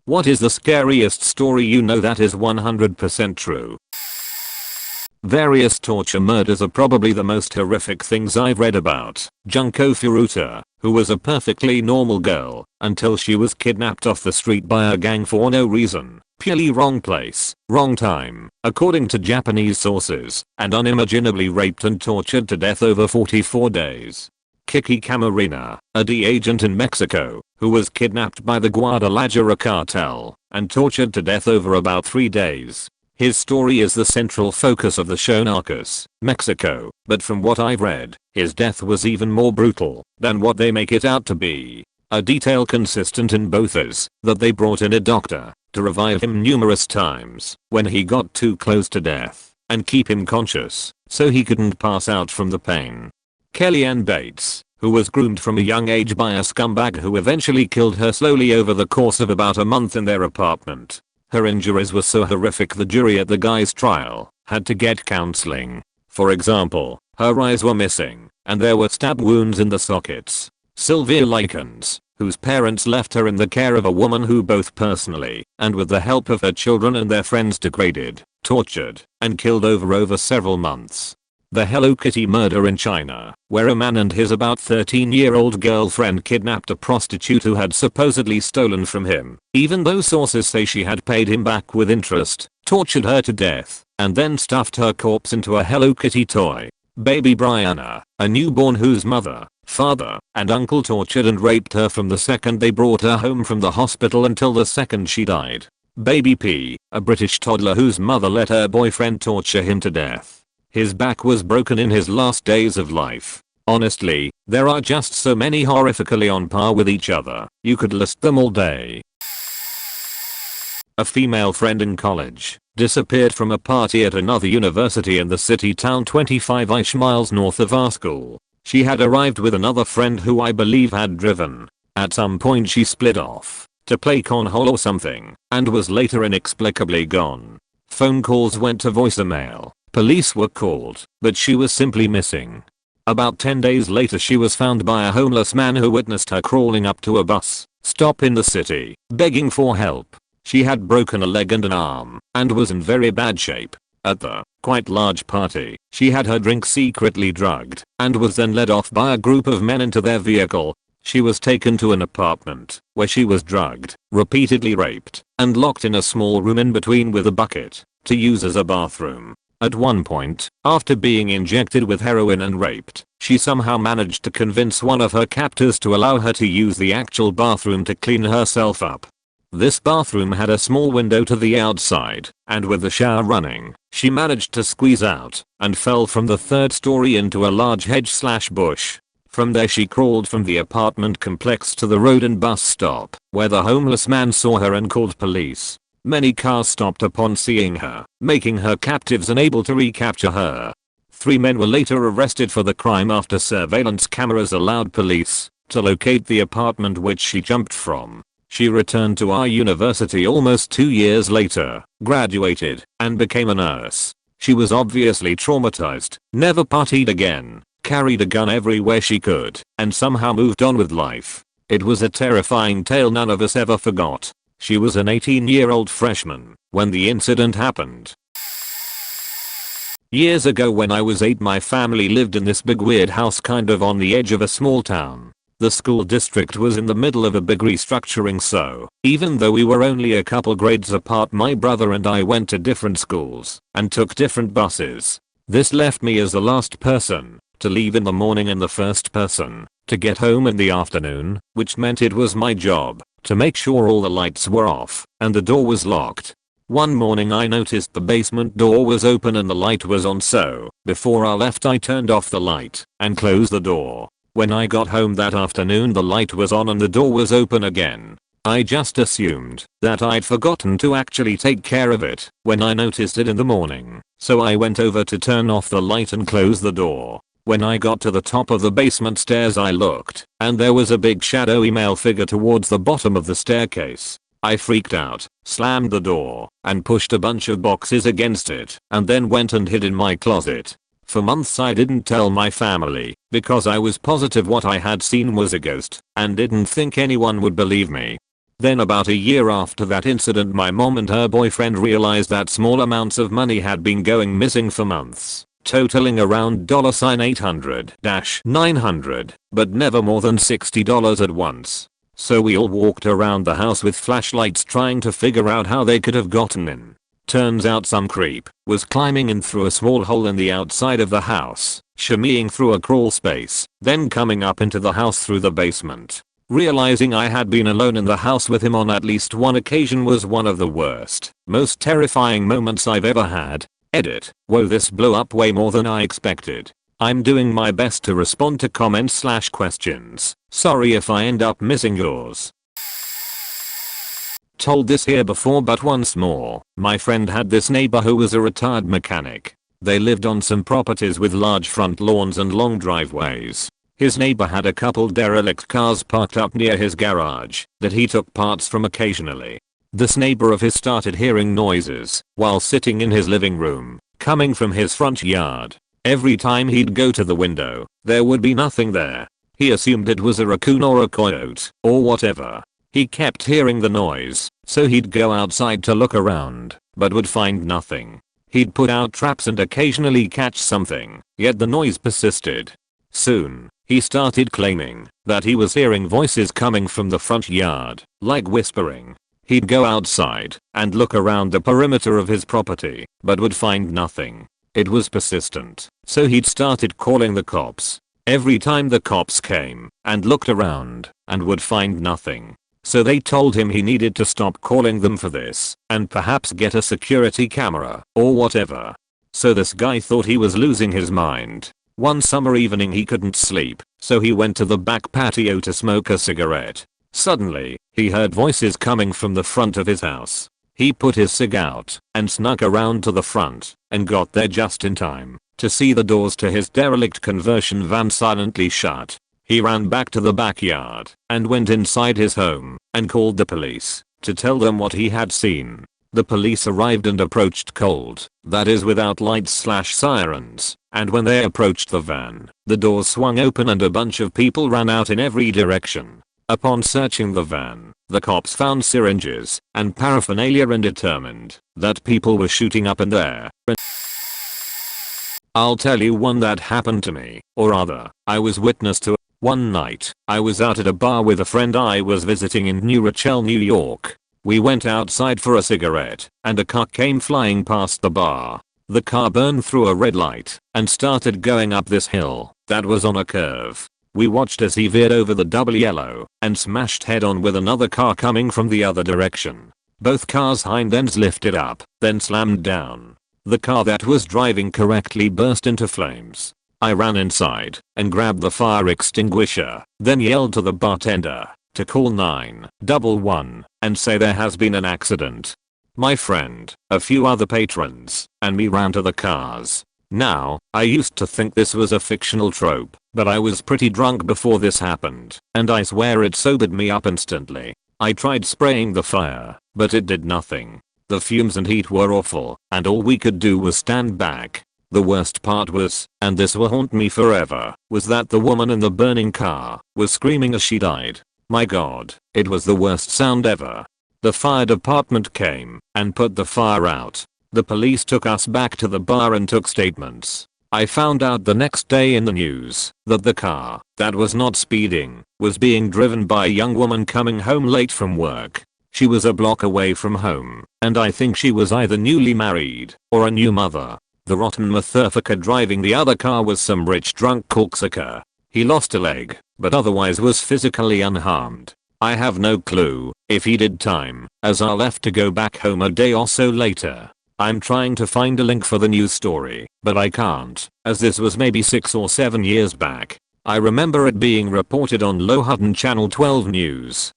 What is the scariest story you know that is 100% true? Various torture murders are probably the most horrific things I've read about. Junko Furuta, who was a perfectly normal girl until she was kidnapped off the street by a gang for no reason, purely wrong place, wrong time, according to Japanese sources, and unimaginably raped and tortured to death over 44 days. Kiki Camarena, a D agent in Mexico, who was kidnapped by the Guadalajara cartel and tortured to death over about 3 days. His story is the central focus of the show Narcos, Mexico, but from what I've read, his death was even more brutal than what they make it out to be. A detail consistent in both is that they brought in a doctor to revive him numerous times when he got too close to death and keep him conscious so he couldn't pass out from the pain. Kellyanne Bates, who was groomed from a young age by a scumbag who eventually killed her slowly over the course of about a month in their apartment. Her injuries were so horrific the jury at the guy's trial had to get counseling. For example, her eyes were missing and there were stab wounds in the sockets. Sylvia Likens, whose parents left her in the care of a woman who both personally and with the help of her children and their friends degraded, tortured, and killed over several months. The Hello Kitty murder in China, where a man and his about 13-year-old girlfriend kidnapped a prostitute who had supposedly stolen from him, even though sources say she had paid him back with interest, tortured her to death, and then stuffed her corpse into a Hello Kitty toy. Baby Brianna, a newborn whose mother, father, and uncle tortured and raped her from the second they brought her home from the hospital until the second she died. Baby P, a British toddler whose mother let her boyfriend torture him to death. His back was broken in his last days of life. Honestly, there are just so many horrifically on par with each other, you could list them all day. A female friend in college disappeared from a party at another university in the city town 25-ish miles north of our school. She had arrived with another friend who I believe had driven. At some point she split off to play cornhole or something and was later inexplicably gone. Phone calls went to voicemail. Police were called, but she was simply missing. About 10 days later she was found by a homeless man who witnessed her crawling up to a bus stop in the city, begging for help. She had broken a leg and an arm, and was in very bad shape. At the quite large party, she had her drink secretly drugged, and was then led off by a group of men into their vehicle. She was taken to an apartment, where she was drugged, repeatedly raped, and locked in a small room in between with a bucket, to use as a bathroom. At one point, after being injected with heroin and raped, she somehow managed to convince one of her captors to allow her to use the actual bathroom to clean herself up. This bathroom had a small window to the outside, and with the shower running, she managed to squeeze out and fell from the 3rd story into a large hedge/bush. From there she crawled from the apartment complex to the road and bus stop, where the homeless man saw her and called police. Many cars stopped upon seeing her, making her captives unable to recapture her. 3 men were later arrested for the crime after surveillance cameras allowed police to locate the apartment which she jumped from. She returned to our university almost 2 years later, graduated, and became a nurse. She was obviously traumatized, never partied again, carried a gun everywhere she could, and somehow moved on with life. It was a terrifying tale none of us ever forgot. She was an 18-year-old freshman when the incident happened. Years ago when I was 8, my family lived in this big weird house kind of on the edge of a small town. The school district was in the middle of a big restructuring, so even though we were only a couple grades apart, my brother and I went to different schools and took different buses. This left me as the last person to leave in the morning and the first person to get home in the afternoon, which meant it was my job to make sure all the lights were off and the door was locked. One morning I noticed the basement door was open and the light was on, so before I left I turned off the light and closed the door. When I got home that afternoon the light was on and the door was open again. I just assumed that I'd forgotten to actually take care of it when I noticed it in the morning, so I went over to turn off the light and close the door. When I got to the top of the basement stairs I looked, and there was a big shadowy male figure towards the bottom of the staircase. I freaked out, slammed the door, and pushed a bunch of boxes against it, and then went and hid in my closet. For months I didn't tell my family, because I was positive what I had seen was a ghost, and didn't think anyone would believe me. Then about a year after that incident, my mom and her boyfriend realized that small amounts of money had been going missing for months, totaling around $800-900, but never more than $60 at once. So we all walked around the house with flashlights trying to figure out how they could have gotten in. Turns out some creep was climbing in through a small hole in the outside of the house, shimmying through a crawl space, then coming up into the house through the basement. Realizing I had been alone in the house with him on at least one occasion was one of the worst, most terrifying moments I've ever had. Edit. Whoa, this blew up way more than I expected. I'm doing my best to respond to comments/questions. Sorry if I end up missing yours. Told this here before but once more. My friend had this neighbor who was a retired mechanic. They lived on some properties with large front lawns and long driveways. His neighbor had a couple derelict cars parked up near his garage that he took parts from occasionally. This neighbor of his started hearing noises while sitting in his living room, coming from his front yard. Every time he'd go to the window, there would be nothing there. He assumed it was a raccoon or a coyote or whatever. He kept hearing the noise, so he'd go outside to look around, but would find nothing. He'd put out traps and occasionally catch something, yet the noise persisted. Soon, he started claiming that he was hearing voices coming from the front yard, like whispering. He'd go outside and look around the perimeter of his property, but would find nothing. It was persistent, so he'd started calling the cops. Every time the cops came and looked around and would find nothing. So they told him he needed to stop calling them for this and perhaps get a security camera or whatever. So this guy thought he was losing his mind. One summer evening he couldn't sleep, so he went to the back patio to smoke a cigarette. Suddenly, he heard voices coming from the front of his house. He put his cig out and snuck around to the front and got there just in time to see the doors to his derelict conversion van silently shut. He ran back to the backyard and went inside his home and called the police to tell them what he had seen. The police arrived and approached cold, that is without lights/sirens, and when they approached the van, the doors swung open and a bunch of people ran out in every direction. Upon searching the van, the cops found syringes and paraphernalia and determined that people were shooting up in there. I'll tell you one that happened to me, or rather, I was witness to. One night, I was out at a bar with a friend I was visiting in New Rochelle, New York. We went outside for a cigarette, and a car came flying past the bar. The car burned through a red light and started going up this hill that was on a curve. We watched as he veered over the double yellow and smashed head on with another car coming from the other direction. Both cars' hind ends lifted up, then slammed down. The car that was driving correctly burst into flames. I ran inside and grabbed the fire extinguisher, then yelled to the bartender to call 911 and say there has been an accident. My friend, a few other patrons, and me ran to the cars. Now, I used to think this was a fictional trope, but I was pretty drunk before this happened, and I swear it sobered me up instantly. I tried spraying the fire, but it did nothing. The fumes and heat were awful, and all we could do was stand back. The worst part was, and this will haunt me forever, was that the woman in the burning car was screaming as she died. My god, it was the worst sound ever. The fire department came and put the fire out. The police took us back to the bar and took statements. I found out the next day in the news that the car that was not speeding was being driven by a young woman coming home late from work. She was a block away from home, and I think she was either newly married or a new mother. The rotten motherfucker driving the other car was some rich drunk cocksucker. He lost a leg, but otherwise was physically unharmed. I have no clue if he did time, as I'll have to go back home a day or so later. I'm trying to find a link for the news story, but I can't, as this was maybe 6 or 7 years back. I remember it being reported on Lohudden Channel 12 News.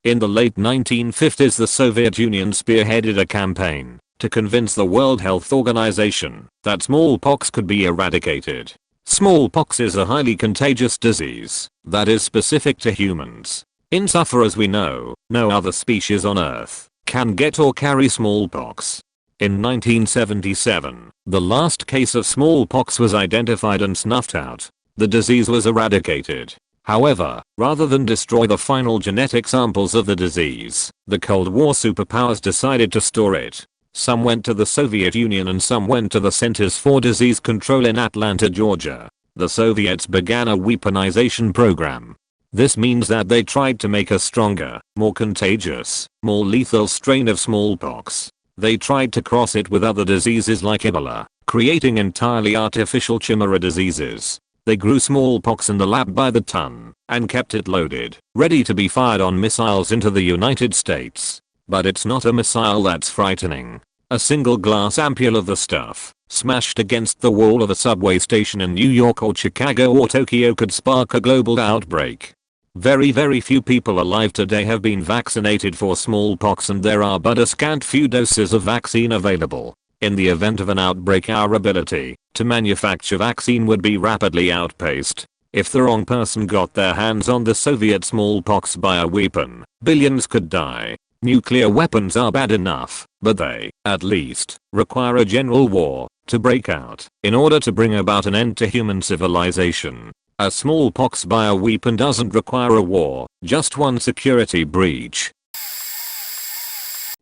In the late 1950s, the Soviet Union spearheaded a campaign to convince the World Health Organization that smallpox could be eradicated. Smallpox is a highly contagious disease that is specific to humans. Insofar as we know, no other species on Earth can get or carry smallpox. In 1977, the last case of smallpox was identified and snuffed out. The disease was eradicated. However, rather than destroy the final genetic samples of the disease, the Cold War superpowers decided to store it. Some went to the Soviet Union and some went to the Centers for Disease Control in Atlanta, Georgia. The Soviets began a weaponization program. This means that they tried to make a stronger, more contagious, more lethal strain of smallpox. They tried to cross it with other diseases like Ebola, creating entirely artificial chimera diseases. They grew smallpox in the lab by the ton and kept it loaded, ready to be fired on missiles into the United States. But it's not a missile that's frightening. A single glass ampule of the stuff, smashed against the wall of a subway station in New York or Chicago or Tokyo, could spark a global outbreak. Very few people alive today have been vaccinated for smallpox, and there are but a scant few doses of vaccine available. In the event of an outbreak, our ability to manufacture vaccine would be rapidly outpaced. If the wrong person got their hands on the Soviet smallpox bioweapon, billions could die. Nuclear weapons are bad enough, but they, at least, require a general war to break out in order to bring about an end to human civilization. A smallpox bioweapon doesn't require a war, just one security breach.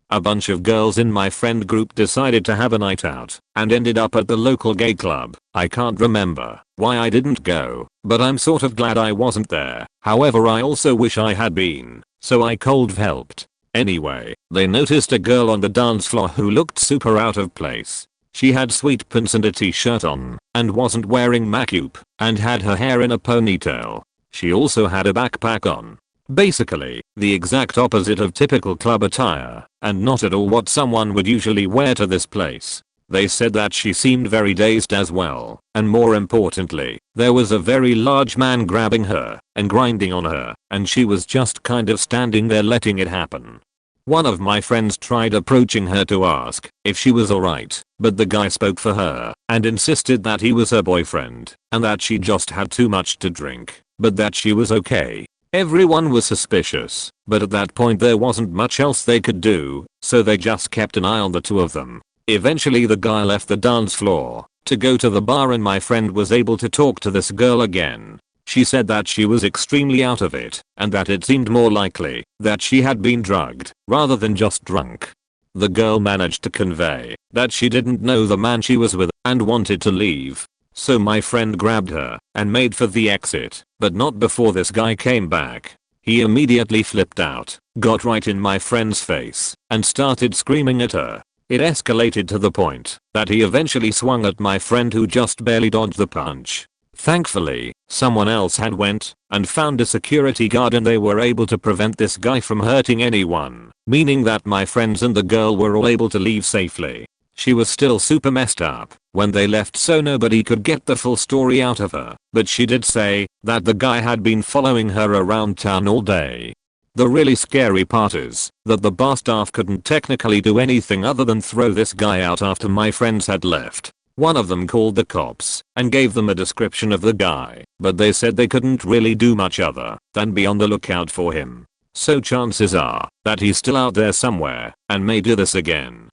A bunch of girls in my friend group decided to have a night out and ended up at the local gay club. I can't remember why I didn't go, but I'm sort of glad I wasn't there. However, I also wish I had been, so I cold helped. Anyway, they noticed a girl on the dance floor who looked super out of place. She had sweat pants and a t-shirt on, and wasn't wearing makeup, and had her hair in a ponytail. She also had a backpack on. Basically, the exact opposite of typical club attire, and not at all what someone would usually wear to this place. They said that she seemed very dazed as well, and more importantly, there was a very large man grabbing her and grinding on her, and she was just kind of standing there letting it happen. One of my friends tried approaching her to ask if she was alright, but the guy spoke for her and insisted that he was her boyfriend and that she just had too much to drink, but that she was okay. Everyone was suspicious, but at that point there wasn't much else they could do, so they just kept an eye on the two of them. Eventually the guy left the dance floor to go to the bar, and my friend was able to talk to this girl again. She said that she was extremely out of it and that it seemed more likely that she had been drugged rather than just drunk. The girl managed to convey that she didn't know the man she was with and wanted to leave. So my friend grabbed her and made for the exit, but not before this guy came back. He immediately flipped out, got right in my friend's face, and started screaming at her. It escalated to the point that he eventually swung at my friend, who just barely dodged the punch. Thankfully, someone else had went and found a security guard, and they were able to prevent this guy from hurting anyone, meaning that my friends and the girl were all able to leave safely. She was still super messed up when they left, so nobody could get the full story out of her, but she did say that the guy had been following her around town all day. The really scary part is that the bar staff couldn't technically do anything other than throw this guy out after my friends had left. One of them called the cops and gave them a description of the guy, but they said they couldn't really do much other than be on the lookout for him. So chances are that he's still out there somewhere and may do this again.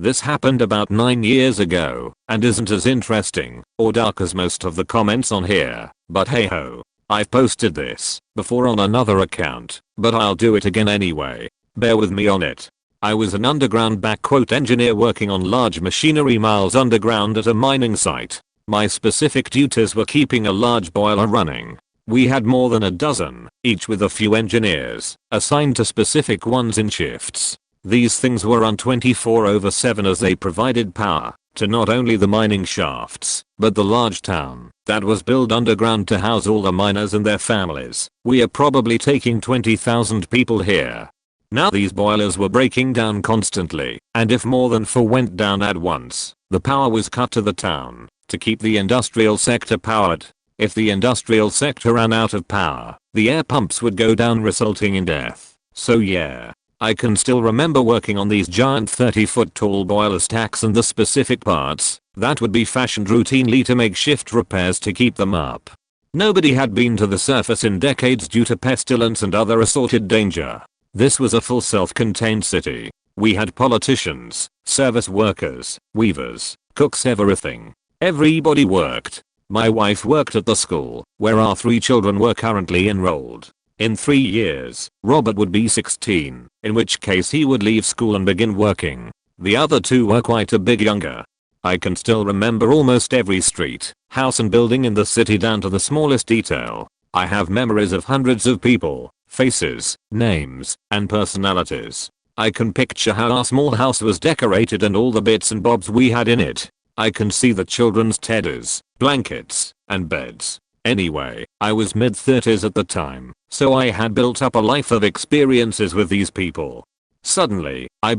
This happened about 9 years ago and isn't as interesting or dark as most of the comments on here, but hey ho. I've posted this before on another account, but I'll do it again anyway. Bear with me on it. I was an underground engineer working on large machinery miles underground at a mining site. My specific duties were keeping a large boiler running. We had more than a dozen, each with a few engineers assigned to specific ones in shifts. These things were on 24/7 as they provided power to not only the mining shafts, but the large town that was built underground to house all the miners and their families. We are probably taking 20,000 people here. Now these boilers were breaking down constantly, and if more than 4 went down at once, the power was cut to the town to keep the industrial sector powered. If the industrial sector ran out of power, the air pumps would go down, resulting in death. So yeah, I can still remember working on these giant 30-foot tall boiler stacks and the specific parts that would be fashioned routinely to make shift repairs to keep them up. Nobody had been to the surface in decades due to pestilence and other assorted danger. This was a full self-contained city. We had politicians, service workers, weavers, cooks, everything. Everybody worked. My wife worked at the school where our 3 children were currently enrolled. In 3 years, Robert would be 16, in which case he would leave school and begin working. The other 2 were quite a bit younger. I can still remember almost every street, house and building in the city down to the smallest detail. I have memories of hundreds of people, faces, names, and personalities. I can picture how our small house was decorated and all the bits and bobs we had in it. I can see the children's tedders, blankets, and beds. Anyway, I was mid-30s at the time, so I had built up a life of experiences with these people. Suddenly, I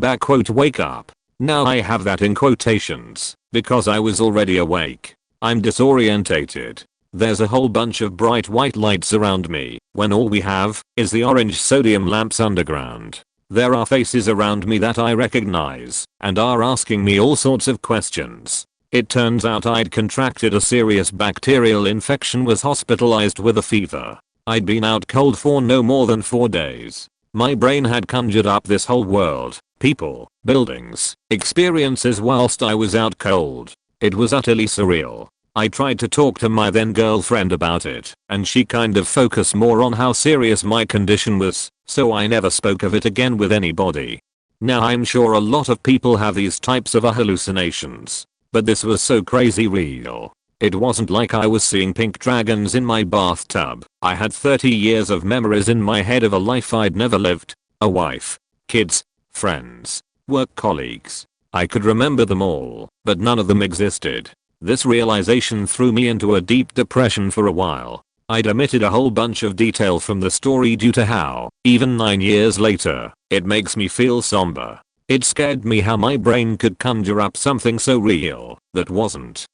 wake up. Now I have that in quotations, because I was already awake. I'm disorientated. There's a whole bunch of bright white lights around me, when all we have is the orange sodium lamps underground. There are faces around me that I recognize, and are asking me all sorts of questions. It turns out I'd contracted a serious bacterial infection, was hospitalized with a fever. I'd been out cold for no more than 4 days. My brain had conjured up this whole world, people, buildings, experiences whilst I was out cold. It was utterly surreal. I tried to talk to my then girlfriend about it, and she kind of focused more on how serious my condition was, so I never spoke of it again with anybody. Now I'm sure a lot of people have these types of hallucinations. But this was so crazy real. It wasn't like I was seeing pink dragons in my bathtub. I had 30 years of memories in my head of a life I'd never lived. A wife, kids, friends, work colleagues. I could remember them all, but none of them existed. This realization threw me into a deep depression for a while. I'd omitted a whole bunch of detail from the story due to how, even 9 years later, it makes me feel somber. It scared me how my brain could conjure up something so real that wasn't.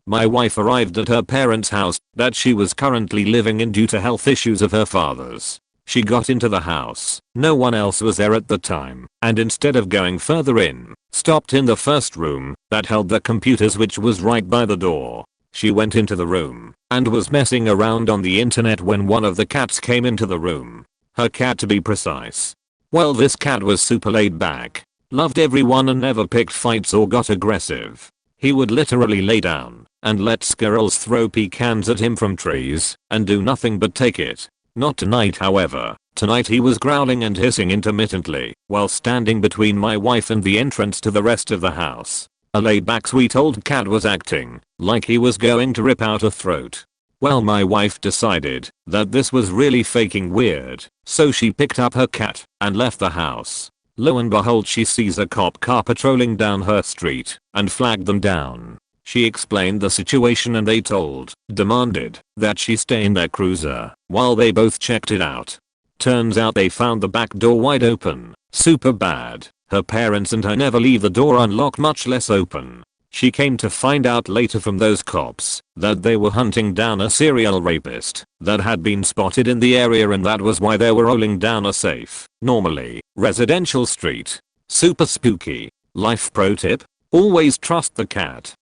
My wife arrived at her parents' house that she was currently living in due to health issues of her father's. She got into the house, no one else was there at the time, and instead of going further in, stopped in the first room that held the computers, which was right by the door. She went into the room and was messing around on the internet when one of the cats came into the room. Her cat, to be precise. Well, this cat was super laid back, loved everyone and never picked fights or got aggressive. He would literally lay down and let squirrels throw pecans at him from trees and do nothing but take it. Not tonight, however. Tonight he was growling and hissing intermittently while standing between my wife and the entrance to the rest of the house. A laid back sweet old cat was acting like he was going to rip out a throat. Well, my wife decided that this was really faking weird, so she picked up her cat and left the house. Lo and behold, she sees a cop car patrolling down her street and flagged them down. She explained the situation and they demanded that she stay in their cruiser while they both checked it out. Turns out they found the back door wide open. Super bad. Her parents and her never leave the door unlocked, much less open. She came to find out later from those cops that they were hunting down a serial rapist that had been spotted in the area, and that was why they were rolling down a safe, normally residential street. Super spooky. Life pro tip: always trust the cat.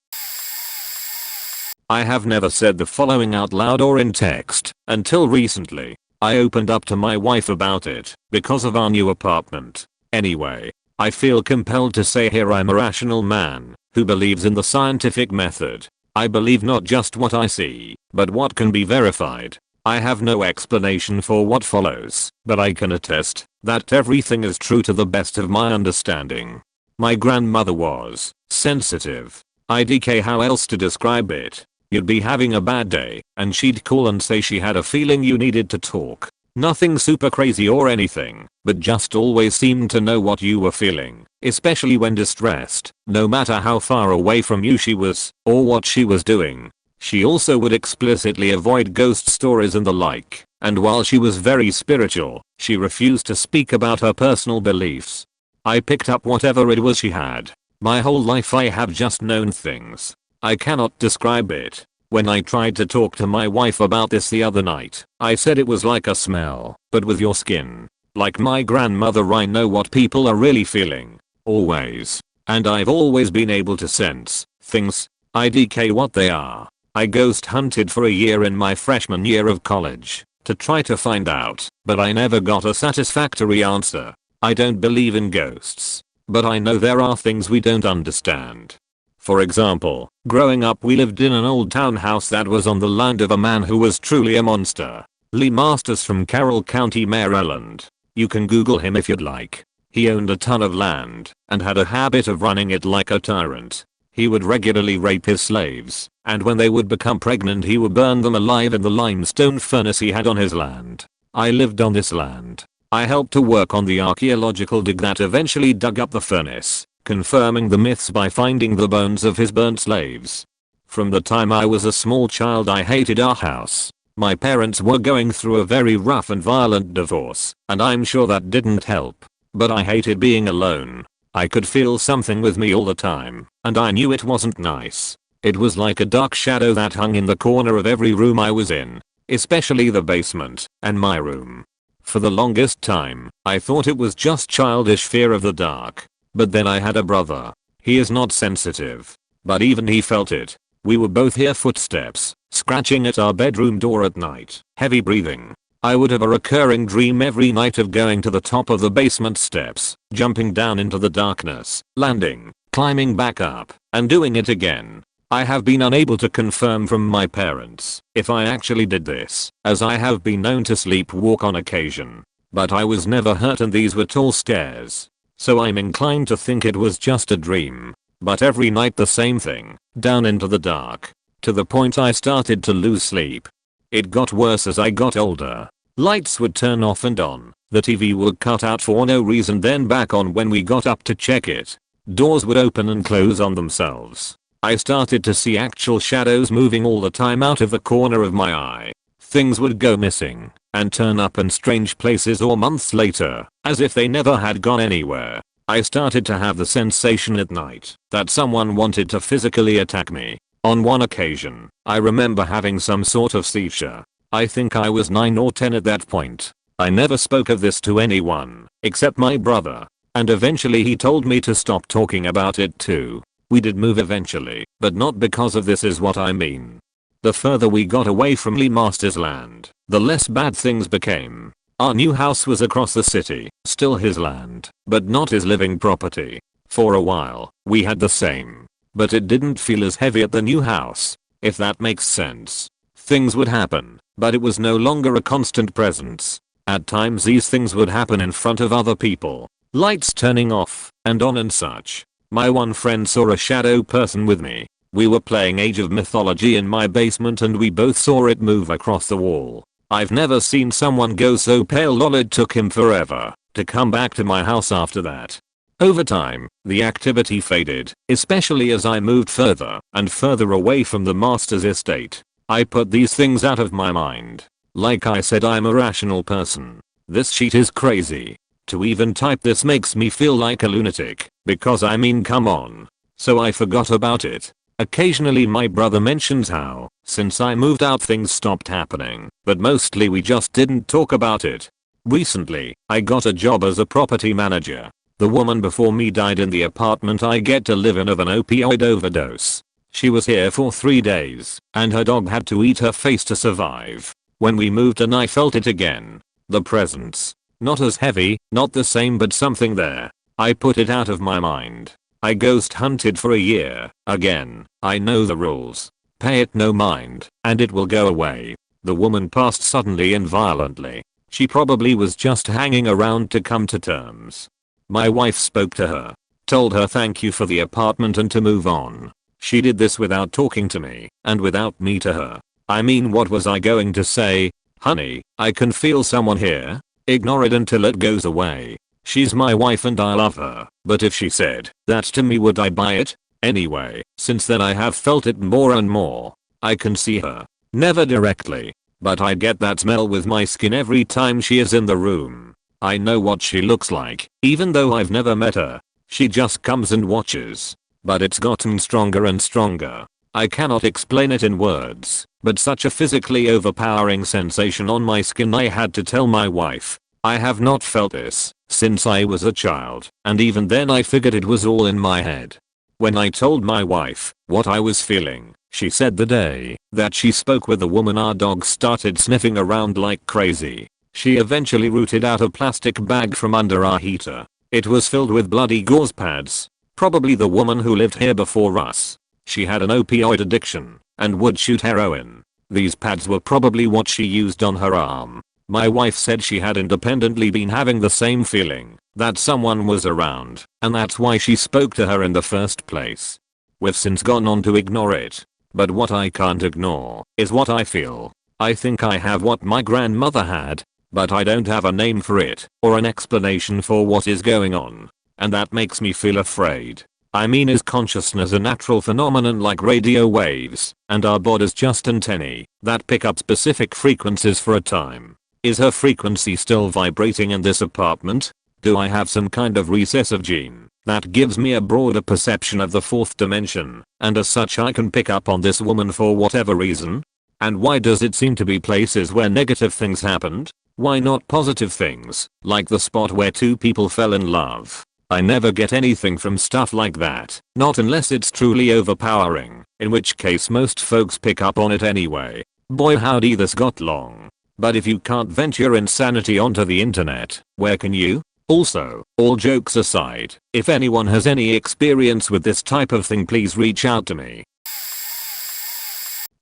I have never said the following out loud or in text until recently. I opened up to my wife about it because of our new apartment. Anyway, I feel compelled to say here I'm a rational man who believes in the scientific method. I believe not just what I see, but what can be verified. I have no explanation for what follows, but I can attest that everything is true to the best of my understanding. My grandmother was sensitive. IDK, how else to describe it? You'd be having a bad day, and she'd call and say she had a feeling you needed to talk. Nothing super crazy or anything, but just always seemed to know what you were feeling, especially when distressed, no matter how far away from you she was, or what she was doing. She also would explicitly avoid ghost stories and the like, and while she was very spiritual, she refused to speak about her personal beliefs. I picked up whatever it was she had. My whole life I have just known things. I cannot describe it. When I tried to talk to my wife about this the other night, I said it was like a smell, but with your skin. Like my grandmother, I know what people are really feeling. Always. And I've always been able to sense things. IDK what they are. I ghost hunted for a year in my freshman year of college to try to find out, but I never got a satisfactory answer. I don't believe in ghosts, but I know there are things we don't understand. For example, growing up we lived in an old townhouse that was on the land of a man who was truly a monster. Lee Masters from Carroll County, Maryland. You can Google him if you'd like. He owned a ton of land and had a habit of running it like a tyrant. He would regularly rape his slaves, and when they would become pregnant he would burn them alive in the limestone furnace he had on his land. I lived on this land. I helped to work on the archaeological dig that eventually dug up the furnace, confirming the myths by finding the bones of his burnt slaves. From the time I was a small child I hated our house. My parents were going through a very rough and violent divorce, and I'm sure that didn't help. But I hated being alone. I could feel something with me all the time, and I knew it wasn't nice. It was like a dark shadow that hung in the corner of every room I was in, especially the basement and my room. For the longest time, I thought it was just childish fear of the dark. But then I had a brother. He is not sensitive, but even he felt it. We would both hear footsteps, scratching at our bedroom door at night, heavy breathing. I would have a recurring dream every night of going to the top of the basement steps, jumping down into the darkness, landing, climbing back up, and doing it again. I have been unable to confirm from my parents if I actually did this, as I have been known to sleepwalk on occasion. But I was never hurt and these were tall stairs. So I'm inclined to think it was just a dream. But every night the same thing, down into the dark. To the point I started to lose sleep. It got worse as I got older. Lights would turn off and on. The TV would cut out for no reason, then back on when we got up to check it. Doors would open and close on themselves. I started to see actual shadows moving all the time out of the corner of my eye. Things would go missing and turn up in strange places or months later, as if they never had gone anywhere. I started to have the sensation at night that someone wanted to physically attack me. On one occasion, I remember having some sort of seizure. I think I was 9 or 10 at that point. I never spoke of this to anyone, except my brother. And eventually he told me to stop talking about it too. We did move eventually, but not because of this is what I mean. The further we got away from Lee Masters' land, the less bad things became. Our new house was across the city, still his land, but not his living property. For a while, we had the same. But it didn't feel as heavy at the new house, if that makes sense. Things would happen, but it was no longer a constant presence. At times these things would happen in front of other people. Lights turning off, and on and such. My one friend saw a shadow person with me. We were playing Age of Mythology in my basement and we both saw it move across the wall. I've never seen someone go so pale. Lol, it took him forever to come back to my house after that. Over time, the activity faded, especially as I moved further and further away from the Masters estate. I put these things out of my mind. Like I said, I'm a rational person. This sheet is crazy. To even type this makes me feel like a lunatic, because I mean come on. So I forgot about it. Occasionally my brother mentions how, since I moved out, things stopped happening, but mostly we just didn't talk about it. Recently, I got a job as a property manager. The woman before me died in the apartment I get to live in of an opioid overdose. She was here for 3 days, and her dog had to eat her face to survive. When we moved in I felt it again. The presence. Not as heavy, not the same, but something there. I put it out of my mind. I ghost hunted for a year. Again, I know the rules. Pay it no mind, and it will go away. The woman passed suddenly and violently. She probably was just hanging around to come to terms. My wife spoke to her. Told her thank you for the apartment and to move on. She did this without talking to me, and without me to her. I mean, what was I going to say? Honey, I can feel someone here. Ignore it until it goes away. She's my wife and I love her, but if she said that to me, would I buy it? Anyway, since then I have felt it more and more. I can see her. Never directly, but I get that smell with my skin every time she is in the room. I know what she looks like, even though I've never met her. She just comes and watches. But it's gotten stronger and stronger. I cannot explain it in words, but such a physically overpowering sensation on my skin. I had to tell my wife. I have not felt this since I was a child, and even then I figured it was all in my head. When I told my wife what I was feeling, she said the day that she spoke with the woman our dog started sniffing around like crazy. She eventually rooted out a plastic bag from under our heater. It was filled with bloody gauze pads. Probably the woman who lived here before us. She had an opioid addiction and would shoot heroin. These pads were probably what she used on her arm. My wife said she had independently been having the same feeling, that someone was around, and that's why she spoke to her in the first place. We've since gone on to ignore it. But what I can't ignore is what I feel. I think I have what my grandmother had, but I don't have a name for it or an explanation for what is going on. And that makes me feel afraid. I mean, is consciousness a natural phenomenon like radio waves, and our bodies just antennae that pick up specific frequencies for a time? Is her frequency still vibrating in this apartment? Do I have some kind of recessive gene that gives me a broader perception of the fourth dimension, and as such I can pick up on this woman for whatever reason? And why does it seem to be places where negative things happened? Why not positive things, like the spot where two people fell in love? I never get anything from stuff like that, not unless it's truly overpowering, in which case most folks pick up on it anyway. Boy howdy, this got long. But if you can't vent your insanity onto the internet, where can you? Also, all jokes aside, if anyone has any experience with this type of thing, please reach out to me.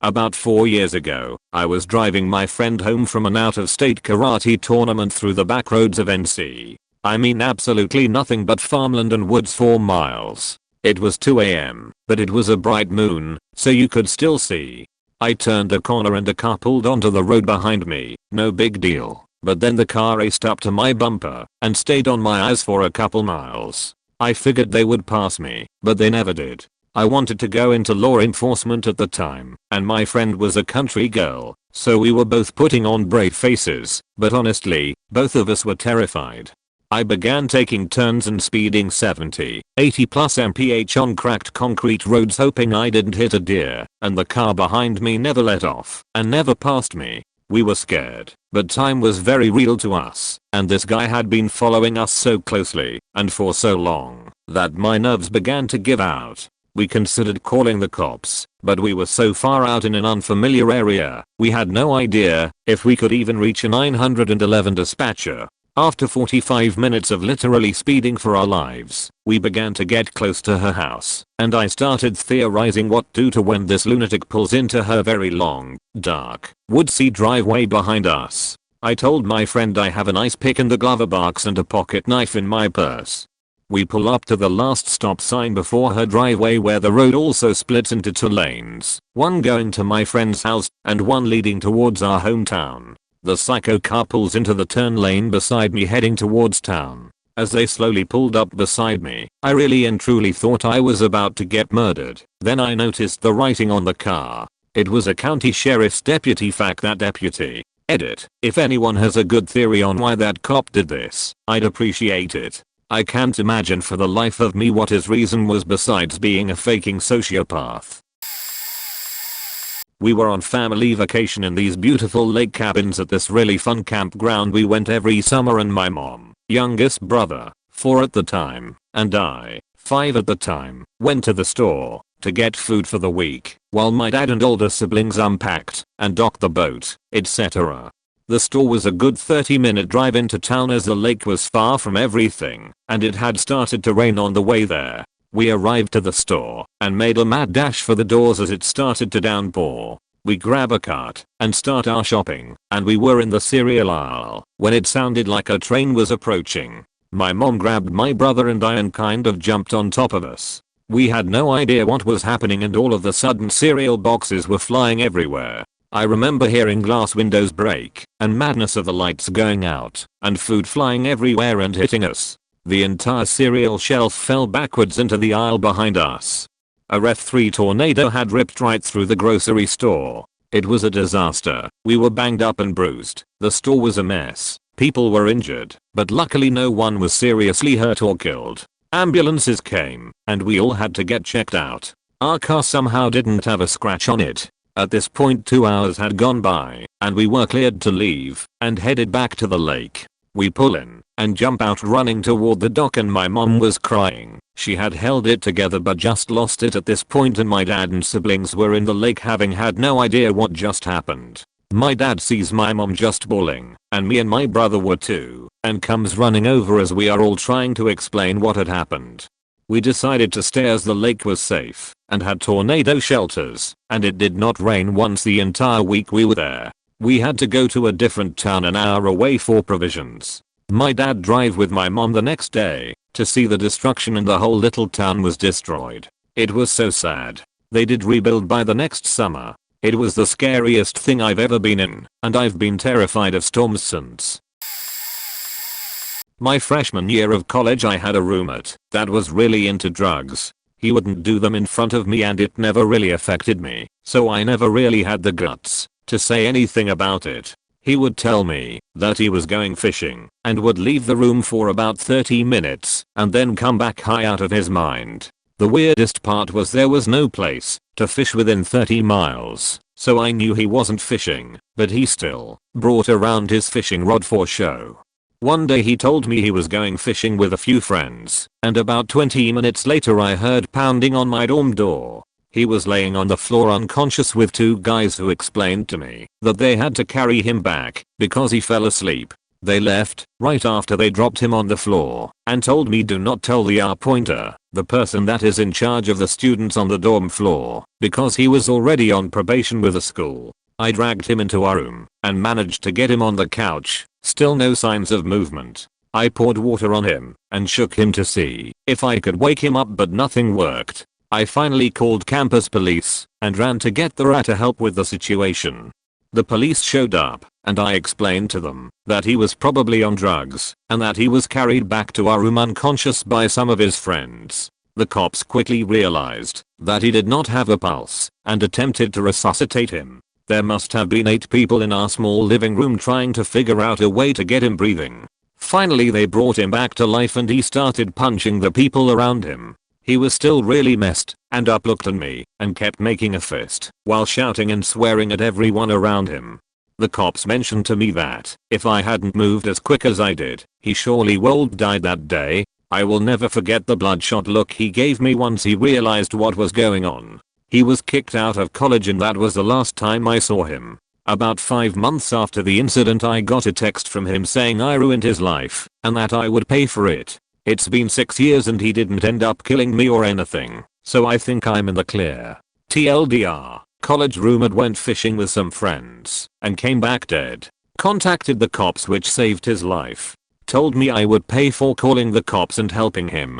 About 4 years ago, I was driving my friend home from an out-of-state karate tournament through the back roads of NC. I mean absolutely nothing but farmland and woods for miles. It was 2 AM, but it was a bright moon, so you could still see. I turned the corner and a car pulled onto the road behind me, no big deal, but then the car raced up to my bumper and stayed on my eyes for a couple miles. I figured they would pass me, but they never did. I wanted to go into law enforcement at the time, and my friend was a country girl, so we were both putting on brave faces, but honestly, both of us were terrified. I began taking turns and speeding 70, 80 plus mph on cracked concrete roads, hoping I didn't hit a deer, and the car behind me never let off and never passed me. We were scared, but time was very real to us, and this guy had been following us so closely and for so long that my nerves began to give out. We considered calling the cops, but we were so far out in an unfamiliar area, we had no idea if we could even reach a 911 dispatcher. After 45 minutes of literally speeding for our lives, we began to get close to her house, and I started theorizing what to do when this lunatic pulls into her very long, dark, woodsy driveway behind us. I told my friend I have an ice pick in the glove box and a pocket knife in my purse. We pull up to the last stop sign before her driveway, where the road also splits into 2 lanes, one going to my friend's house and one leading towards our hometown. The psycho car pulls into the turn lane beside me, heading towards town. As they slowly pulled up beside me, I really and truly thought I was about to get murdered. Then I noticed the writing on the car. It was a county sheriff's deputy. Fact, that deputy. Edit. If anyone has a good theory on why that cop did this, I'd appreciate it. I can't imagine for the life of me what his reason was besides being a faking sociopath. We were on family vacation in these beautiful lake cabins at this really fun campground we went every summer, and my mom, youngest brother, 4 at the time, and I, 5 at the time, went to the store to get food for the week, while my dad and older siblings unpacked and docked the boat, etc. The store was a good 30-minute drive into town, as the lake was far from everything, and it had started to rain on the way there. We arrived to the store and made a mad dash for the doors as it started to downpour. We grab a cart and start our shopping, and we were in the cereal aisle when it sounded like a train was approaching. My mom grabbed my brother and I and kind of jumped on top of us. We had no idea what was happening, and all of a sudden cereal boxes were flying everywhere. I remember hearing glass windows break and madness of the lights going out and food flying everywhere and hitting us. The entire cereal shelf fell backwards into the aisle behind us. A Ref 3 tornado had ripped right through the grocery store. It was a disaster. We were banged up and bruised. The store was a mess. People were injured, but luckily no one was seriously hurt or killed. Ambulances came, and we all had to get checked out. Our car somehow didn't have a scratch on it. At this point 2 hours had gone by, and we were cleared to leave and headed back to the lake. We pull in and jump out running toward the dock, and my mom was crying. She had held it together but just lost it at this point, and my dad and siblings were in the lake having had no idea what just happened. My dad sees my mom just bawling, and me and my brother were too, and comes running over as we are all trying to explain what had happened. We decided to stay as the lake was safe and had tornado shelters, and it did not rain once the entire week we were there. We had to go to a different town an hour away for provisions. My dad drove with my mom the next day to see the destruction, and the whole little town was destroyed. It was so sad. They did rebuild by the next summer. It was the scariest thing I've ever been in, and I've been terrified of storms since. My freshman year of college, I had a roommate that was really into drugs. He wouldn't do them in front of me and it never really affected me, so I never really had the guts to say anything about it. He would tell me that he was going fishing and would leave the room for about 30 minutes and then come back high out of his mind. The weirdest part was there was no place to fish within 30 miles, so I knew he wasn't fishing, but he still brought around his fishing rod for show. One day he told me he was going fishing with a few friends, and about 20 minutes later I heard pounding on my dorm door. He was laying on the floor unconscious with two guys who explained to me that they had to carry him back because he fell asleep. They left right after they dropped him on the floor and told me do not tell the pointer, the person that is in charge of the students on the dorm floor, because he was already on probation with the school. I dragged him into our room and managed to get him on the couch, still no signs of movement. I poured water on him and shook him to see if I could wake him up, but nothing worked. I finally called campus police and ran to get the rat to help with the situation. The police showed up and I explained to them that he was probably on drugs and that he was carried back to our room unconscious by some of his friends. The cops quickly realized that he did not have a pulse and attempted to resuscitate him. There must have been 8 people in our small living room trying to figure out a way to get him breathing. Finally they brought him back to life and he started punching the people around him. He was still really messed and up, looked at me and kept making a fist while shouting and swearing at everyone around him. The cops mentioned to me that if I hadn't moved as quick as I did, he surely would died that day. I will never forget the bloodshot look he gave me once he realized what was going on. He was kicked out of college and that was the last time I saw him. About 5 months after the incident I got a text from him saying I ruined his life and that I would pay for it. It's been 6 years and he didn't end up killing me or anything, so I think I'm in the clear. TLDR, college roommate went fishing with some friends and came back dead. Contacted the cops, which saved his life. Told me I would pay for calling the cops and helping him.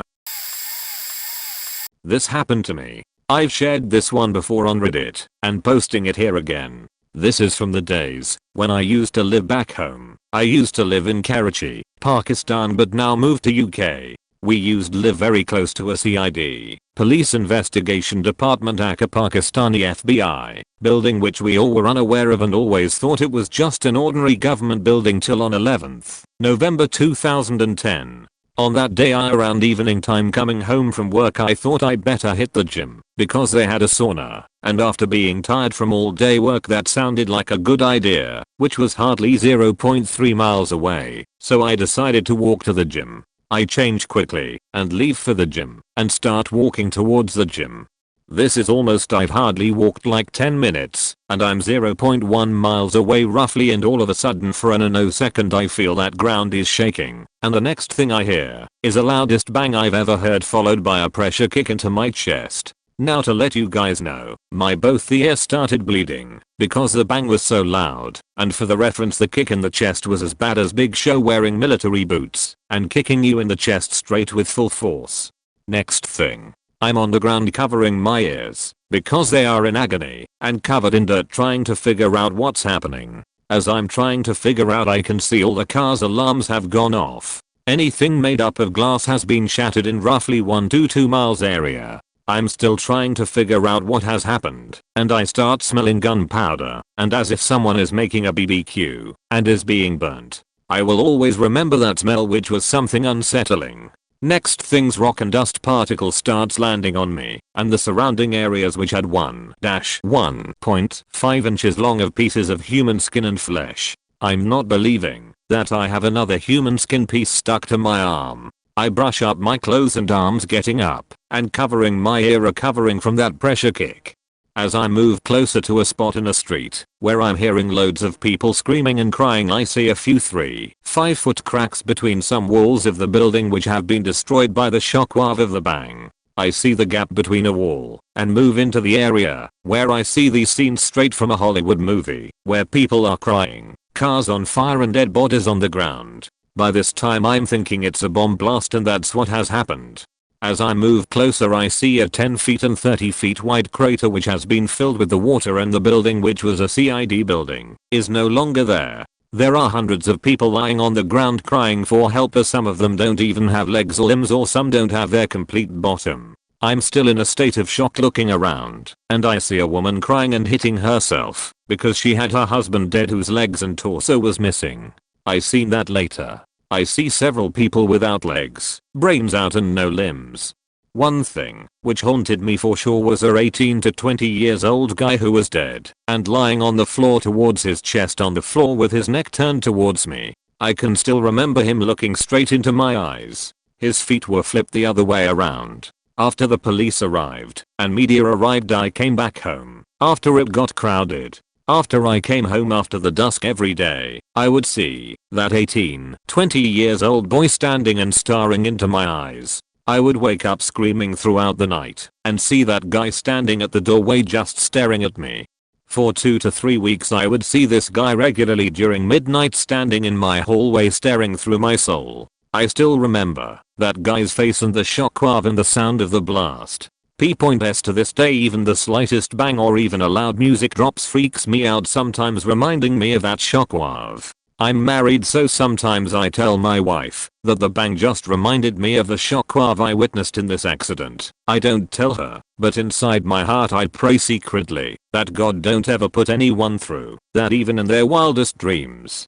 This happened to me. I've shared this one before on Reddit and posting it here again. This is from the days when I used to live back home. I used to live in Karachi, Pakistan, but now moved to UK. We used to live very close to a CID, Police Investigation Department, aka Pakistani FBI, building which we all were unaware of and always thought it was just an ordinary government building till on 11th November 2010. On that day around evening time coming home from work, I thought I better hit the gym because they had a sauna, and after being tired from all day work that sounded like a good idea, which was hardly 0.3 miles away, so I decided to walk to the gym. I change quickly and leave for the gym and start walking towards the gym. This is almost, I've hardly walked like 10 minutes and I'm 0.1 miles away roughly, and all of a sudden for a nanosecond I feel that ground is shaking, and the next thing I hear is the loudest bang I've ever heard, followed by a pressure kick into my chest. Now to let you guys know, my both the ears started bleeding because the bang was so loud, and for the reference, the kick in the chest was as bad as Big Show wearing military boots and kicking you in the chest straight with full force. Next thing, I'm on the ground covering my ears because they are in agony and covered in dirt, trying to figure out what's happening. As I'm trying to figure out, I can see all the cars' alarms have gone off. Anything made up of glass has been shattered in roughly 1 to 2 miles area. I'm still trying to figure out what has happened, and I start smelling gunpowder and as if someone is making a BBQ and is being burnt. I will always remember that smell, which was something unsettling. Next things, rock and dust particles starts landing on me and the surrounding areas, which had 1-1.5 inches long of pieces of human skin and flesh. I'm not believing that I have another human skin piece stuck to my arm. I brush up my clothes and arms, getting up and covering my ear, recovering from that pressure kick. As I move closer to a spot in a street where I'm hearing loads of people screaming and crying, I see a few 3-5 foot cracks between some walls of the building which have been destroyed by the shockwave of the bang. I see the gap between a wall and move into the area where I see these scenes straight from a Hollywood movie where people are crying, cars on fire and dead bodies on the ground. By this time I'm thinking it's a bomb blast and that's what has happened. As I move closer I see a 10 feet and 30 feet wide crater which has been filled with the water, and the building, which was a CID building, is no longer there. There are hundreds of people lying on the ground crying for help, as some of them don't even have legs or limbs, or some don't have their complete bottom. I'm still in a state of shock looking around, and I see a woman crying and hitting herself because she had her husband dead whose legs and torso was missing. I seen that later. I see several people without legs, brains out and no limbs. One thing which haunted me for sure was a 18 to 20 years old guy who was dead and lying on the floor towards his chest on the floor with his neck turned towards me. I can still remember him looking straight into my eyes. His feet were flipped the other way around. After the police arrived and media arrived, I came back home after it got crowded. After I came home after the dusk every day, I would see that 18-20 years old boy standing and staring into my eyes. I would wake up screaming throughout the night and see that guy standing at the doorway just staring at me. For 2 to 3 weeks I would see this guy regularly during midnight standing in my hallway staring through my soul. I still remember that guy's face and the shockwave and the sound of the blast. P.S. To this day even the slightest bang or even a loud music drops freaks me out, sometimes reminding me of that shockwave. I'm married, so sometimes I tell my wife that the bang just reminded me of the shockwave I witnessed in this accident. I don't tell her, but inside my heart I pray secretly that God don't ever put anyone through that, even in their wildest dreams.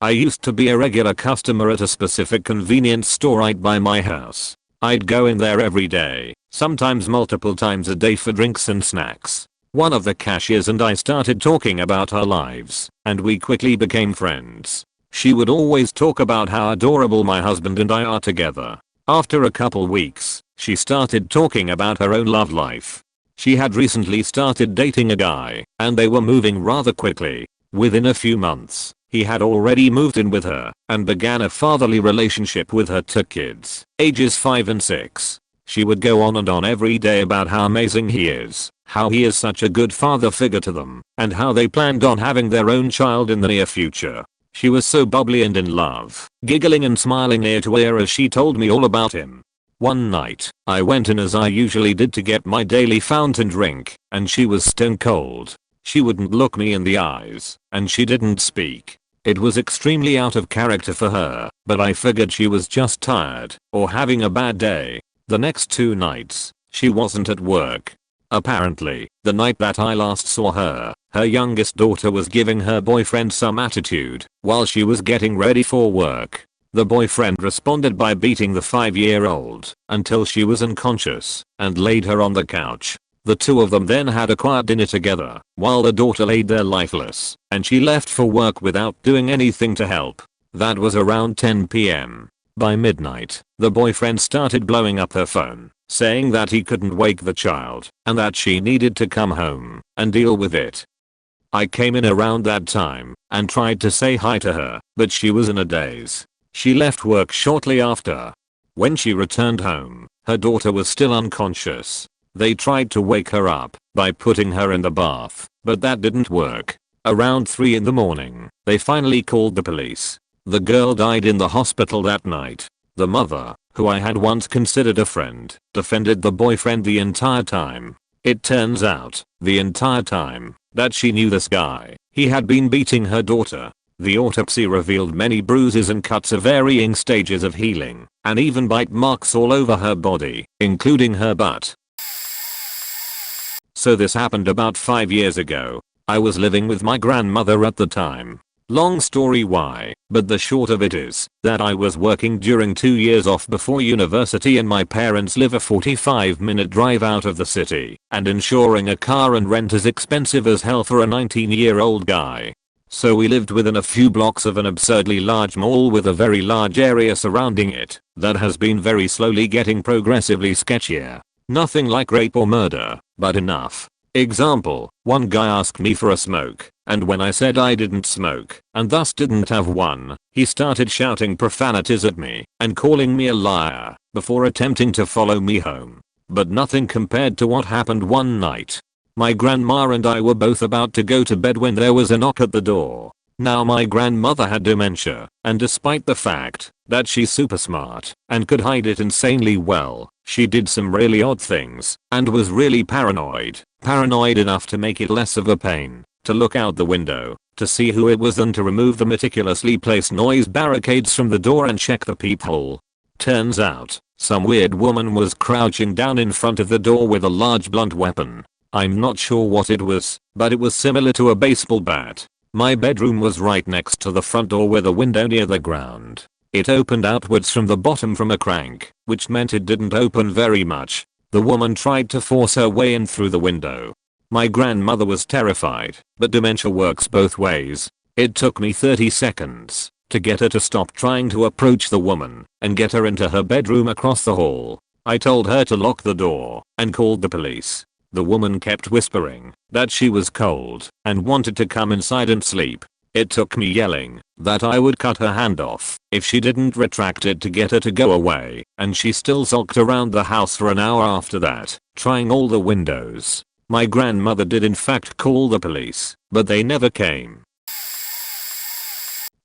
I used to be a regular customer at a specific convenience store right by my house. I'd go in there every day, sometimes multiple times a day for drinks and snacks. One of the cashiers and I started talking about our lives, and we quickly became friends. She would always talk about how adorable my husband and I are together. After a couple weeks, she started talking about her own love life. She had recently started dating a guy, and they were moving rather quickly. Within a few months, he had already moved in with her and began a fatherly relationship with her 2 kids, ages 5 and 6. She would go on and on every day about how amazing he is, how he is such a good father figure to them, and how they planned on having their own child in the near future. She was so bubbly and in love, giggling and smiling ear to ear as she told me all about him. One night, I went in as I usually did to get my daily fountain drink, and she was stone cold. She wouldn't look me in the eyes, and she didn't speak. It was extremely out of character for her, but I figured she was just tired or having a bad day. The next 2 nights, she wasn't at work. Apparently, the night that I last saw her, her youngest daughter was giving her boyfriend some attitude while she was getting ready for work. The boyfriend responded by beating the 5-year-old until she was unconscious and laid her on the couch. The 2 of them then had a quiet dinner together while the daughter laid there lifeless, and she left for work without doing anything to help. That was around 10 p.m. By midnight, the boyfriend started blowing up her phone, saying that he couldn't wake the child and that she needed to come home and deal with it. I came in around that time and tried to say hi to her, but she was in a daze. She left work shortly after. When she returned home, her daughter was still unconscious. They tried to wake her up by putting her in the bath, but that didn't work. Around 3 in the morning, they finally called the police. The girl died in the hospital that night. The mother, who I had once considered a friend, defended the boyfriend the entire time. It turns out, the entire time that she knew this guy, he had been beating her daughter. The autopsy revealed many bruises and cuts of varying stages of healing, and even bite marks all over her body, including her butt. So this happened about 5 years ago. I was living with my grandmother at the time. Long story why, but the short of it is that I was working during 2 years off before university, and my parents live a 45-minute drive out of the city, and insuring a car and rent is expensive as hell for a 19-year-old guy. So we lived within a few blocks of an absurdly large mall with a very large area surrounding it that has been very slowly getting progressively sketchier. Nothing like rape or murder, but enough. Example, one guy asked me for a smoke, and when I said I didn't smoke, and thus didn't have one, he started shouting profanities at me and calling me a liar before attempting to follow me home. But nothing compared to what happened one night. My grandma and I were both about to go to bed when there was a knock at the door. Now my grandmother had dementia, and despite the fact that she's super smart and could hide it insanely well, she did some really odd things and was really paranoid. Paranoid enough to make it less of a pain to look out the window to see who it was than to remove the meticulously placed noise barricades from the door and check the peephole. Turns out, some weird woman was crouching down in front of the door with a large blunt weapon. I'm not sure what it was, but it was similar to a baseball bat. My bedroom was right next to the front door with a window near the ground. It opened outwards from the bottom from a crank, which meant it didn't open very much. The woman tried to force her way in through the window. My grandmother was terrified, but dementia works both ways. It took me 30 seconds to get her to stop trying to approach the woman and get her into her bedroom across the hall. I told her to lock the door and called the police. The woman kept whispering that she was cold and wanted to come inside and sleep. It took me yelling that I would cut her hand off if she didn't retract it to get her to go away, and she still sulked around the house for an hour after that, trying all the windows. My grandmother did in fact call the police, but they never came.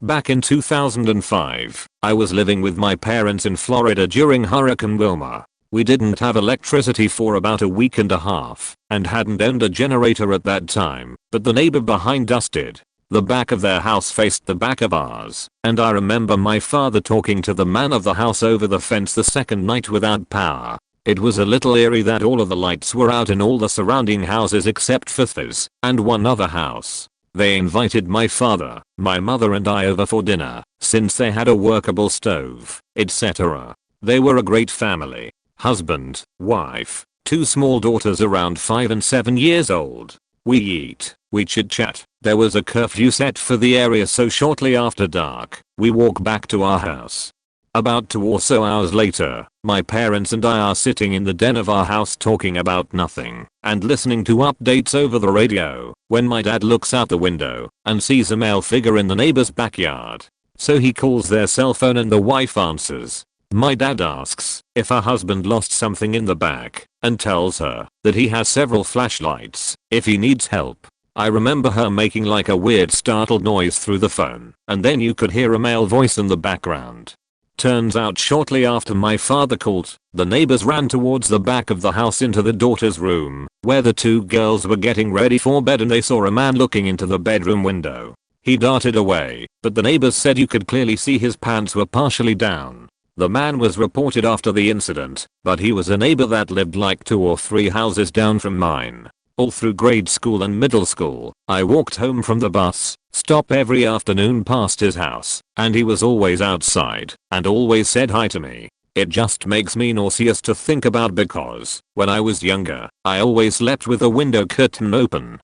Back in 2005, I was living with my parents in Florida during Hurricane Wilma. We didn't have electricity for about a week and a half and hadn't owned a generator at that time, but the neighbor behind us did. The back of their house faced the back of ours, and I remember my father talking to the man of the house over the fence the second night without power. It was a little eerie that all of the lights were out in all the surrounding houses except for theirs and one other house. They invited my father, my mother and I over for dinner, since they had a workable stove, etc. They were a great family. Husband, wife, 2 small daughters around 5 and 7 years old. We eat, we chit chat. There was a curfew set for the area, so shortly after dark, we walk back to our house. About 2 or so hours later, my parents and I are sitting in the den of our house talking about nothing and listening to updates over the radio when my dad looks out the window and sees a male figure in the neighbor's backyard. So he calls their cell phone and the wife answers. My dad asks if her husband lost something in the back and tells her that he has several flashlights if he needs help. I remember her making like a weird startled noise through the phone, and then you could hear a male voice in the background. Turns out shortly after my father called, the neighbors ran towards the back of the house into the daughter's room, where the 2 girls were getting ready for bed, and they saw a man looking into the bedroom window. He darted away, but the neighbors said you could clearly see his pants were partially down. The man was reported after the incident, but he was a neighbor that lived like 2 or 3 houses down from mine. All through grade school and middle school, I walked home from the bus stop every afternoon past his house, and he was always outside and always said hi to me. It just makes me nauseous to think about because, when I was younger, I always slept with the window curtain open.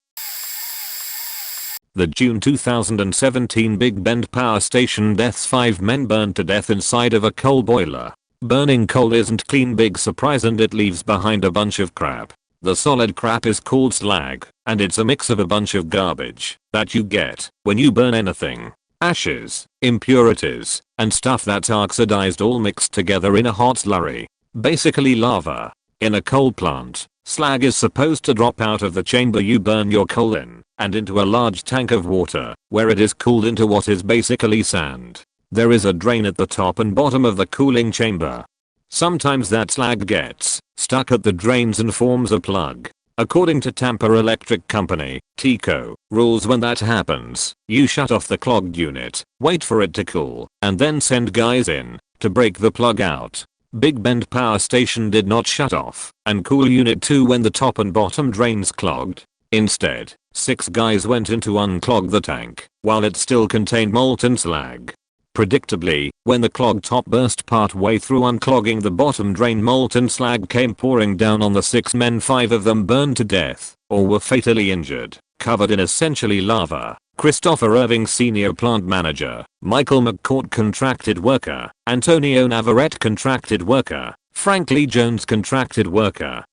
The June 2017 Big Bend Power Station deaths: 5 men burned to death inside of a coal boiler. Burning coal isn't clean, big surprise, and it leaves behind a bunch of crap. The solid crap is called slag, and it's a mix of a bunch of garbage that you get when you burn anything. Ashes, impurities, and stuff that's oxidized all mixed together in a hot slurry. Basically lava. In a coal plant, slag is supposed to drop out of the chamber you burn your coal in and into a large tank of water, where it is cooled into what is basically sand. There is a drain at the top and bottom of the cooling chamber. Sometimes that slag gets stuck at the drains and forms a plug. According to Tampa Electric Company, TECO, rules, when that happens, you shut off the clogged unit, wait for it to cool, and then send guys in to break the plug out. Big Bend Power Station did not shut off and cool Unit 2 when the top and bottom drains clogged. Instead, 6 guys went in to unclog the tank while it still contained molten slag. Predictably, when the clogged top burst part way through unclogging the bottom drain, molten slag came pouring down on the 6 men. 5 of them burned to death or were fatally injured, covered in essentially lava. Christopher Irving, senior plant manager; Michael McCourt, contracted worker; Antonio Navarrete, contracted worker; Frank Lee Jones, contracted worker.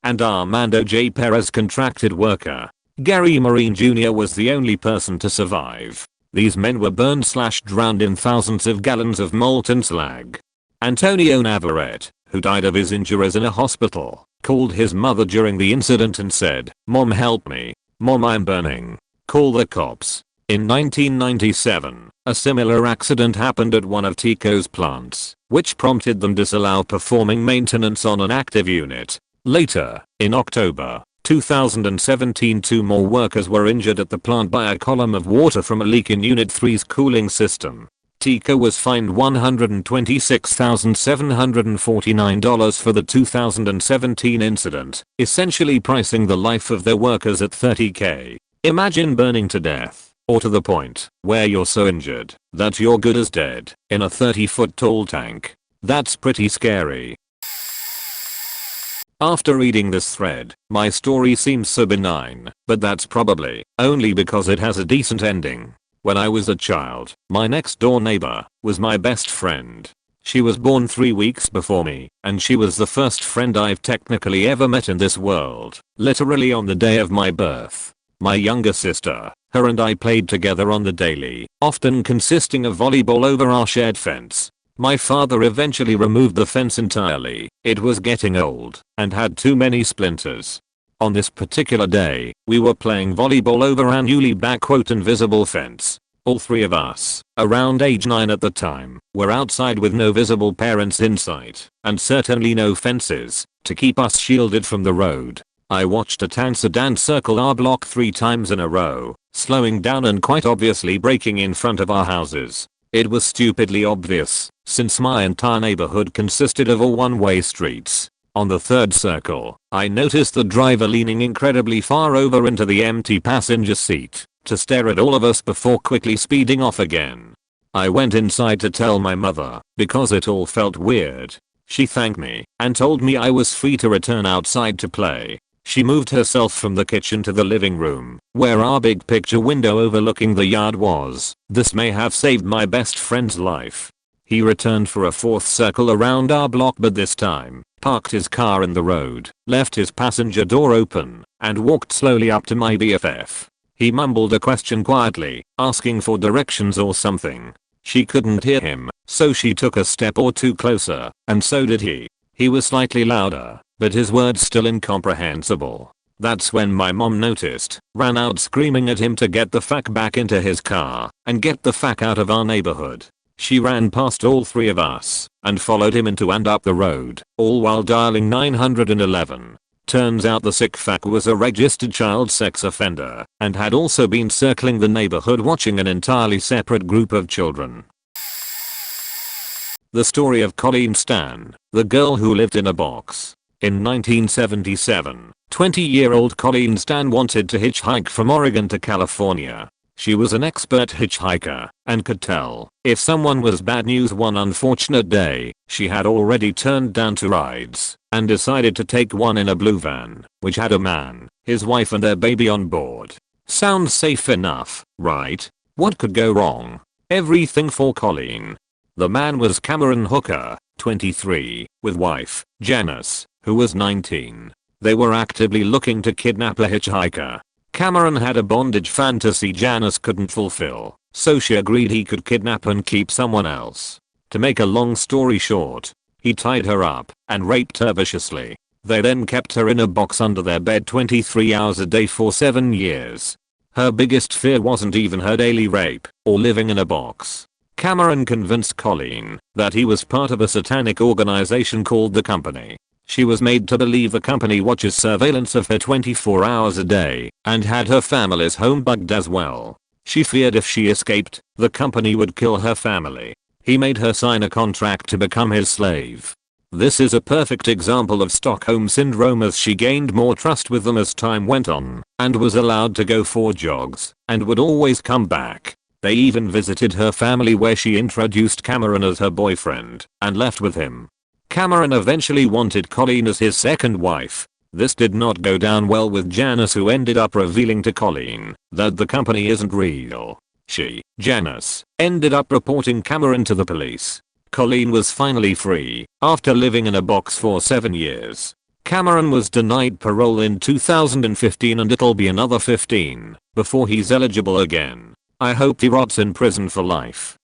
and Armando J. Perez contracted worker. Gary Marine Jr. was the only person to survive. These men were burned/drowned in thousands of gallons of molten slag. Antonio Navarrete, who died of his injuries in a hospital, called his mother during the incident and said, "Mom, help me. Mom, I'm burning. Call the cops." In 1997, a similar accident happened at one of TECO's plants, which prompted them to disallow performing maintenance on an active unit. Later, in October 2017, 2 more workers were injured at the plant by a column of water from a leak in Unit 3's cooling system. TECO was fined $126,749 for the 2017 incident, essentially pricing the life of their workers at $30,000. Imagine burning to death, or to the point where you're so injured that you're good as dead, in a 30-foot tall tank. That's pretty scary. After reading this thread, my story seems so benign, but that's probably only because it has a decent ending. When I was a child, my next door neighbor was my best friend. She was born 3 weeks before me, and she was the first friend I've technically ever met in this world, literally on the day of my birth. My younger sister, her and I played together on the daily, often consisting of volleyball over our shared fence. My father eventually removed the fence entirely. It was getting old and had too many splinters. On this particular day, we were playing volleyball over our newly "invisible fence." All 3 of us, around age 9 at the time, were outside with no visible parents in sight, and certainly no fences to keep us shielded from the road. I watched a tan sedan circle our block 3 times in a row, slowing down and quite obviously braking in front of our houses. It was stupidly obvious, since my entire neighborhood consisted of all one-way streets. On the 3rd circle, I noticed the driver leaning incredibly far over into the empty passenger seat to stare at all of us before quickly speeding off again. I went inside to tell my mother, because it all felt weird. She thanked me and told me I was free to return outside to play. She moved herself from the kitchen to the living room, where our big picture window overlooking the yard was. This may have saved my best friend's life. He returned for a 4th circle around our block, but this time, parked his car in the road, left his passenger door open, and walked slowly up to my BFF. He mumbled a question quietly, asking for directions or something. She couldn't hear him, so she took a step or 2 closer, and so did he. He was slightly louder, but his words still incomprehensible. That's when my mom noticed, ran out screaming at him to get the fuck back into his car, and get the fuck out of our neighborhood. She ran past all 3 of us, and followed him into and up the road, all while dialing 911. Turns out the sick fuck was a registered child sex offender, and had also been circling the neighborhood watching an entirely separate group of children. The story of Colleen Stan, the girl who lived in a box. In 1977, 20-year-old Colleen Stan wanted to hitchhike from Oregon to California. She was an expert hitchhiker, and could tell if someone was bad news one unfortunate day. She had already turned down 2 rides, and decided to take one in a blue van, which had a man, his wife and their baby on board. Sounds safe enough, right? What could go wrong? Everything for Colleen. The man was Cameron Hooker, 23, with wife, Janice, who was 19. They were actively looking to kidnap a hitchhiker. Cameron had a bondage fantasy Janice couldn't fulfill, so she agreed he could kidnap and keep someone else. To make a long story short, he tied her up and raped her viciously. They then kept her in a box under their bed 23 hours a day for 7 years. Her biggest fear wasn't even her daily rape or living in a box. Cameron convinced Colleen that he was part of a satanic organization called the Company. She was made to believe the company watches surveillance of her 24 hours a day and had her family's home bugged as well. She feared if she escaped, the company would kill her family. He made her sign a contract to become his slave. This is a perfect example of Stockholm Syndrome, as she gained more trust with them as time went on and was allowed to go for jogs and would always come back. They even visited her family, where she introduced Cameron as her boyfriend and left with him. Cameron eventually wanted Colleen as his second wife. This did not go down well with Janice, who ended up revealing to Colleen that the company isn't real. She, Janice, ended up reporting Cameron to the police. Colleen was finally free after living in a box for 7 years. Cameron was denied parole in 2015 and it'll be another 15 before he's eligible again. I hope he rots in prison for life.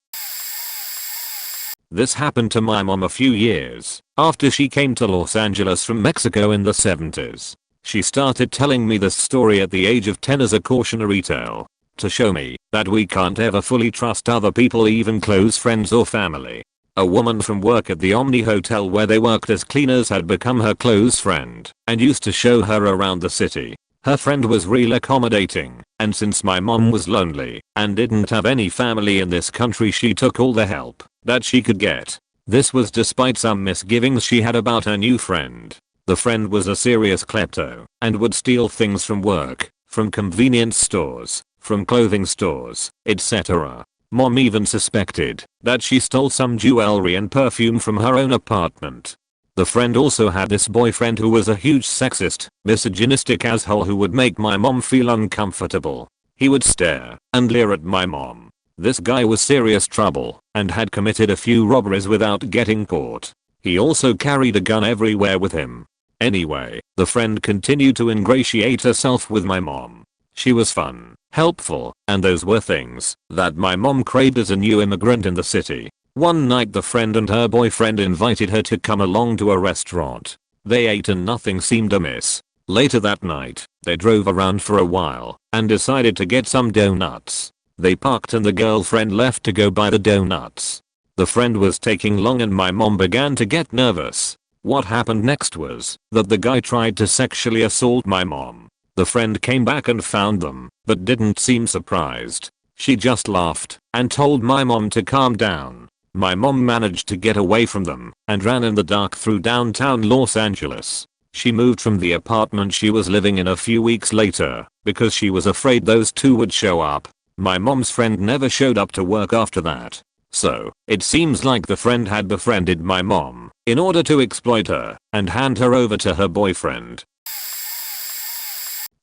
This happened to my mom a few years after she came to Los Angeles from Mexico in the 70s. She started telling me this story at the age of 10 as a cautionary tale to show me that we can't ever fully trust other people, even close friends or family. A woman from work at the Omni Hotel where they worked as cleaners had become her close friend and used to show her around the city. Her friend was real accommodating, and since my mom was lonely and didn't have any family in this country, she took all the help that she could get. This was despite some misgivings she had about her new friend. The friend was a serious klepto and would steal things from work, from convenience stores, from clothing stores, etc. Mom even suspected that she stole some jewelry and perfume from her own apartment. The friend also had this boyfriend who was a huge sexist, misogynistic asshole who would make my mom feel uncomfortable. He would stare and leer at my mom. This guy was serious trouble and had committed a few robberies without getting caught. He also carried a gun everywhere with him. Anyway, the friend continued to ingratiate herself with my mom. She was fun, helpful, and those were things that my mom craved as a new immigrant in the city. One night the friend and her boyfriend invited her to come along to a restaurant. They ate and nothing seemed amiss. Later that night, they drove around for a while and decided to get some donuts. They parked and the girlfriend left to go buy the donuts. The friend was taking long and my mom began to get nervous. What happened next was that the guy tried to sexually assault my mom. The friend came back and found them, but didn't seem surprised. She just laughed and told my mom to calm down. My mom managed to get away from them and ran in the dark through downtown Los Angeles. She moved from the apartment she was living in a few weeks later because she was afraid those two would show up. My mom's friend never showed up to work after that. So, it seems like the friend had befriended my mom in order to exploit her and hand her over to her boyfriend.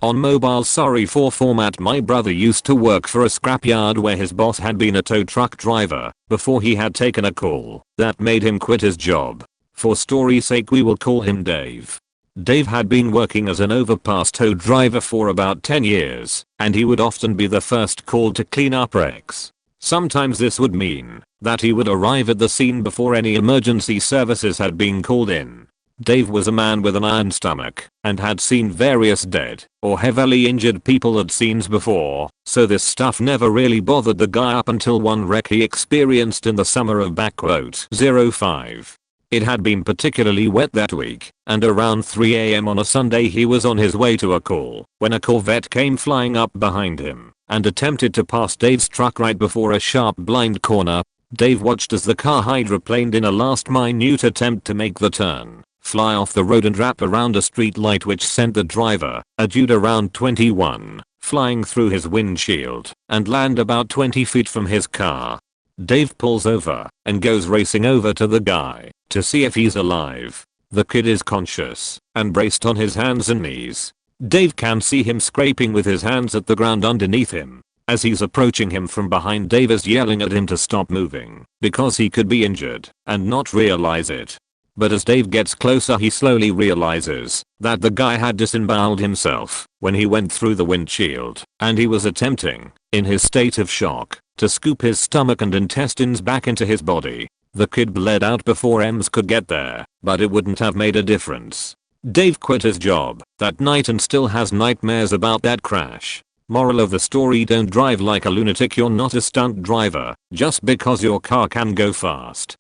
On mobile sorry for format, my brother used to work for a scrapyard where his boss had been a tow truck driver before he had taken a call that made him quit his job. For story's sake we will call him Dave. Dave had been working as an overpass tow driver for about 10 years, and he would often be the first call to clean up wrecks. Sometimes this would mean that he would arrive at the scene before any emergency services had been called in. Dave was a man with an iron stomach and had seen various dead or heavily injured people at scenes before, so this stuff never really bothered the guy up until one wreck he experienced in the summer of '05. It had been particularly wet that week, and around 3 AM on a Sunday he was on his way to a call when a Corvette came flying up behind him and attempted to pass Dave's truck right before a sharp blind corner. Dave watched as the car hydroplaned in a last minute attempt to make the turn, fly off the road and wrap around a street light, which sent the driver, a dude around 21, flying through his windshield and land about 20 feet from his car. Dave pulls over and goes racing over to the guy to see if he's alive. The kid is conscious and braced on his hands and knees. Dave can see him scraping with his hands at the ground underneath him. As he's approaching him from behind, Dave is yelling at him to stop moving because he could be injured and not realize it. But as Dave gets closer he slowly realizes that the guy had disemboweled himself when he went through the windshield, and he was attempting, in his state of shock, to scoop his stomach and intestines back into his body. The kid bled out before EMS could get there, but it wouldn't have made a difference. Dave quit his job that night and still has nightmares about that crash. Moral of the story: don't drive like a lunatic. You're not a stunt driver just because your car can go fast.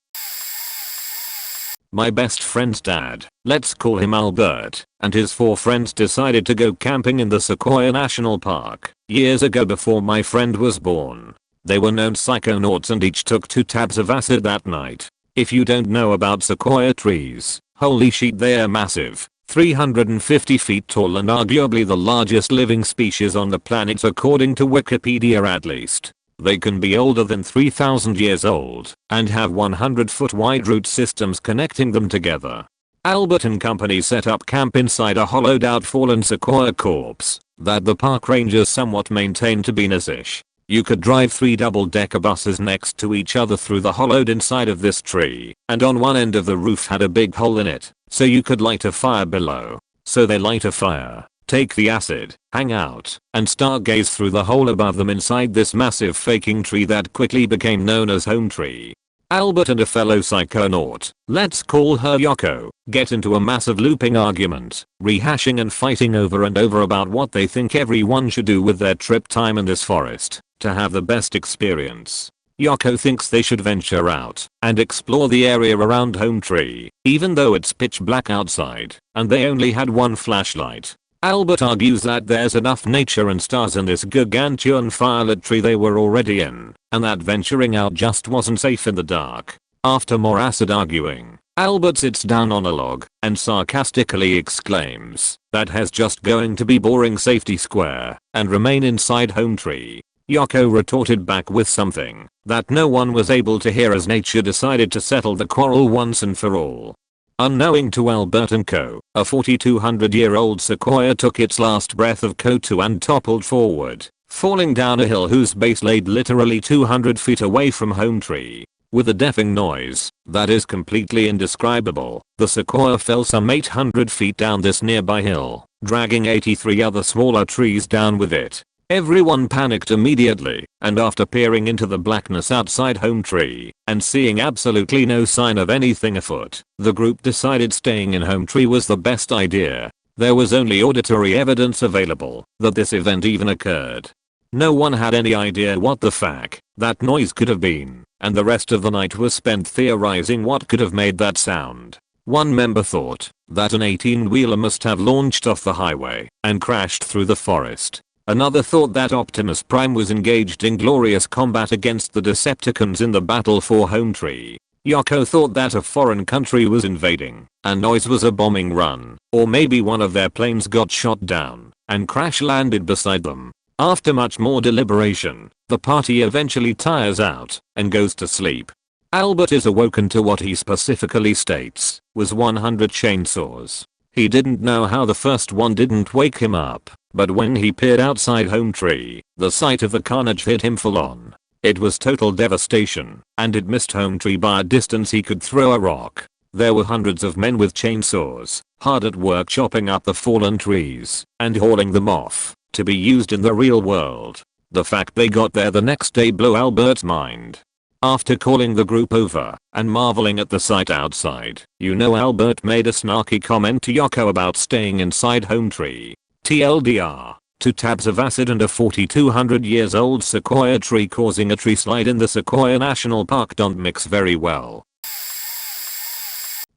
My best friend's dad, let's call him Albert, and his 4 friends decided to go camping in the Sequoia National Park years ago before my friend was born. They were known psychonauts and each took 2 tabs of acid that night. If you don't know about sequoia trees, holy shit, they're massive, 350 feet tall and arguably the largest living species on the planet according to Wikipedia at least. They can be older than 3,000 years old and have 100-foot wide root systems connecting them together. Albert and company set up camp inside a hollowed out fallen sequoia corpse that the park rangers somewhat maintained to be nice-ish. You could drive 3 double-decker buses next to each other through the hollowed inside of this tree, and on one end of the roof had a big hole in it so you could light a fire below. So they light a fire, take the acid, hang out, and stargaze through the hole above them inside this massive faking tree that quickly became known as Home Tree. Albert and a fellow psychonaut, let's call her Yoko, get into a massive looping argument, rehashing and fighting over and over about what they think everyone should do with their trip time in this forest to have the best experience. Yoko thinks they should venture out and explore the area around Home Tree, even though it's pitch black outside and they only had one flashlight. Albert argues that there's enough nature and stars in this gargantuan firelit tree they were already in, and that venturing out just wasn't safe in the dark. After more acid arguing, Albert sits down on a log and sarcastically exclaims, "That has just going to be boring safety square," and remain inside Home Tree. Yoko retorted back with something that no one was able to hear as nature decided to settle the quarrel once and for all. Unknowing to Albert and co., a 4,200-year-old sequoia took its last breath of CO2 and toppled forward, falling down a hill whose base laid literally 200 feet away from Home Tree. With a deafening noise that is completely indescribable, the sequoia fell some 800 feet down this nearby hill, dragging 83 other smaller trees down with it. Everyone panicked immediately, and after peering into the blackness outside Home Tree and seeing absolutely no sign of anything afoot, the group decided staying in Home Tree was the best idea. There was only auditory evidence available that this event even occurred. No one had any idea what the fuck that noise could have been, and the rest of the night was spent theorizing what could have made that sound. One member thought that an 18-wheeler must have launched off the highway and crashed through the forest. Another thought that Optimus Prime was engaged in glorious combat against the Decepticons in the battle for Home Tree. Yoko thought that a foreign country was invading, and noise was a bombing run, or maybe one of their planes got shot down and crash landed beside them. After much more deliberation, the party eventually tires out and goes to sleep. Albert is awoken to what he specifically states was 100 chainsaws. He didn't know how the first one didn't wake him up, but when he peered outside Home Tree, the sight of the carnage hit him full on. It was total devastation, and it missed Home Tree by a distance he could throw a rock. There were hundreds of men with chainsaws, hard at work chopping up the fallen trees and hauling them off to be used in the real world. The fact they got there the next day blew Albert's mind. After calling the group over and marveling at the sight outside, Albert made a snarky comment to Yoko about staying inside Home Tree. TLDR, 2 tabs of acid and a 4,200 years old sequoia tree causing a tree slide in the Sequoia National Park don't mix very well.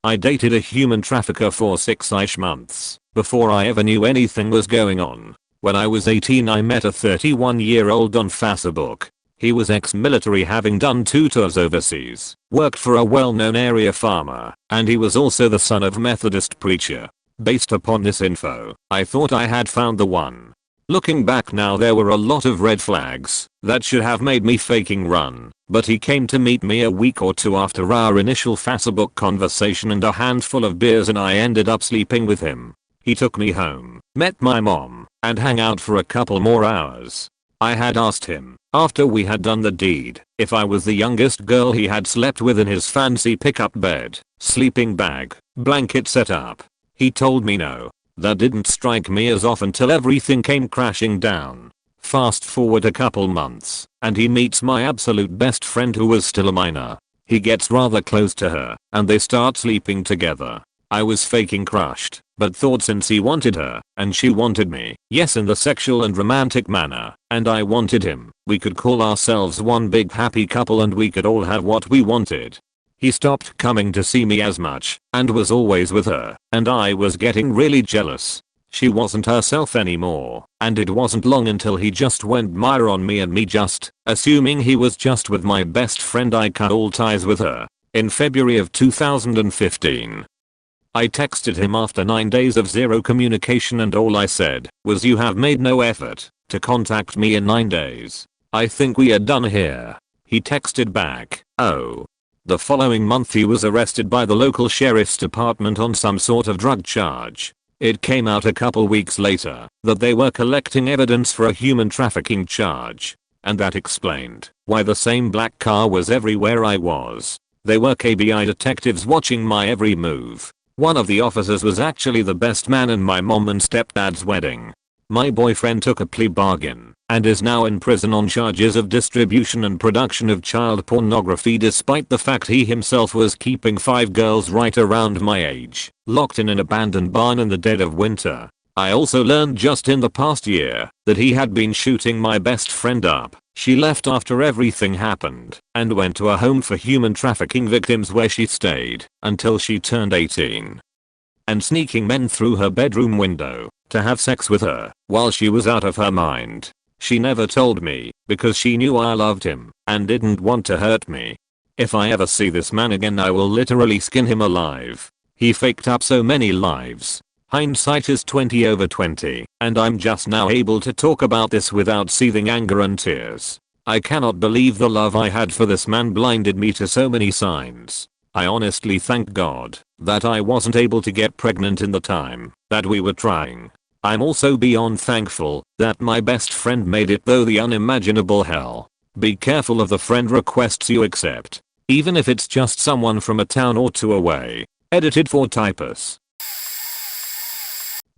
I dated a human trafficker for 6-ish months before I ever knew anything was going on. When I was 18 I met a 31-year-old on Facebook. He was ex-military having done 2 tours overseas, worked for a well-known area farmer, and he was also the son of a Methodist preacher. Based upon this info, I thought I had found the one. Looking back now there were a lot of red flags that should have made me faking run, but he came to meet me a week or 2 after our initial Facebook conversation and a handful of beers and I ended up sleeping with him. He took me home, met my mom, and hung out for a couple more hours. I had asked him, after we had done the deed, if I was the youngest girl he had slept with in his fancy pickup bed, sleeping bag, blanket setup. He told me no. That didn't strike me as off until everything came crashing down. Fast forward a couple months, and he meets my absolute best friend who was still a minor. He gets rather close to her, and they start sleeping together. I was faking crushed, but thought since he wanted her, and she wanted me, yes in the sexual and romantic manner, and I wanted him, we could call ourselves one big happy couple and we could all have what we wanted. He stopped coming to see me as much, and was always with her, and I was getting really jealous. She wasn't herself anymore, and it wasn't long until he just went mire on me and me just, assuming he was just with my best friend I cut all ties with her. In February of 2015. I texted him after 9 days of zero communication and all I said was you have made no effort to contact me in 9 days. I think we are done here. He texted back, oh. The following month he was arrested by the local sheriff's department on some sort of drug charge. It came out a couple weeks later that they were collecting evidence for a human trafficking charge. And that explained why the same black car was everywhere I was. They were KBI detectives watching my every move. One of the officers was actually the best man in my mom and stepdad's wedding. My boyfriend took a plea bargain and is now in prison on charges of distribution and production of child pornography despite the fact he himself was keeping 5 girls right around my age, locked in an abandoned barn in the dead of winter. I also learned just in the past year that he had been shooting my best friend up. She left after everything happened and went to a home for human trafficking victims where she stayed until she turned 18. And sneaking men through her bedroom window to have sex with her while she was out of her mind. She never told me because she knew I loved him and didn't want to hurt me. If I ever see this man again, I will literally skin him alive. He faked up so many lives. Hindsight is 20/20, and I'm just now able to talk about this without seething anger and tears. I cannot believe the love I had for this man blinded me to so many signs. I honestly thank God that I wasn't able to get pregnant in the time that we were trying. I'm also beyond thankful that my best friend made it through the unimaginable hell. Be careful of the friend requests you accept, even if it's just someone from a town or two away. Edited for typus.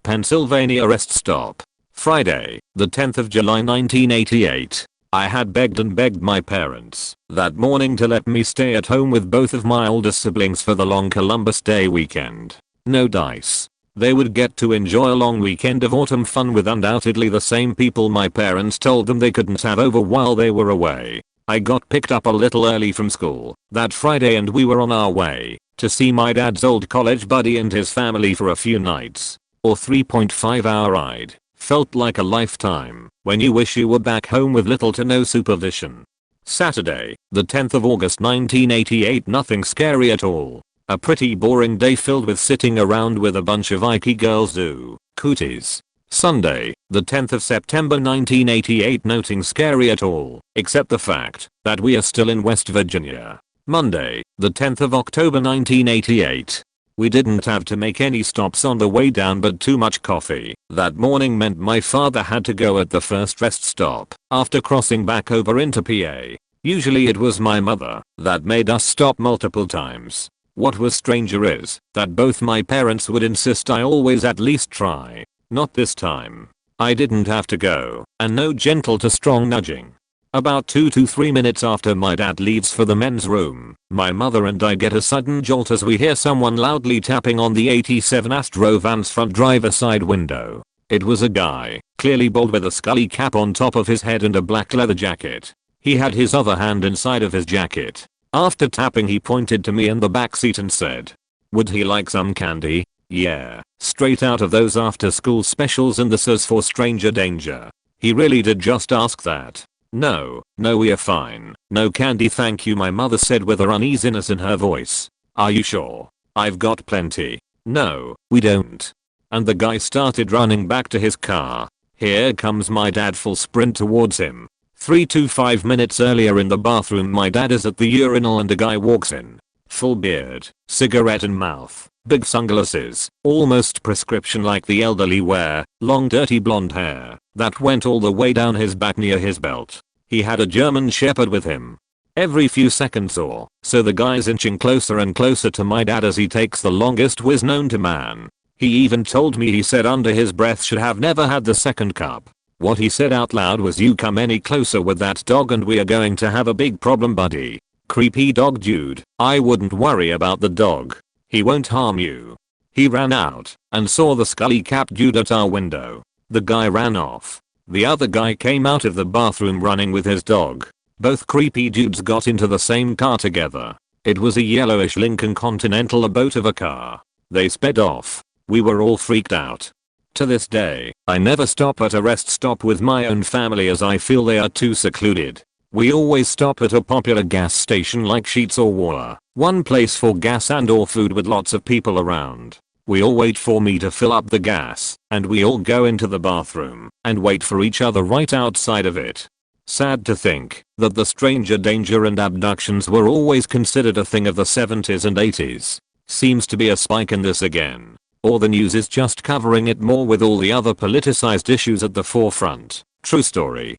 Pennsylvania rest stop. Friday, the 10th of July 1988. I had begged and begged my parents that morning to let me stay at home with both of my older siblings for the long Columbus Day weekend. No dice. They would get to enjoy a long weekend of autumn fun with undoubtedly the same people my parents told them they couldn't have over while they were away. I got picked up a little early from school that Friday and we were on our way to see my dad's old college buddy and his family for a few nights. Our 3.5-hour ride felt like a lifetime when you wish you were back home with little to no supervision. Saturday, the 10th of August 1988. Nothing scary at all. A pretty boring day filled with sitting around with a bunch of Ike girls do cooties. Sunday, the 10th of September 1988. Nothing scary at all, except the fact that we are still in West Virginia. Monday, the 10th of October 1988. We didn't have to make any stops on the way down, but too much coffee that morning meant my father had to go at the first rest stop after crossing back over into PA. Usually it was my mother that made us stop multiple times. What was stranger is that both my parents would insist I always at least try. Not this time. I didn't have to go, and no gentle to strong nudging. About 2 to 3 minutes after my dad leaves for the men's room, my mother and I get a sudden jolt as we hear someone loudly tapping on the 87 Astro van's front driver's side window. It was a guy, clearly bald with a scully cap on top of his head and a black leather jacket. He had his other hand inside of his jacket. After tapping, he pointed to me in the backseat and said, "Would he like some candy?" Yeah, straight out of those after school specials in the Sus for Stranger Danger. He really did just ask that. No, we are fine. No candy thank you, my mother said with her uneasiness in her voice. Are you sure? I've got plenty. No, we don't. And the guy started running back to his car. Here comes my dad full sprint towards him. 3 to 5 minutes earlier in the bathroom, my dad is at the urinal and a guy walks in. Full beard, cigarette in mouth, big sunglasses, almost prescription like the elderly wear, long dirty blonde hair that went all the way down his back near his belt. He had a German shepherd with him. Every few seconds or so the guy's inching closer and closer to my dad as he takes the longest whiz known to man. He even told me he said under his breath should have never had the second cup. What he said out loud was, "You come any closer with that dog and we are going to have a big problem, buddy." Creepy dog dude. I wouldn't worry about the dog. He won't harm you. He ran out and saw the scully capped dude at our window. The guy ran off. The other guy came out of the bathroom running with his dog. Both creepy dudes got into the same car together. It was a yellowish Lincoln Continental, a boat of a car. They sped off. We were all freaked out. To this day, I never stop at a rest stop with my own family as I feel they are too secluded. We always stop at a popular gas station like Sheetz or Waller, one place for gas and or food with lots of people around. We all wait for me to fill up the gas, and we all go into the bathroom and wait for each other right outside of it. Sad to think that the stranger danger and abductions were always considered a thing of the 70s and 80s. Seems to be a spike in this again. Or the news is just covering it more with all the other politicized issues at the forefront. True story.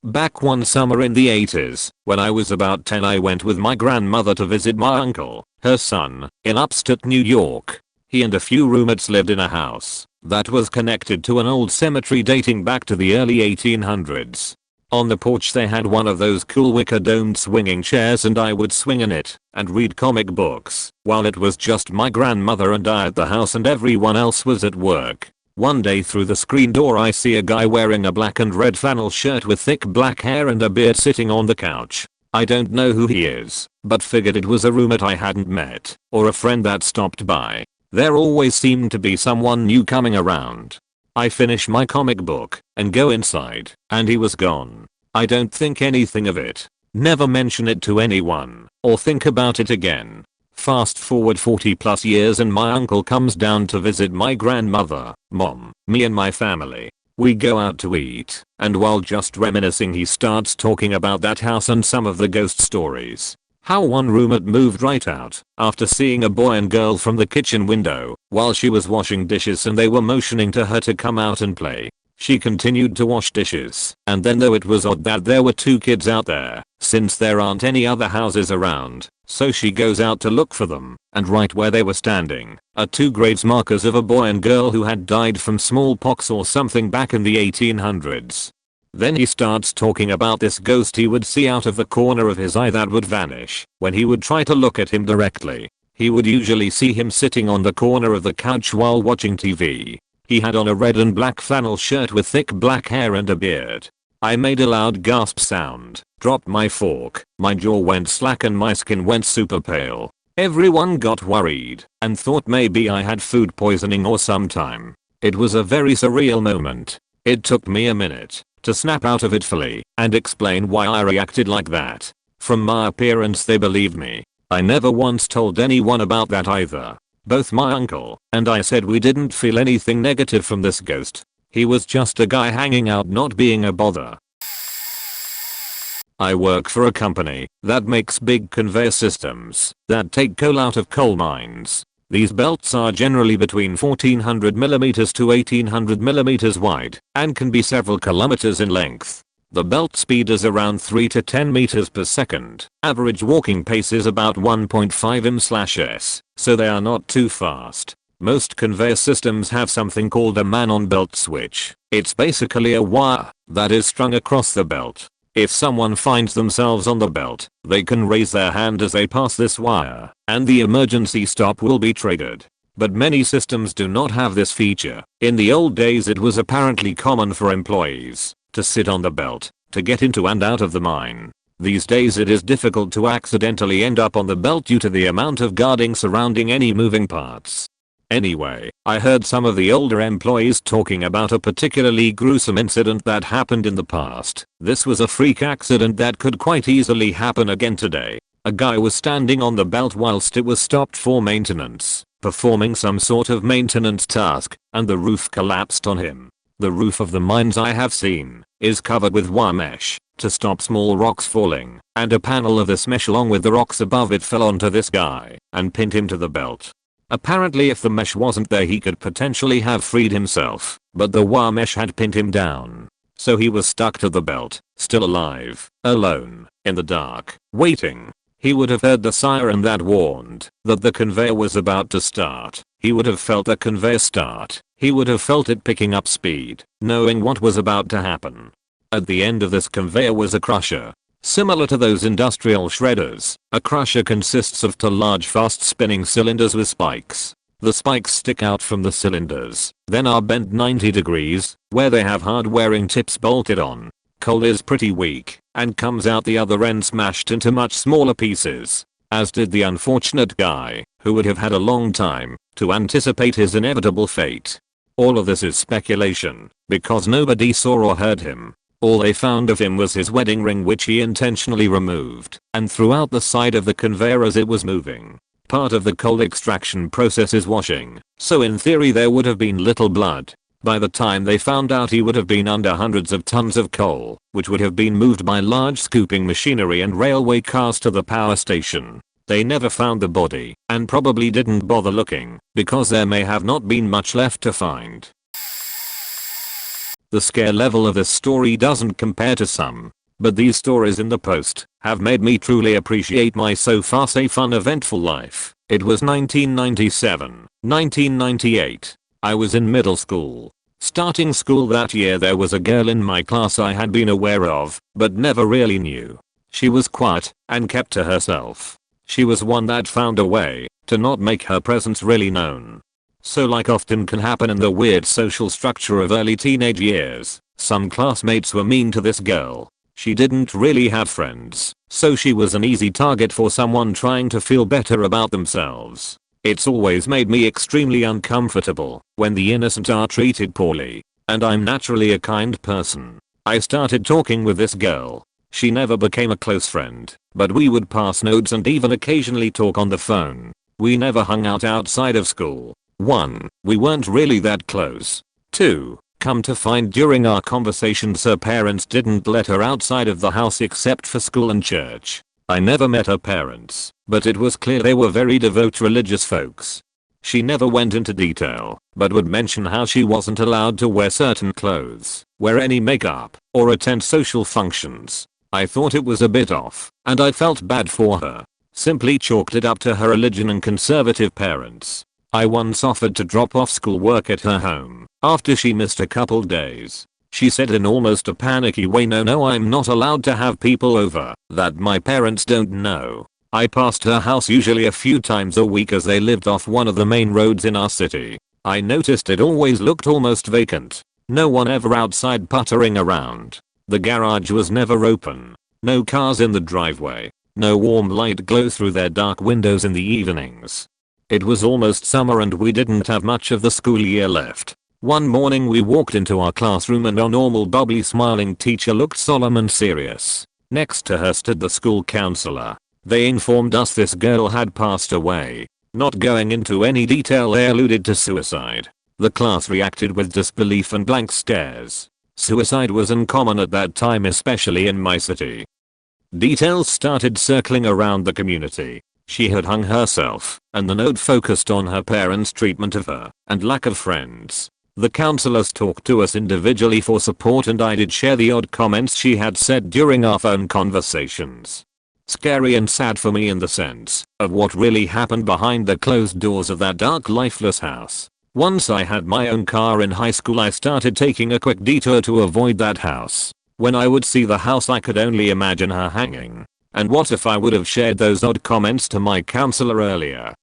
Back one summer in the 80s, when I was about 10, I went with my grandmother to visit my uncle, her son, in upstate New York. He and a few roommates lived in a house that was connected to an old cemetery dating back to the early 1800s. On the porch they had one of those cool wicker domed swinging chairs, and I would swing in it and read comic books while it was just my grandmother and I at the house and everyone else was at work. One day through the screen door I see a guy wearing a black and red flannel shirt with thick black hair and a beard sitting on the couch. I don't know who he is, but figured it was a roommate I hadn't met or a friend that stopped by. There always seemed to be someone new coming around. I finish my comic book and go inside, and he was gone. I don't think anything of it. Never mention it to anyone or think about it again. Fast forward 40 plus years and my uncle comes down to visit my grandmother, mom, me and my family. We go out to eat, and while just reminiscing he starts talking about that house and some of the ghost stories. How one roommate moved right out after seeing a boy and girl from the kitchen window while she was washing dishes and they were motioning to her to come out and play. She continued to wash dishes, and then though it was odd that there were 2 kids out there, since there aren't any other houses around, so she goes out to look for them, and right where they were standing are 2 graves markers of a boy and girl who had died from smallpox or something back in the 1800s. Then he starts talking about this ghost he would see out of the corner of his eye that would vanish when he would try to look at him directly. He would usually see him sitting on the corner of the couch while watching TV. He had on a red and black flannel shirt with thick black hair and a beard. I made a loud gasp sound, dropped my fork, my jaw went slack and my skin went super pale. Everyone got worried and thought maybe I had food poisoning or sometime. It was a very surreal moment. It took me a minute to snap out of it fully and explain why I reacted like that. From my appearance they believed me. I never once told anyone about that either. Both my uncle and I said we didn't feel anything negative from this ghost. He was just a guy hanging out not being a bother. I work for a company that makes big conveyor systems that take coal out of coal mines. These belts are generally between 1400mm to 1800mm wide and can be several kilometers in length. The belt speed is around 3 to 10 meters per second. Average walking pace is about 1.5 m/s, so they are not too fast. Most conveyor systems have something called a man-on-belt switch. It's basically a wire that is strung across the belt. If someone finds themselves on the belt, they can raise their hand as they pass this wire, and the emergency stop will be triggered. But many systems do not have this feature. In the old days it was apparently common for employees to sit on the belt to get into and out of the mine. These days it is difficult to accidentally end up on the belt due to the amount of guarding surrounding any moving parts. Anyway, I heard some of the older employees talking about a particularly gruesome incident that happened in the past. This was a freak accident that could quite easily happen again today. A guy was standing on the belt whilst it was stopped for maintenance, performing some sort of maintenance task, and the roof collapsed on him. The roof of the mines I have seen is covered with wire mesh to stop small rocks falling, and a panel of this mesh along with the rocks above it fell onto this guy and pinned him to the belt. Apparently if the mesh wasn't there he could potentially have freed himself, but the wire mesh had pinned him down. So he was stuck to the belt, still alive, alone, in the dark, waiting. He would have heard the siren that warned that the conveyor was about to start. He would have felt the conveyor start. He would have felt it picking up speed, knowing what was about to happen. At the end of this conveyor was a crusher. Similar to those industrial shredders, a crusher consists of 2 large fast-spinning cylinders with spikes. The spikes stick out from the cylinders, then are bent 90 degrees, where they have hard-wearing tips bolted on. Coal is pretty weak, and comes out the other end smashed into much smaller pieces, as did the unfortunate guy, who would have had a long time to anticipate his inevitable fate. All of this is speculation, because nobody saw or heard him. All they found of him was his wedding ring, which he intentionally removed and threw out the side of the conveyor as it was moving. Part of the coal extraction process is washing, so in theory there would have been little blood. By the time they found out he would have been under hundreds of tons of coal, which would have been moved by large scooping machinery and railway cars to the power station. They never found the body, and probably didn't bother looking, because there may have not been much left to find. The scare level of this story doesn't compare to some but these stories in the post have made me truly appreciate my so far safe uneventful life. It was 1997, 1998. I was in middle school. Starting school that year, there was a girl in my class I had been aware of, but never really knew. She was quiet and kept to herself. She was one that found a way to not make her presence really known. So, like often can happen in the weird social structure of early teenage years, some classmates were mean to this girl. She didn't really have friends, so she was an easy target for someone trying to feel better about themselves. It's always made me extremely uncomfortable when the innocent are treated poorly, and I'm naturally a kind person. I started talking with this girl. She never became a close friend, but we would pass notes and even occasionally talk on the phone. We never hung out outside of school. 1. We weren't really that close. 2. Come to find during our conversations her parents didn't let her outside of the house except for school and church. I never met her parents, but it was clear they were very devout religious folks. She never went into detail, but would mention how she wasn't allowed to wear certain clothes, wear any makeup, or attend social functions. I thought it was a bit off, and I felt bad for her. Simply chalked it up to her religion and conservative parents. I once offered to drop off schoolwork at her home after she missed a couple days. She said in almost a panicky way, no, I'm not allowed to have people over that my parents don't know. I passed her house usually a few times a week as they lived off one of the main roads in our city. I noticed it always looked almost vacant. No one ever outside puttering around. The garage was never open. No cars in the driveway. No warm light glow through their dark windows in the evenings. It was almost summer and we didn't have much of the school year left. One morning we walked into our classroom and our normal bubbly smiling teacher looked solemn and serious. Next to her stood the school counselor. They informed us this girl had passed away. Not going into any detail, they alluded to suicide. The class reacted with disbelief and blank stares. Suicide was uncommon at that time, especially in my city. Details started circling around the community. She had hung herself, and the note focused on her parents' treatment of her and lack of friends. The counselors talked to us individually for support, and I did share the odd comments she had said during our phone conversations. Scary and sad for me in the sense of what really happened behind the closed doors of that dark, lifeless house. Once I had my own car in high school, I started taking a quick detour to avoid that house. When I would see the house, I could only imagine her hanging. And what if I would have shared those odd comments to my counselor earlier?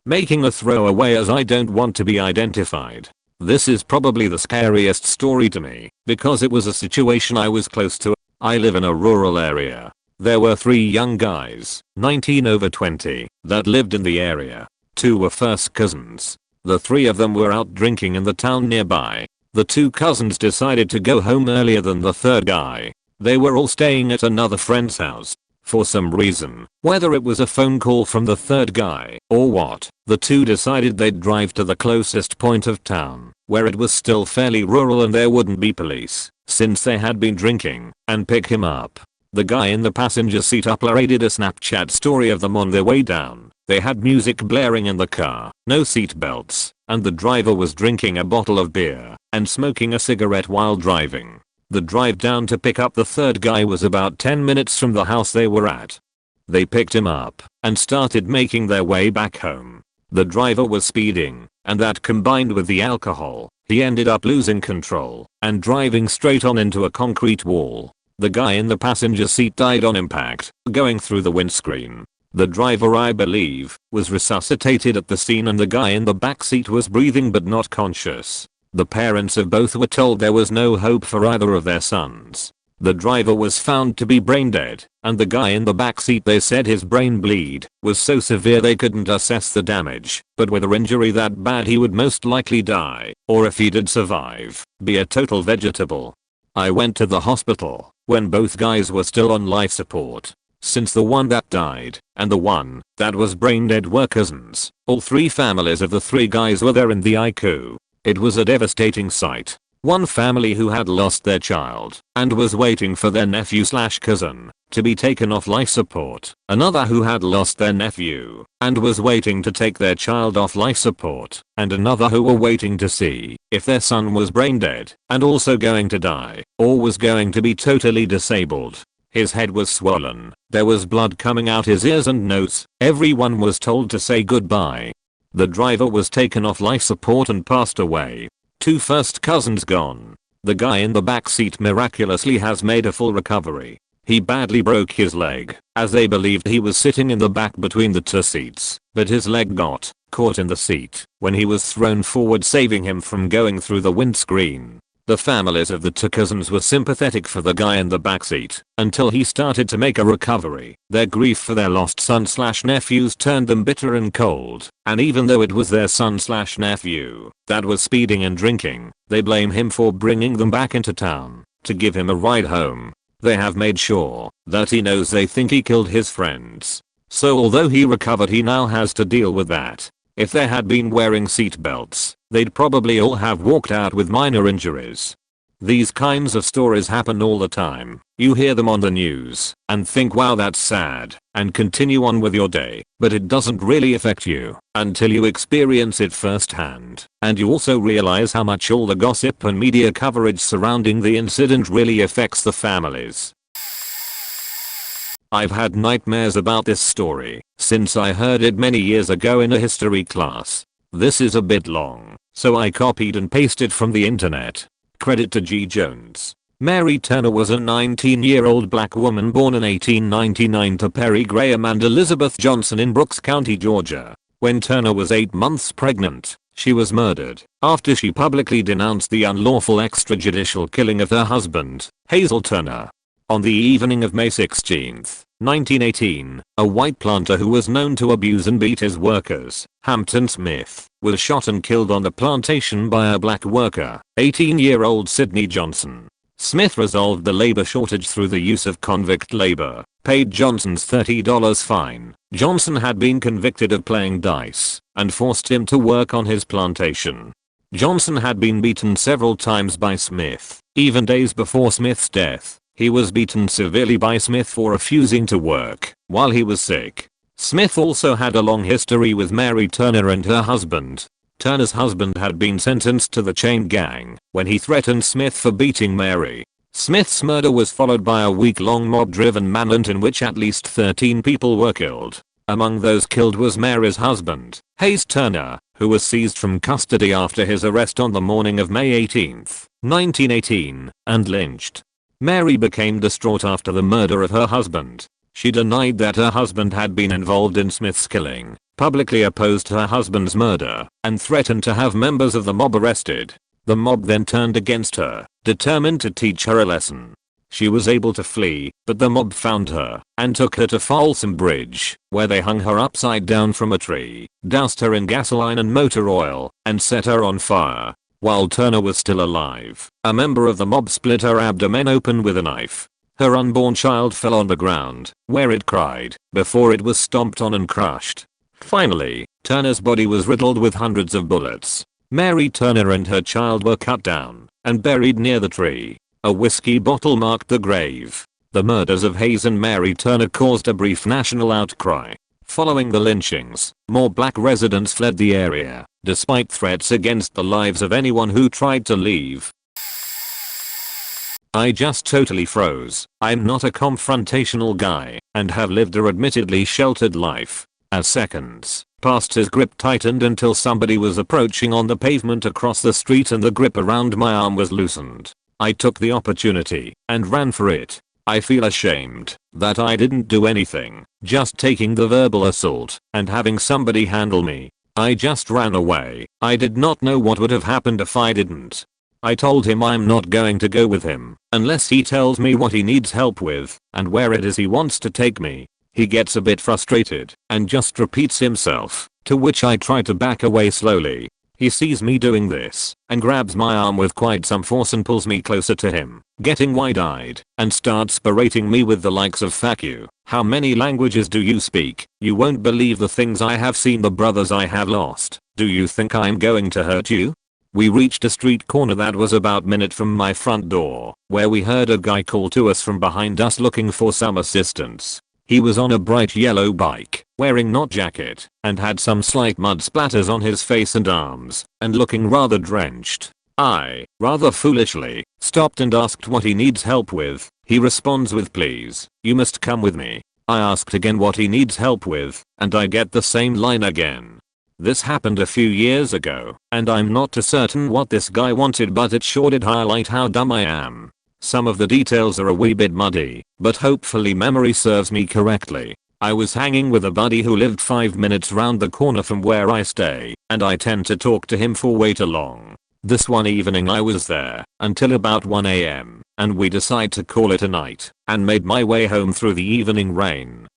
Making a throwaway as I don't want to be identified. This is probably the scariest story to me because it was a situation I was close to. I live in a rural area. There were 3 young guys, 19 over 20, that lived in the area. 2 were first cousins. The 3 of them were out drinking in the town nearby. The 2 cousins decided to go home earlier than the 3rd guy. They were all staying at another friend's house. For some reason, whether it was a phone call from the 3rd guy or what, the 2 decided they'd drive to the closest point of town, where it was still fairly rural and there wouldn't be police, since they had been drinking, and pick him up. The guy in the passenger seat uploaded a Snapchat story of them on their way down. They had music blaring in the car, no seat belts, and the driver was drinking a bottle of beer and smoking a cigarette while driving. The drive down to pick up the 3rd guy was about 10 minutes from the house they were at. They picked him up and started making their way back home. The driver was speeding, and that combined with the alcohol, he ended up losing control and driving straight on into a concrete wall. The guy in the passenger seat died on impact, going through the windscreen. The driver, I believe, was resuscitated at the scene, and the guy in the back seat was breathing but not conscious. The parents of both were told there was no hope for either of their sons. The driver was found to be brain dead, and the guy in the back seat, they said his brain bleed was so severe they couldn't assess the damage, but with an injury that bad he would most likely die, or if he did survive, be a total vegetable. I went to the hospital when both guys were still on life support. Since the one that died and the one that was brain dead were cousins, all 3 families of the 3 guys were there in the ICU. It was a devastating sight. One family who had lost their child and was waiting for their nephew/cousin to be taken off life support. Another who had lost their nephew and was waiting to take their child off life support. And another who were waiting to see if their son was brain dead and also going to die or was going to be totally disabled. His head was swollen. There was blood coming out his ears and nose. Everyone was told to say goodbye. The driver was taken off life support and passed away. 2 first cousins gone. The guy in the back seat miraculously has made a full recovery. He badly broke his leg, as they believed he was sitting in the back between the 2 seats, but his leg got caught in the seat when he was thrown forward, saving him from going through the windscreen. The families of the 2 cousins were sympathetic for the guy in the backseat until he started to make a recovery. Their grief for their lost son/nephews turned them bitter and cold, and even though it was their son/nephew that was speeding and drinking, they blame him for bringing them back into town to give him a ride home. They have made sure that he knows they think he killed his friends. So although he recovered, he now has to deal with that. If they had been wearing seat belts, they'd probably all have walked out with minor injuries. These kinds of stories happen all the time. You hear them on the news and think, wow, that's sad, and continue on with your day, but it doesn't really affect you until you experience it firsthand, and you also realize how much all the gossip and media coverage surrounding the incident really affects the families. I've had nightmares about this story since I heard it many years ago in a history class. This is a bit long, so I copied and pasted from the internet. Credit to G. Jones. Mary Turner was a 19-year-old black woman born in 1899 to Perry Graham and Elizabeth Johnson in Brooks County, Georgia. When Turner was 8 months pregnant, she was murdered after she publicly denounced the unlawful extrajudicial killing of her husband, Hazel Turner. On the evening of May 16, 1918, a white planter who was known to abuse and beat his workers, Hampton Smith, was shot and killed on the plantation by a black worker, 18-year-old Sidney Johnson. Smith resolved the labor shortage through the use of convict labor, paid Johnson's $30 fine. Johnson had been convicted of playing dice and forced him to work on his plantation. Johnson had been beaten several times by Smith. Even days before Smith's death, he was beaten severely by Smith for refusing to work while he was sick. Smith also had a long history with Mary Turner and her husband. Turner's husband had been sentenced to the chain gang when he threatened Smith for beating Mary. Smith's murder was followed by a week-long mob-driven manhunt in which at least 13 people were killed. Among those killed was Mary's husband, Hayes Turner, who was seized from custody after his arrest on the morning of May 18, 1918, and lynched. Mary became distraught after the murder of her husband. She denied that her husband had been involved in Smith's killing, publicly opposed her husband's murder, and threatened to have members of the mob arrested. The mob then turned against her, determined to teach her a lesson. She was able to flee, but the mob found her and took her to Folsom Bridge, where they hung her upside down from a tree, doused her in gasoline and motor oil, and set her on fire. While Turner was still alive, a member of the mob split her abdomen open with a knife. Her unborn child fell on the ground, where it cried, before it was stomped on and crushed. Finally, Turner's body was riddled with hundreds of bullets. Mary Turner and her child were cut down and buried near the tree. A whiskey bottle marked the grave. The murders of Hayes and Mary Turner caused a brief national outcry. Following the lynchings, more black residents fled the area, despite threats against the lives of anyone who tried to leave. I just totally froze. I'm not a confrontational guy, and have lived a admittedly sheltered life. As seconds passed, his grip tightened until somebody was approaching on the pavement across the street and the grip around my arm was loosened. I took the opportunity and ran for it. I feel ashamed that I didn't do anything, just taking the verbal assault and having somebody handle me. I just ran away. I did not know what would have happened if I didn't. I told him I'm not going to go with him unless he tells me what he needs help with and where it is he wants to take me. He gets a bit frustrated and just repeats himself, to which I try to back away slowly. He sees me doing this and grabs my arm with quite some force and pulls me closer to him, getting wide-eyed, and starts berating me with the likes of "Fuck you, how many languages do you speak? You won't believe the things I have seen, the brothers I have lost. Do you think I'm going to hurt you? We reached a street corner that was about a minute from my front door, where we heard a guy call to us from behind us looking for some assistance. He was on a bright yellow bike, wearing not jacket, and had some slight mud splatters on his face and arms, and looking rather drenched. I, rather foolishly, stopped and asked what he needs help with. He responds with please, you must come with me. I asked again what he needs help with, and I get the same line again. This happened a few years ago, and I'm not too certain what this guy wanted, but it sure did highlight how dumb I am. Some of the details are a wee bit muddy, but hopefully memory serves me correctly. I was hanging with a buddy who lived 5 minutes round the corner from where I stay, and I tend to talk to him for way too long. This one evening I was there until about 1 AM, and we decided to call it a night, and made my way home through the evening rain.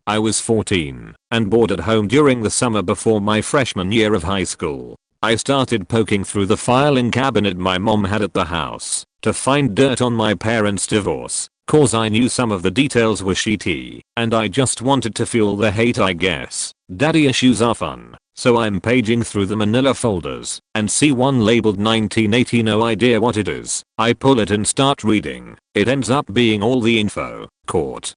I was 14 and bored at home during the summer before my freshman year of high school. I started poking through the filing cabinet my mom had at the house to find dirt on my parents' divorce, cause I knew some of the details were shitty, and I just wanted to fuel the hate, I guess. Daddy issues are fun, so I'm paging through the manila folders and see one labeled 1980, no idea what it is. I pull it and start reading. It ends up being all the info, court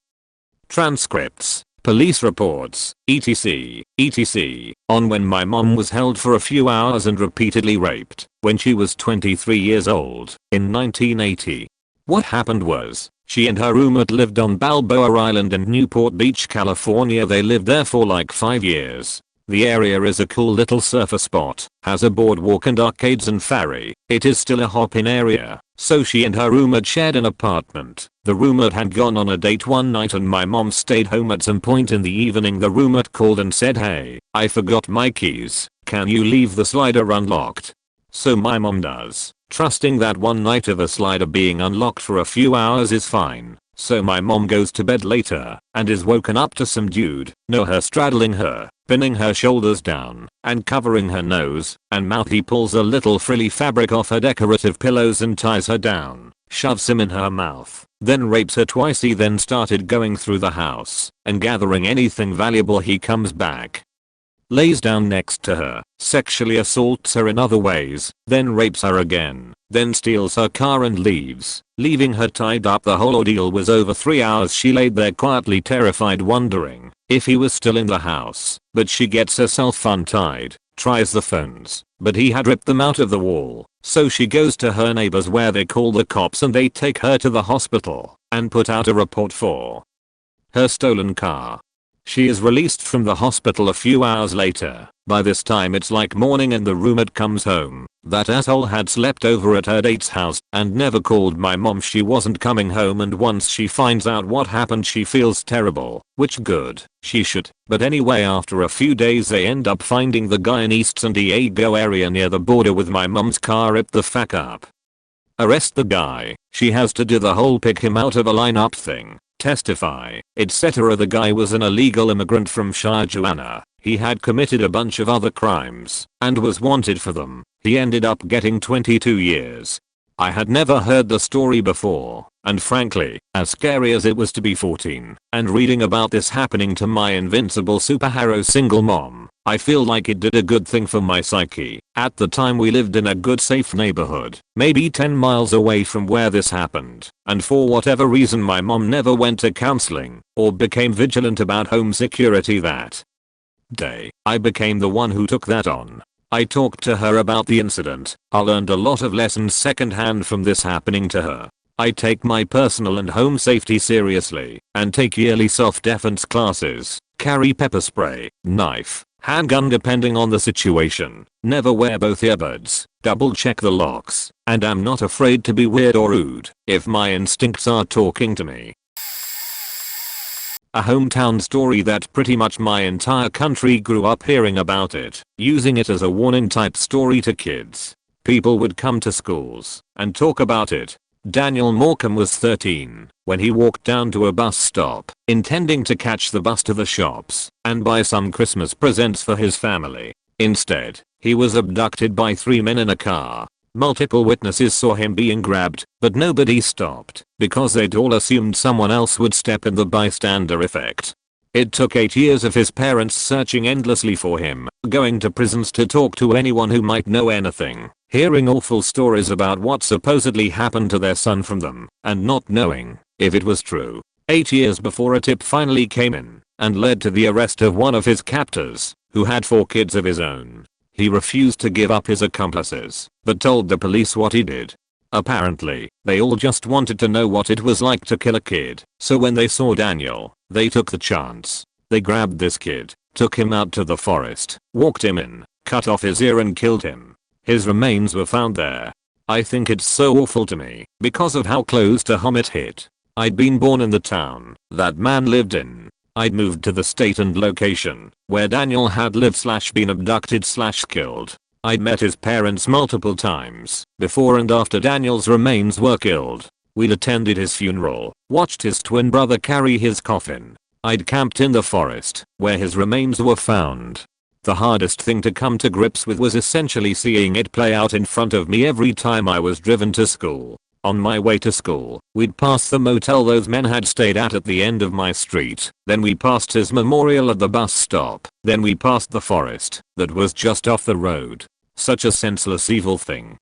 transcripts, police reports, etc, on when my mom was held for a few hours and repeatedly raped when she was 23 years old in 1980. What happened was, she and her roommate lived on Balboa Island in Newport Beach, California. They lived there for like 5 years. The area is a cool little surfer spot, has a boardwalk and arcades and ferry. It is still a hop-in area, so she and her roommate shared an apartment. The roommate had gone on a date one night and my mom stayed home. At some point in the evening the roommate called and said, hey, I forgot my keys, can you leave the slider unlocked? So my mom does, trusting that one night of a slider being unlocked for a few hours is fine. So my mom goes to bed later and is woken up to some dude, her straddling her, pinning her shoulders down and covering her nose and mouth. He pulls a little frilly fabric off her decorative pillows and ties her down, shoves him in her mouth, then rapes her twice. He then started going through the house and gathering anything valuable he comes back, lays down next to her, sexually assaults her in other ways, then rapes her again, then steals her car and leaves, leaving her tied up. The whole ordeal was over 3 hours. She laid there quietly terrified, wondering if he was still in the house, but she gets herself untied, tries the phones, but he had ripped them out of the wall. So she goes to her neighbors where they call the cops and they take her to the hospital and put out a report for her stolen car. She is released from the hospital a few hours later. By this time it's like morning and the roommate comes home. That asshole had slept over at her date's house and never called my mom. She wasn't coming home, and once she finds out what happened she feels terrible, which good, she should. But anyway, after a few days they end up finding the guy in East San Diego area near the border with my mom's car. Ripped the fuck up. Arrest the guy. She has to do the whole pick him out of a lineup thing, testify, etc. The guy was an illegal immigrant from Shah. He had committed a bunch of other crimes and was wanted for them. He ended up getting 22 years. I had never heard the story before, and frankly, as scary as it was to be 14 and reading about this happening to my invincible superhero single mom, I feel like it did a good thing for my psyche. At the time we lived in a good safe neighborhood, maybe 10 miles away from where this happened, and for whatever reason my mom never went to counseling or became vigilant about home security that day. I became the one who took that on. I talked to her about the incident. I learned a lot of lessons secondhand from this happening to her. I take my personal and home safety seriously and take yearly self-defense classes, carry pepper spray, knife, handgun depending on the situation, never wear both earbuds, double check the locks, and am not afraid to be weird or rude if my instincts are talking to me. A hometown story that pretty much my entire country grew up hearing about it, using it as a warning type story to kids. People would come to schools and talk about it. Daniel Morecambe was 13 when he walked down to a bus stop, intending to catch the bus to the shops and buy some Christmas presents for his family. Instead, he was abducted by 3 men in a car. Multiple witnesses saw him being grabbed, but nobody stopped because they'd all assumed someone else would step in, the bystander effect. It took 8 years of his parents searching endlessly for him, going to prisons to talk to anyone who might know anything, hearing awful stories about what supposedly happened to their son from them, and not knowing if it was true. 8 years before a tip finally came in and led to the arrest of one of his captors, who had 4 kids of his own. He refused to give up his accomplices, but told the police what he did. Apparently, they all just wanted to know what it was like to kill a kid, so when they saw Daniel, they took the chance. They grabbed this kid, took him out to the forest, walked him in, cut off his ear and killed him. His remains were found there. I think it's so awful to me because of how close to home it hit. I'd been born in the town that man lived in. I'd moved to the state and location where Daniel had lived/been abducted/killed. I'd met his parents multiple times before and after Daniel's remains were killed. We'd attended his funeral, watched his twin brother carry his coffin. I'd camped in the forest where his remains were found. The hardest thing to come to grips with was essentially seeing it play out in front of me every time I was driven to school. On my way to school, we'd pass the motel those men had stayed at the end of my street, then we passed his memorial at the bus stop, then we passed the forest that was just off the road. Such a senseless evil thing.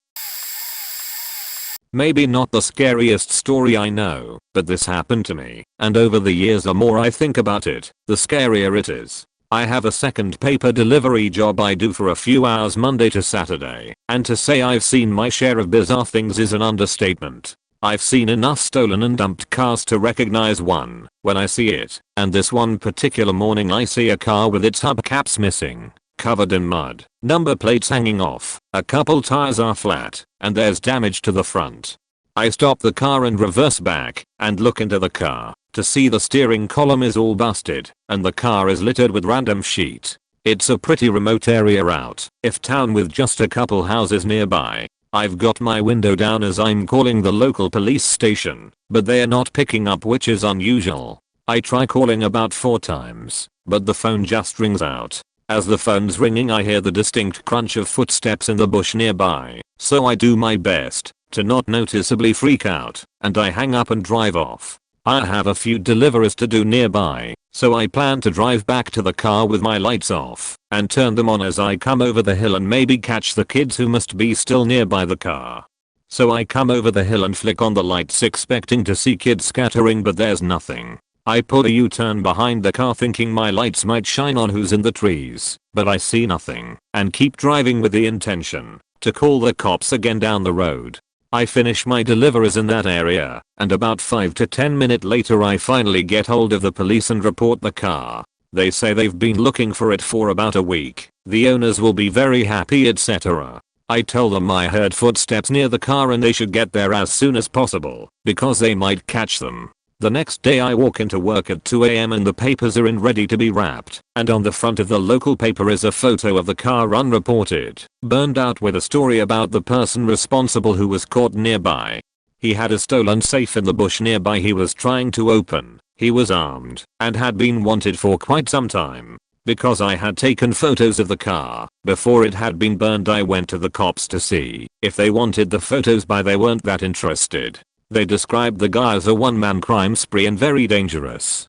Maybe not the scariest story I know, but this happened to me, and over the years the more I think about it, the scarier it is. I have a second paper delivery job I do for a few hours Monday to Saturday, and to say I've seen my share of bizarre things is an understatement. I've seen enough stolen and dumped cars to recognize one when I see it, and this one particular morning I see a car with its hubcaps missing, covered in mud, number plates hanging off, a couple tires are flat, and there's damage to the front. I stop the car and reverse back and look into the car to see the steering column is all busted and the car is littered with random shit. It's a pretty remote area out of town with just a couple houses nearby. I've got my window down as I'm calling the local police station, but they're not picking up, which is unusual. I try calling about 4 times, but the phone just rings out. As the phone's ringing I hear the distinct crunch of footsteps in the bush nearby, so I do my best to not noticeably freak out, and I hang up and drive off. I have a few deliveries to do nearby, so I plan to drive back to the car with my lights off and turn them on as I come over the hill and maybe catch the kids who must be still nearby the car. So I come over the hill and flick on the lights expecting to see kids scattering, but there's nothing. I pull a U-turn behind the car thinking my lights might shine on who's in the trees, but I see nothing and keep driving with the intention to call the cops again down the road. I finish my deliveries in that area, and about 5 to 10 minutes later I finally get hold of the police and report the car. They say they've been looking for it for about a week, the owners will be very happy, etc. I tell them I heard footsteps near the car and they should get there as soon as possible, because they might catch them. The next day I walk into work at 2 AM and the papers are in ready to be wrapped, and on the front of the local paper is a photo of the car unreported, burned out, with a story about the person responsible who was caught nearby. He had a stolen safe in the bush nearby he was trying to open. He was armed and had been wanted for quite some time. Because I had taken photos of the car before it had been burned, I went to the cops to see if they wanted the photos, but they weren't that interested. They described the guy as a one-man crime spree and very dangerous.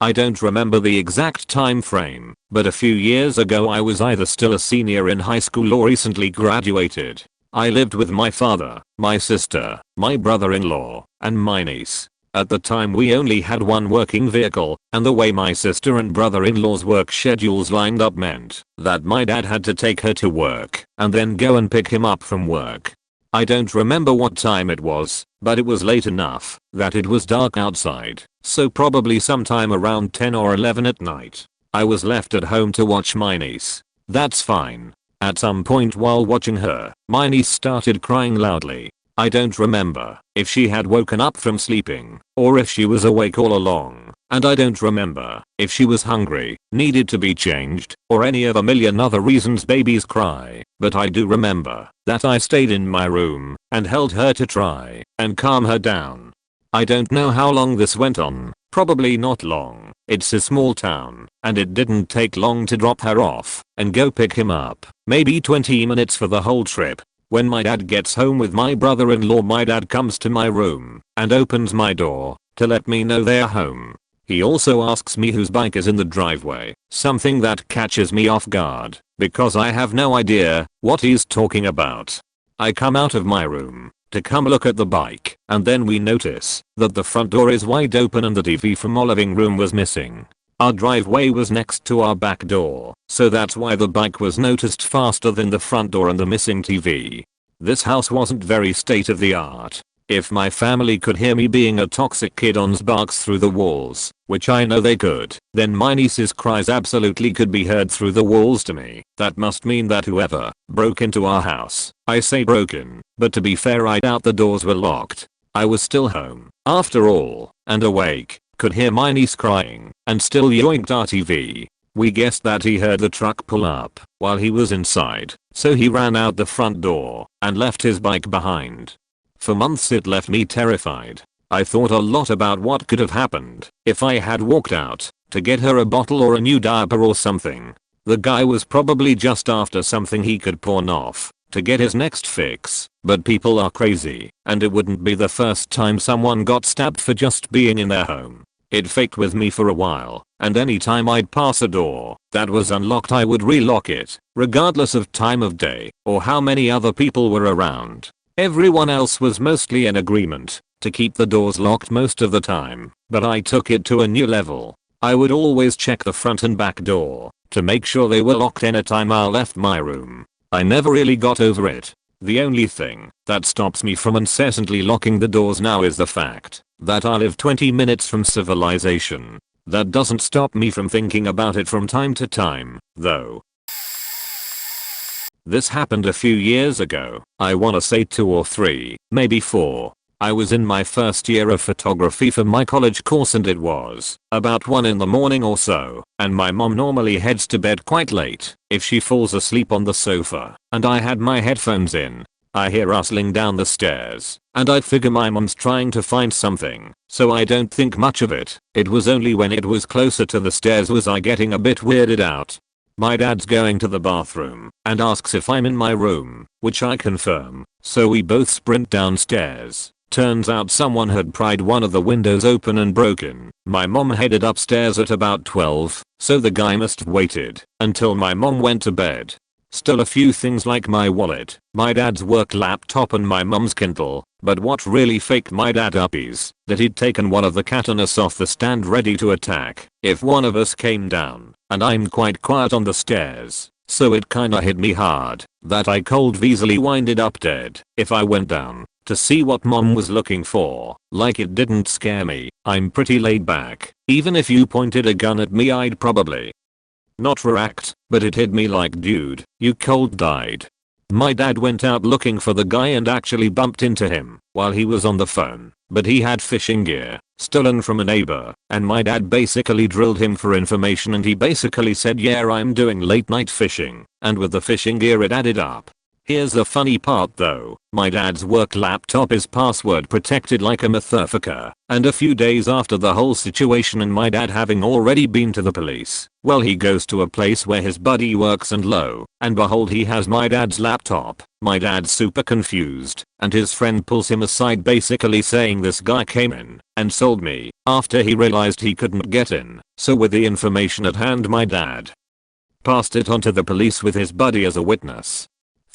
I don't remember the exact time frame, but a few years ago I was either still a senior in high school or recently graduated. I lived with my father, my sister, my brother-in-law, and my niece. At the time we only had one working vehicle, and the way my sister and brother-in-law's work schedules lined up meant that my dad had to take her to work and then go and pick him up from work. I don't remember what time it was, but it was late enough that it was dark outside, so probably sometime around 10 or 11 at night. I was left at home to watch my niece. That's fine. At some point while watching her, my niece started crying loudly. I don't remember if she had woken up from sleeping or if she was awake all along, and I don't remember if she was hungry, needed to be changed, or any of a million other reasons babies cry, but I do remember that I stayed in my room and held her to try and calm her down. I don't know how long this went on, probably not long. It's a small town, and it didn't take long to drop her off and go pick him up, maybe 20 minutes for the whole trip. When my dad gets home with my brother-in-law, my dad comes to my room and opens my door to let me know they're home. He also asks me whose bike is in the driveway, something that catches me off guard because I have no idea what he's talking about. I come out of my room to come look at the bike, and then we notice that the front door is wide open and the TV from our living room was missing. Our driveway was next to our back door, so that's why the bike was noticed faster than the front door and the missing TV. This house wasn't very state of the art. If my family could hear me being a toxic kid on barks through the walls, which I know they could, then my niece's cries absolutely could be heard through the walls to me. That must mean that whoever broke into our house, I say broken, but to be fair I doubt the doors were locked. I was still home, after all, and awake, could hear my niece crying, and still yoinked our TV. We guessed that he heard the truck pull up while he was inside, so he ran out the front door and left his bike behind. For months it left me terrified. I thought a lot about what could have happened if I had walked out to get her a bottle or a new diaper or something. The guy was probably just after something he could pawn off to get his next fix, but people are crazy, and it wouldn't be the first time someone got stabbed for just being in their home. It faked with me for a while, and anytime I'd pass a door that was unlocked I would relock it, regardless of time of day or how many other people were around. Everyone else was mostly in agreement to keep the doors locked most of the time, but I took it to a new level. I would always check the front and back door to make sure they were locked anytime I left my room. I never really got over it. The only thing that stops me from incessantly locking the doors now is the fact that I live 20 minutes from civilization. That doesn't stop me from thinking about it from time to time, though. This happened a few years ago. I wanna say 2 or 3, maybe 4. I was in my first year of photography for my college course and it was about 1 in the morning or so, and my mom normally heads to bed quite late if she falls asleep on the sofa, and I had my headphones in. I hear rustling down the stairs, and I figure my mom's trying to find something, so I don't think much of it. It was only when it was closer to the stairs was I getting a bit weirded out. My dad's going to the bathroom and asks if I'm in my room, which I confirm, so we both sprint downstairs. Turns out someone had pried one of the windows open and broken. My mom headed upstairs at about 12, so the guy must have waited until my mom went to bed. Stole a few things like my wallet, my dad's work laptop and my mom's Kindle, but what really faked my dad up is that he'd taken one of the katanas off the stand ready to attack if one of us came down, and I'm quite quiet on the stairs, so it kinda hit me hard that I cold easily winded up dead if I went down to see what mom was looking for. Like it didn't scare me. I'm pretty laid back. Even if you pointed a gun at me I'd probably not react, but it hit me like dude, you cold died. My dad went out looking for the guy and actually bumped into him while he was on the phone, but he had fishing gear stolen from a neighbor, and my dad basically drilled him for information and he basically said yeah I'm doing late night fishing, and with the fishing gear it added up. Here's the funny part though, my dad's work laptop is password protected like a motherfucker, and a few days after the whole situation and my dad having already been to the police, well he goes to a place where his buddy works and lo and behold he has my dad's laptop. My dad's super confused, and his friend pulls him aside basically saying this guy came in and sold me after he realized he couldn't get in, so with the information at hand my dad passed it on to the police with his buddy as a witness.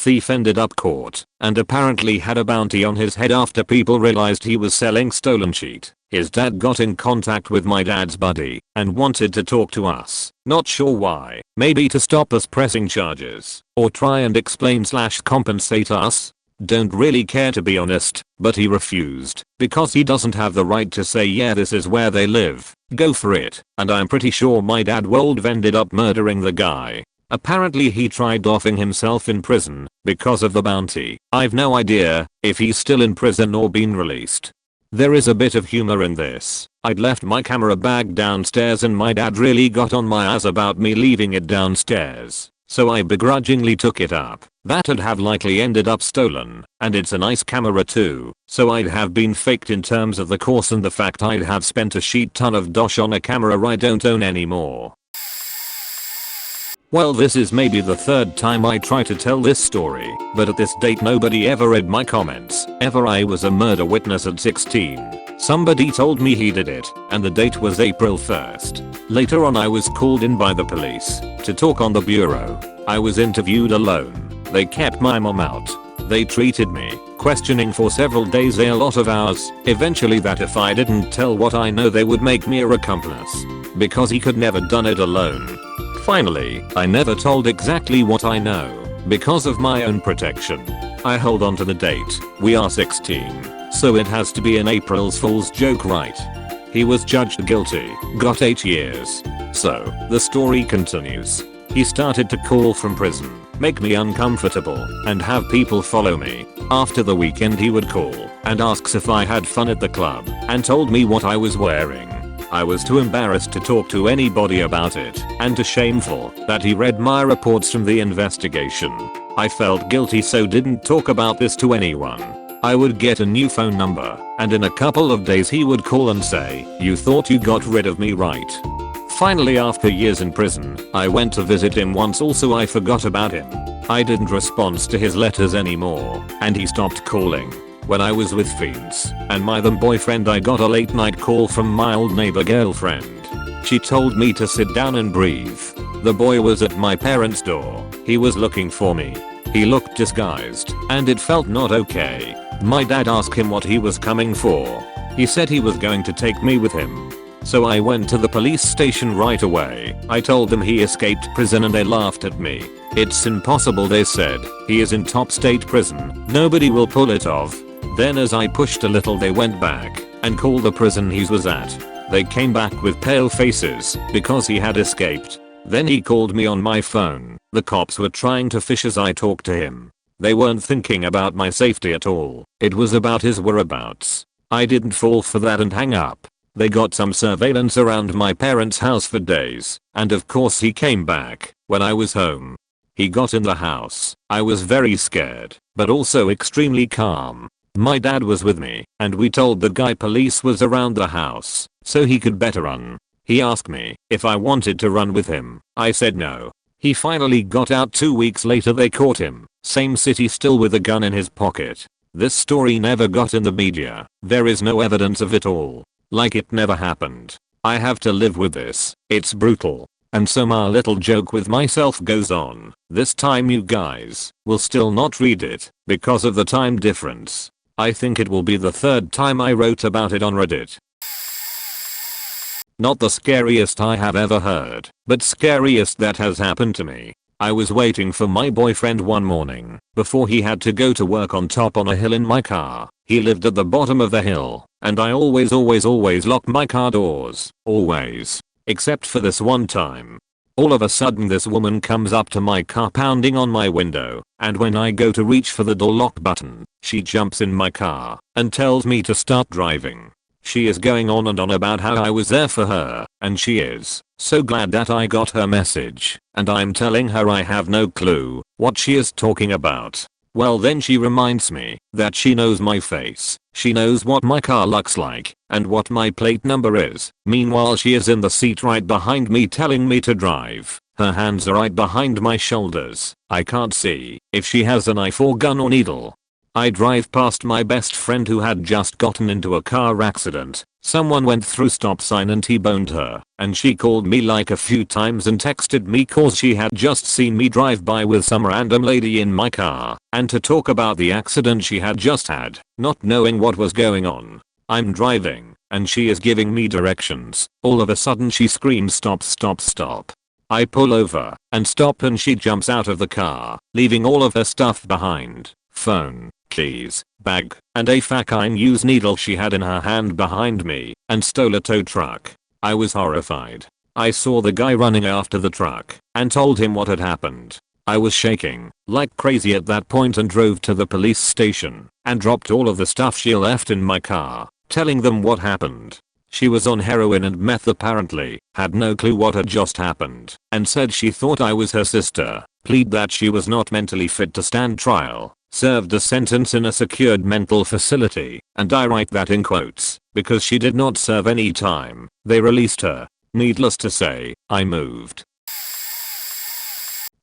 Thief ended up caught and apparently had a bounty on his head after people realized he was selling stolen shit. His dad got in contact with my dad's buddy and wanted to talk to us. Not sure why, maybe to stop us pressing charges or try and explain/compensate us. Don't really care to be honest, but he refused because he doesn't have the right to say yeah this is where they live, go for it, and I'm pretty sure my dad would have ended up murdering the guy. Apparently he tried offing himself in prison because of the bounty. I've no idea if he's still in prison or been released. There is a bit of humor in this. I'd left my camera bag downstairs and my dad really got on my ass about me leaving it downstairs, so I begrudgingly took it up. That'd have likely ended up stolen, and it's a nice camera too, so I'd have been faked in terms of the course and the fact I'd have spent a shit ton of dosh on a camera I don't own anymore. Well, this is maybe the third time I try to tell this story, but at this date nobody ever read my comments. Ever. I was a murder witness at 16. Somebody told me he did it, and the date was April 1st. Later on I was called in by the police to talk on the bureau. I was interviewed alone. They kept my mom out. They treated me, questioning for several days, a lot of hours, eventually that if I didn't tell what I know they would make me a accomplice. Because he could never done it alone. Finally, I never told exactly what I know, because of my own protection. I hold on to the date. We are 16, so it has to be an April Fool's joke, right? He was judged guilty, got 8 years. So, the story continues. He started to call from prison, make me uncomfortable, and have people follow me. After the weekend he would call and asks if I had fun at the club, and told me what I was wearing. I was too embarrassed to talk to anybody about it, and too shameful that he read my reports from the investigation. I felt guilty, so didn't talk about this to anyone. I would get a new phone number, and in a couple of days he would call and say, "You thought you got rid of me, right?" Finally, after years in prison, I went to visit him once. Also, I forgot about him. I didn't respond to his letters anymore, and he stopped calling. When I was with fiends and my then boyfriend, I got a late night call from my old neighbor girlfriend. She told me to sit down and breathe. The boy was at my parents' door. He was looking for me. He looked disguised, and it felt not okay. My dad asked him what he was coming for. He said he was going to take me with him. So I went to the police station right away. I told them he escaped prison and they laughed at me. "It's impossible," they said. "He is in top state prison. Nobody will pull it off." Then as I pushed a little, they went back and called the prison he was at. They came back with pale faces because he had escaped. Then he called me on my phone. The cops were trying to fish as I talked to him. They weren't thinking about my safety at all. It was about his whereabouts. I didn't fall for that and hang up. They got some surveillance around my parents' house for days, and of course he came back when I was home. He got in the house. I was very scared, but also extremely calm. My dad was with me, and we told the guy police was around the house, so he could better run. He asked me if I wanted to run with him. I said no. He finally got out. 2 weeks later they caught him, same city, still with a gun in his pocket. This story never got in the media. There is no evidence of it all. Like it never happened. I have to live with this. It's brutal. And so my little joke with myself goes on. This time you guys will still not read it because of the time difference. I think it will be the third time I wrote about it on Reddit. Not the scariest I have ever heard, but scariest that has happened to me. I was waiting for my boyfriend one morning before he had to go to work on a hill in my car. He lived at the bottom of the hill, and I always lock my car doors. Always. Except for this one time. All of a sudden this woman comes up to my car, pounding on my window, and when I go to reach for the door lock button, she jumps in my car and tells me to start driving. She is going on and on about how I was there for her, and she is so glad that I got her message, and I'm telling her I have no clue what she is talking about. Well, then she reminds me that she knows my face, she knows what my car looks like, and what my plate number is. Meanwhile she is in the seat right behind me telling me to drive. Her hands are right behind my shoulders. I can't see if she has a knife or gun or needle. I drive past my best friend who had just gotten into a car accident. Someone went through stop sign and T-boned her, and she called me like a few times and texted me cause she had just seen me drive by with some random lady in my car, and to talk about the accident she had just had, not knowing what was going on. I'm driving, and she is giving me directions. All of a sudden she screams, "Stop, stop, stop." I pull over and stop, and she jumps out of the car, leaving all of her stuff behind. Phone, keys, bag, and a fucking used needle she had in her hand behind me, and stole a tow truck. I was horrified. I saw the guy running after the truck and told him what had happened. I was shaking like crazy at that point and drove to the police station and dropped all of the stuff she left in my car, telling them what happened. She was on heroin and meth apparently, had no clue what had just happened, and said she thought I was her sister, plead that she was not mentally fit to stand trial. Served a sentence in a secured mental facility, and I write that in quotes, because she did not serve any time. They released her. Needless to say, I moved.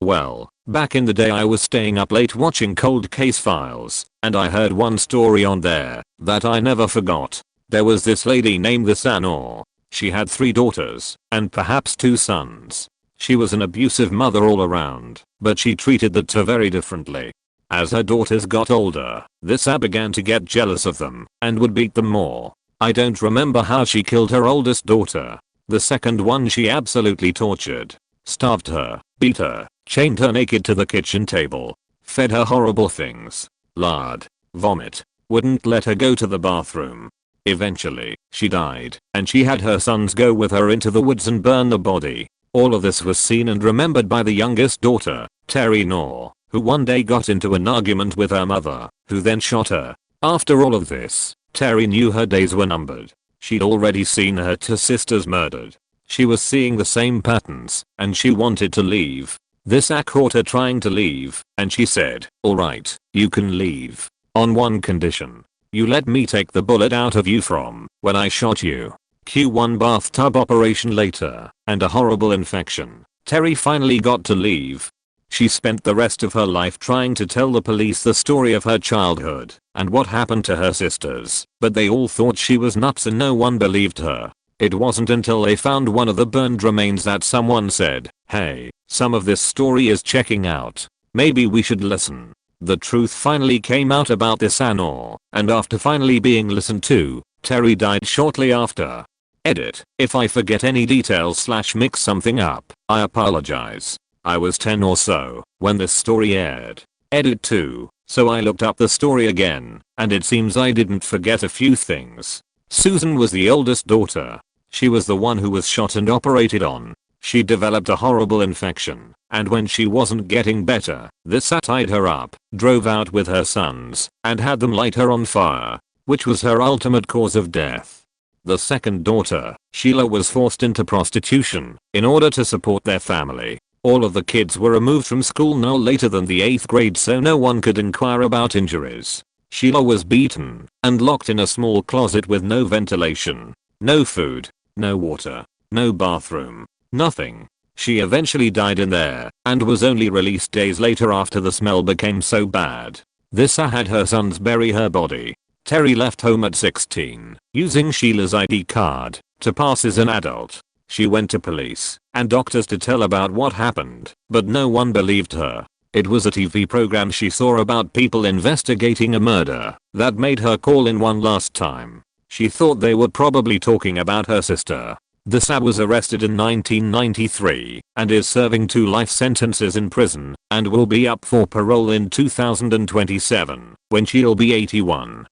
Well, back in the day I was staying up late watching cold case files, and I heard one story on there that I never forgot. There was this lady named the Sanor. She had 3 daughters and perhaps 2 sons. She was an abusive mother all around, but she treated the 2 very differently. As her daughters got older, this began to get jealous of them and would beat them more. I don't remember how she killed her oldest daughter. The second one she absolutely tortured, starved her, beat her, chained her naked to the kitchen table, fed her horrible things, lard, vomit, wouldn't let her go to the bathroom. Eventually, she died, and she had her sons go with her into the woods and burn the body. All of this was seen and remembered by the youngest daughter, Terry Knorr, who one day got into an argument with her mother, who then shot her. After all of this, Terry knew her days were numbered. She'd already seen her 2 sisters murdered. She was seeing the same patterns, and she wanted to leave. This caught her trying to leave, and she said, "Alright, you can leave. On one condition. You let me take the bullet out of you from when I shot you." Q1 bathtub operation later, and a horrible infection. Terry finally got to leave. She spent the rest of her life trying to tell the police the story of her childhood and what happened to her sisters, but they all thought she was nuts and no one believed her. It wasn't until they found one of the burned remains that someone said, "Hey, some of this story is checking out. Maybe we should listen." The truth finally came out about this Anor, and after finally being listened to, Terry died shortly after. Edit: if I forget any details / mix something up, I apologize. I was 10 or so when this story aired. Edit 2, so I looked up the story again, and it seems I didn't forget a few things. Susan was the oldest daughter. She was the one who was shot and operated on. She developed a horrible infection, and when she wasn't getting better, this tied her up, drove out with her sons, and had them light her on fire, which was her ultimate cause of death. The second daughter, Sheila, was forced into prostitution in order to support their family. All of the kids were removed from school no later than the 8th grade so no one could inquire about injuries. Sheila was beaten and locked in a small closet with no ventilation, no food, no water, no bathroom, nothing. She eventually died in there and was only released days later after the smell became so bad. This had her sons bury her body. Terry left home at 16, using Sheila's ID card to pass as an adult. She went to police and doctors to tell about what happened, but no one believed her. It was a TV program she saw about people investigating a murder that made her call in one last time. She thought they were probably talking about her sister. The Sab was arrested in 1993 and is serving 2 life sentences in prison and will be up for parole in 2027 when she'll be 81.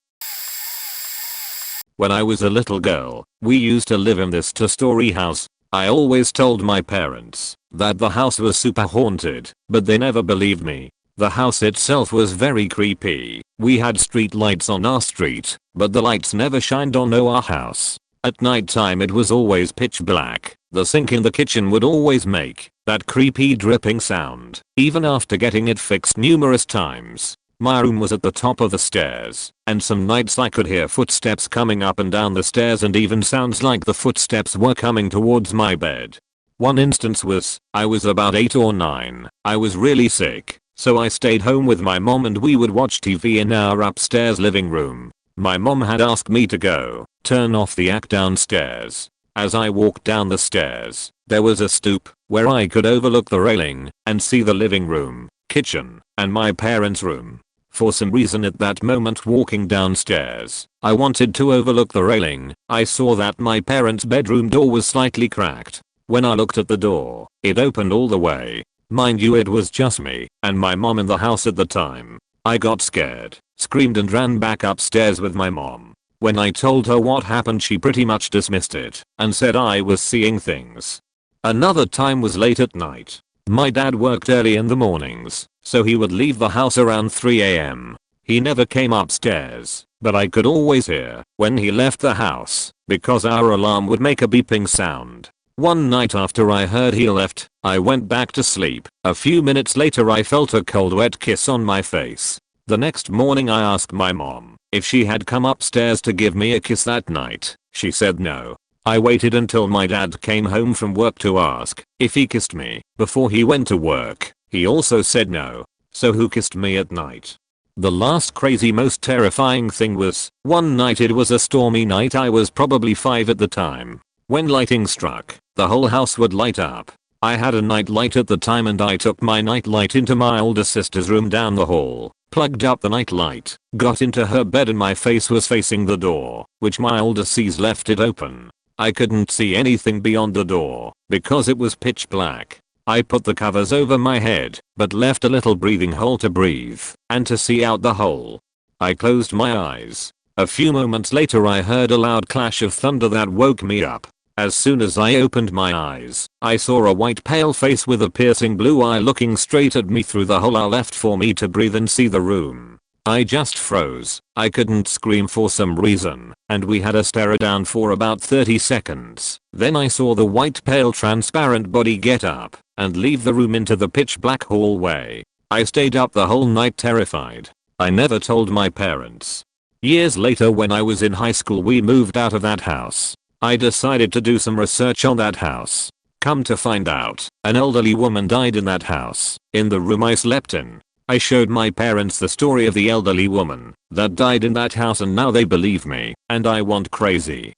When I was a little girl, we used to live in this 2-story house. I always told my parents that the house was super haunted, but they never believed me. The house itself was very creepy. We had street lights on our street, but the lights never shined on our house. At night time it was always pitch black. The sink in the kitchen would always make that creepy dripping sound, even after getting it fixed numerous times. My room was at the top of the stairs, and some nights I could hear footsteps coming up and down the stairs and even sounds like the footsteps were coming towards my bed. One instance was, I was about 8 or 9, I was really sick, so I stayed home with my mom and we would watch TV in our upstairs living room. My mom had asked me to go turn off the act downstairs. As I walked down the stairs, there was a stoop where I could overlook the railing and see the living room, kitchen, and my parents' room. For some reason at that moment walking downstairs, I wanted to overlook the railing. I saw that my parents' bedroom door was slightly cracked. When I looked at the door, it opened all the way. Mind you, it was just me and my mom in the house at the time. I got scared, screamed and ran back upstairs with my mom. When I told her what happened, she pretty much dismissed it and said I was seeing things. Another time was late at night. My dad worked early in the mornings, so he would leave the house around 3 AM. He never came upstairs, but I could always hear when he left the house because our alarm would make a beeping sound. One night after I heard he left, I went back to sleep. A few minutes later I felt a cold wet kiss on my face. The next morning I asked my mom if she had come upstairs to give me a kiss that night. She said no. I waited until my dad came home from work to ask if he kissed me before he went to work. He also said no. So who kissed me at night? The last crazy most terrifying thing was, one night it was a stormy night, I was probably 5 at the time. When lightning struck, the whole house would light up. I had a night light at the time and I took my night light into my older sister's room down the hall, plugged up the night light, got into her bed and my face was facing the door, which my older sis left it open. I couldn't see anything beyond the door, because it was pitch black. I put the covers over my head, but left a little breathing hole to breathe, and to see out the hole. I closed my eyes. A few moments later I heard a loud clash of thunder that woke me up. As soon as I opened my eyes, I saw a white pale face with a piercing blue eye looking straight at me through the hole I left for me to breathe and see the room. I just froze. I couldn't scream for some reason, and we had to stare it down for about 30 seconds. Then I saw the white pale transparent body get up and leave the room into the pitch black hallway. I stayed up the whole night terrified. I never told my parents. Years later when I was in high school we moved out of that house. I decided to do some research on that house. Come to find out, an elderly woman died in that house, in the room I slept in. I showed my parents the story of the elderly woman that died in that house and now they believe me, and I want crazy.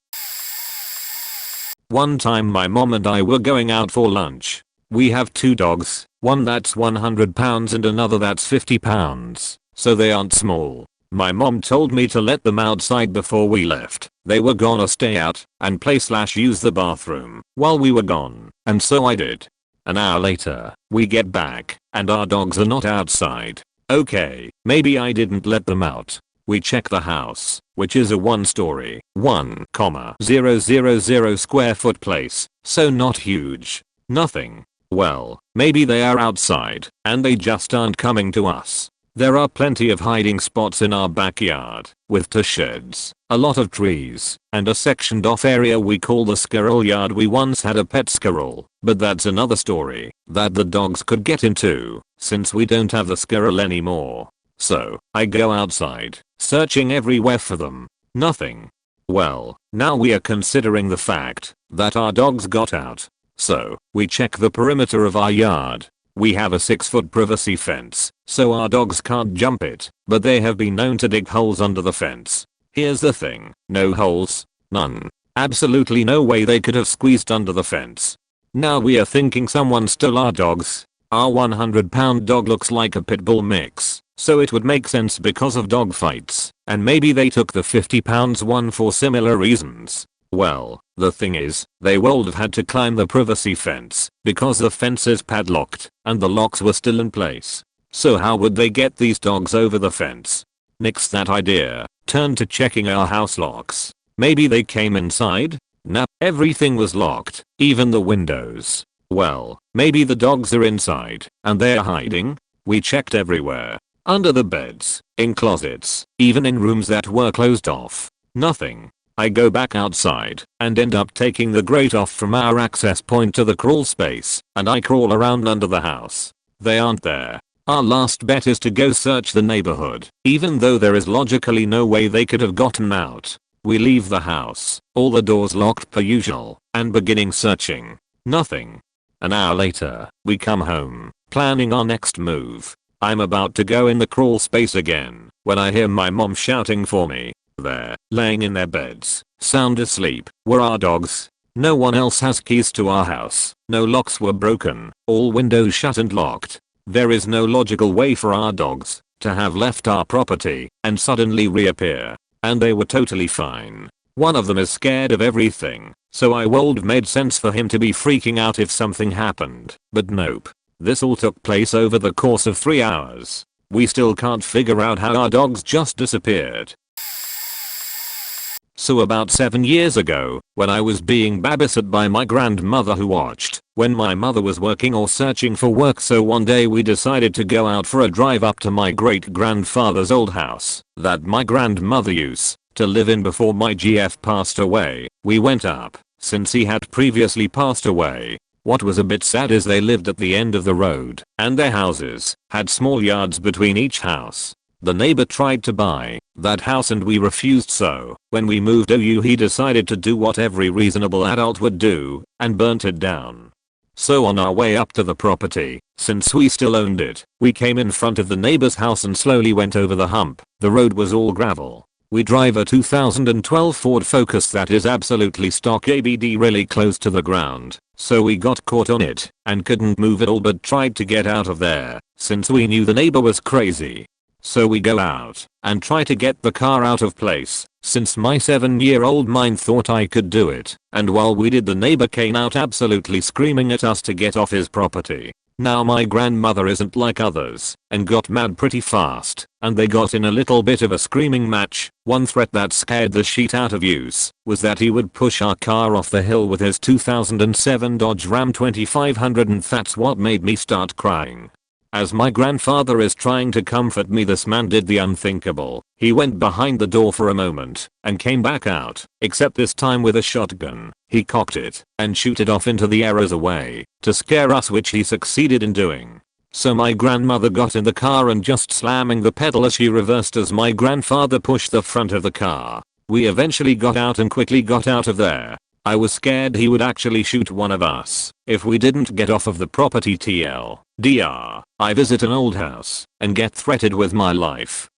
One time my mom and I were going out for lunch. We have 2 dogs, one that's 100 pounds and another that's 50 pounds, so they aren't small. My mom told me to let them outside before we left. They were gonna stay out and play/use the bathroom while we were gone, and so I did. An hour later, we get back, and our dogs are not outside. Okay, maybe I didn't let them out. We check the house, which is a 1-story, 1,000 square foot place, so not huge. Nothing. Well, maybe they are outside, and they just aren't coming to us. There are plenty of hiding spots in our backyard, with 2 sheds, a lot of trees, and a sectioned off area we call the squirrel yard. We once had a pet squirrel, but that's another story that the dogs could get into, since we don't have the squirrel anymore. So, I go outside, searching everywhere for them. Nothing. Well, now we are considering the fact that our dogs got out. So, we check the perimeter of our yard. We have a 6-foot privacy fence, so our dogs can't jump it, but they have been known to dig holes under the fence. Here's the thing, no holes, none. Absolutely no way they could have squeezed under the fence. Now we are thinking someone stole our dogs. Our 100-pound dog looks like a pit bull mix, so it would make sense because of dog fights, and maybe they took the 50-pound one for similar reasons. Well, the thing is, they would have had to climb the privacy fence, because the fence is padlocked, and the locks were still in place. So how would they get these dogs over the fence? Nix that idea. Turn to checking our house locks. Maybe they came inside? Nah, everything was locked, even the windows. Well, maybe the dogs are inside, and they're hiding? We checked everywhere. Under the beds, in closets, even in rooms that were closed off. Nothing. I go back outside and end up taking the grate off from our access point to the crawl space, and I crawl around under the house. They aren't there. Our last bet is to go search the neighborhood, even though there is logically no way they could have gotten out. We leave the house, all the doors locked per usual, and beginning searching. Nothing. An hour later, we come home, planning our next move. I'm about to go in the crawl space again, when I hear my mom shouting for me. There, laying in their beds, sound asleep, were our dogs. No one else has keys to our house. No locks were broken, all windows shut and locked. There is no logical way for our dogs to have left our property and suddenly reappear. And they were totally fine. One of them is scared of everything, so I would have made sense for him to be freaking out if something happened. But nope. This all took place over the course of 3 hours. We still can't figure out how our dogs just disappeared. So about 7 years ago, when I was being babysat by my grandmother who watched when my mother was working or searching for work, so one day we decided to go out for a drive up to my great grandfather's old house that my grandmother used to live in before my GF passed away. We went up, since he had previously passed away. What was a bit sad is they lived at the end of the road, and their houses had small yards between each house. The neighbor tried to buy that house and we refused, so when we moved he decided to do what every reasonable adult would do and burnt it down. So on our way up to the property, since we still owned it, we came in front of the neighbor's house and slowly went over the hump. The road was all gravel. We drive a 2012 Ford Focus that is absolutely stock ABD really close to the ground, so we got caught on it and couldn't move at all but tried to get out of there since we knew the neighbor was crazy. So we go out and try to get the car out of place since my 7-year-old mind thought I could do it, and while we did the neighbor came out absolutely screaming at us to get off his property. Now my grandmother isn't like others and got mad pretty fast, and they got in a little bit of a screaming match. One threat that scared the shit out of us was that he would push our car off the hill with his 2007 Dodge Ram 2500, and that's what made me start crying. As my grandfather is trying to comfort me, this man did the unthinkable. He went behind the door for a moment and came back out, except this time with a shotgun. He cocked it and shoot it off into the air as a way to scare us, which he succeeded in doing. So my grandmother got in the car and just slamming the pedal as she reversed as my grandfather pushed the front of the car. We eventually got out and quickly got out of there. I was scared he would actually shoot one of us if we didn't get off of the property. TLDR, I visit an old house and get threatened with my life.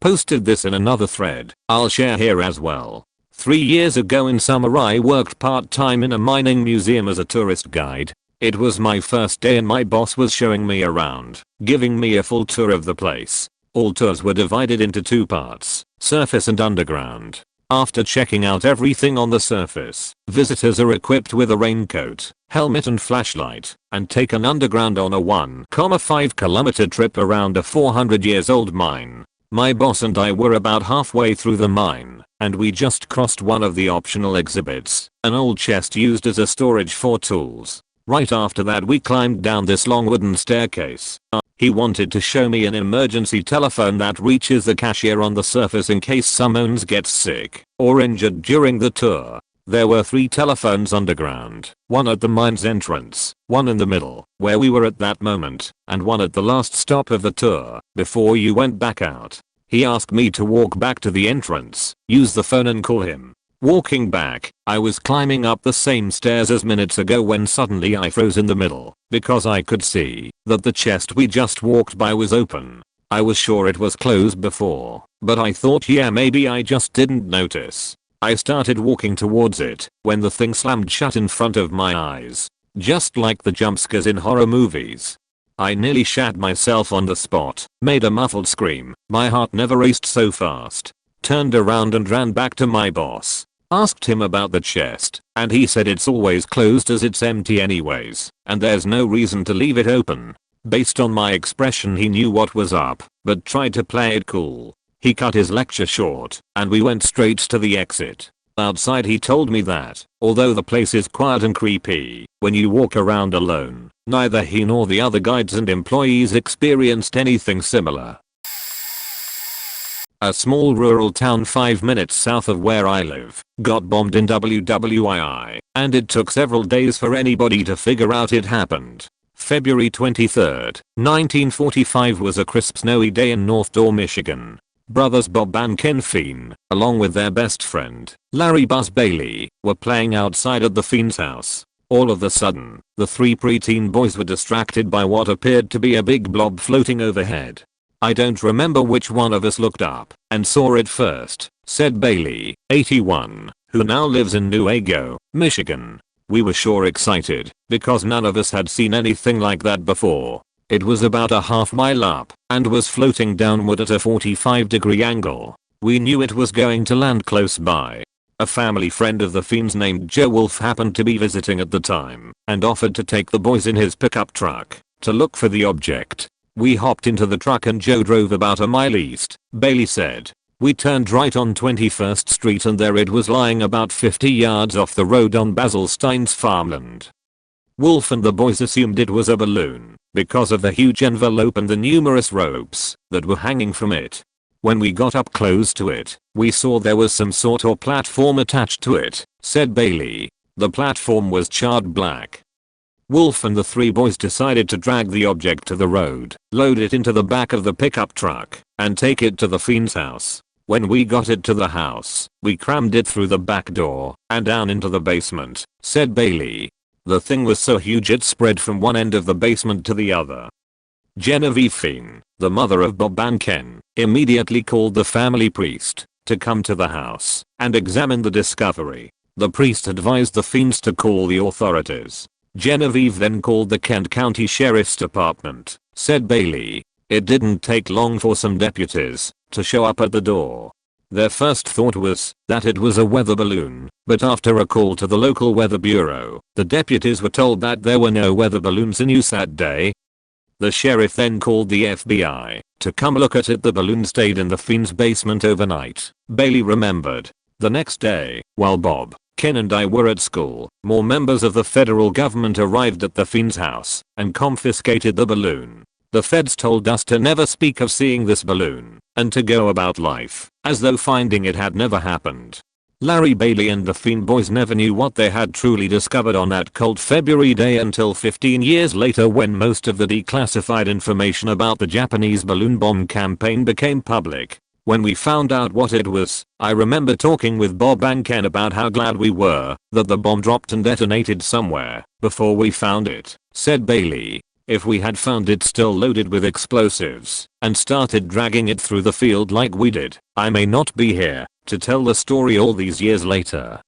Posted this in another thread I'll share here as well. 3 years ago in summer I worked part-time in a mining museum as a tourist guide. It was my first day and my boss was showing me around, giving me a full tour of the place. All tours were divided into 2 parts, surface and underground. After checking out everything on the surface, visitors are equipped with a raincoat, helmet and flashlight, and taken underground on a 1.5 kilometer trip around a 400 years old mine. My boss and I were about halfway through the mine, and we just crossed one of the optional exhibits, an old chest used as a storage for tools. Right after that we climbed down this long wooden staircase. He wanted to show me an emergency telephone that reaches the cashier on the surface in case someone gets sick or injured during the tour. There were 3 telephones underground, one at the mine's entrance, one in the middle, where we were at that moment, and one at the last stop of the tour, before you went back out. He asked me to walk back to the entrance, use the phone and call him. Walking back, I was climbing up the same stairs as minutes ago when suddenly I froze in the middle because I could see that the chest we just walked by was open. I was sure it was closed before, but I thought yeah maybe I just didn't notice. I started walking towards it when the thing slammed shut in front of my eyes, just like the jump scares in horror movies. I nearly shat myself on the spot, made a muffled scream, my heart never raced so fast. Turned around and ran back to my boss. Asked him about the chest, and he said it's always closed as it's empty anyways, and there's no reason to leave it open. Based on my expression he knew what was up, but tried to play it cool. He cut his lecture short, and we went straight to the exit. Outside he told me that, although the place is quiet and creepy, when you walk around alone, neither he nor the other guides and employees experienced anything similar. A small rural town 5 minutes south of where I live got bombed in WWII, and it took several days for anybody to figure out it happened. February 23, 1945 was a crisp snowy day in North Door, Michigan. Brothers Bob and Ken Feen, along with their best friend, Larry Buzz Bailey, were playing outside at the Feens' house. All of a sudden, the 3 preteen boys were distracted by what appeared to be a big blob floating overhead. I don't remember which one of us looked up and saw it first, said Bailey, 81, who now lives in Newaygo, Michigan. We were sure excited because none of us had seen anything like that before. It was about a half mile up and was floating downward at a 45-degree angle. We knew it was going to land close by. A family friend of the Feens named Joe Wolf happened to be visiting at the time and offered to take the boys in his pickup truck to look for the object. We hopped into the truck and Joe drove about a mile east, Bailey said. We turned right on 21st Street and there it was lying about 50 yards off the road on Basil Stein's farmland. Wolf and the boys assumed it was a balloon because of the huge envelope and the numerous ropes that were hanging from it. When we got up close to it, we saw there was some sort of platform attached to it, said Bailey. The platform was charred black. Wolf and the 3 boys decided to drag the object to the road, load it into the back of the pickup truck, and take it to the Feens' house. When we got it to the house, we crammed it through the back door and down into the basement, said Bailey. The thing was so huge it spread from one end of the basement to the other. Genevieve Fien, the mother of Bob and Ken, immediately called the family priest to come to the house and examine the discovery. The priest advised the Fiens to call the authorities. Genevieve then called the Kent County Sheriff's Department, said Bailey. It didn't take long for some deputies to show up at the door. Their first thought was that it was a weather balloon, but after a call to the local weather bureau, the deputies were told that there were no weather balloons in use that day. The sheriff then called the FBI to come look at it. The balloon stayed in the Fiends' basement overnight, Bailey remembered. The next day, while Bob, Ken and I were at school, more members of the federal government arrived at the Fiends' house and confiscated the balloon. The feds told us to never speak of seeing this balloon and to go about life as though finding it had never happened. Larry Bailey and the Fiend boys never knew what they had truly discovered on that cold February day until 15 years later, when most of the declassified information about the Japanese balloon bomb campaign became public. When we found out what it was, I remember talking with Bob and Ken about how glad we were that the bomb dropped and detonated somewhere before we found it, said Bailey. If we had found it still loaded with explosives and started dragging it through the field like we did, I may not be here to tell the story all these years later.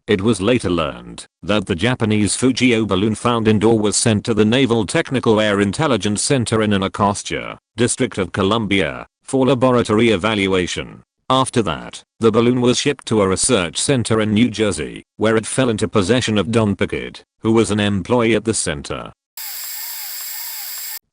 It was later learned that the Japanese Fujio balloon found indoor was sent to the Naval Technical Air Intelligence Center in Anacostia, District of Columbia, for laboratory evaluation. After that, the balloon was shipped to a research center in New Jersey, where it fell into possession of Don Pickett, who was an employee at the center.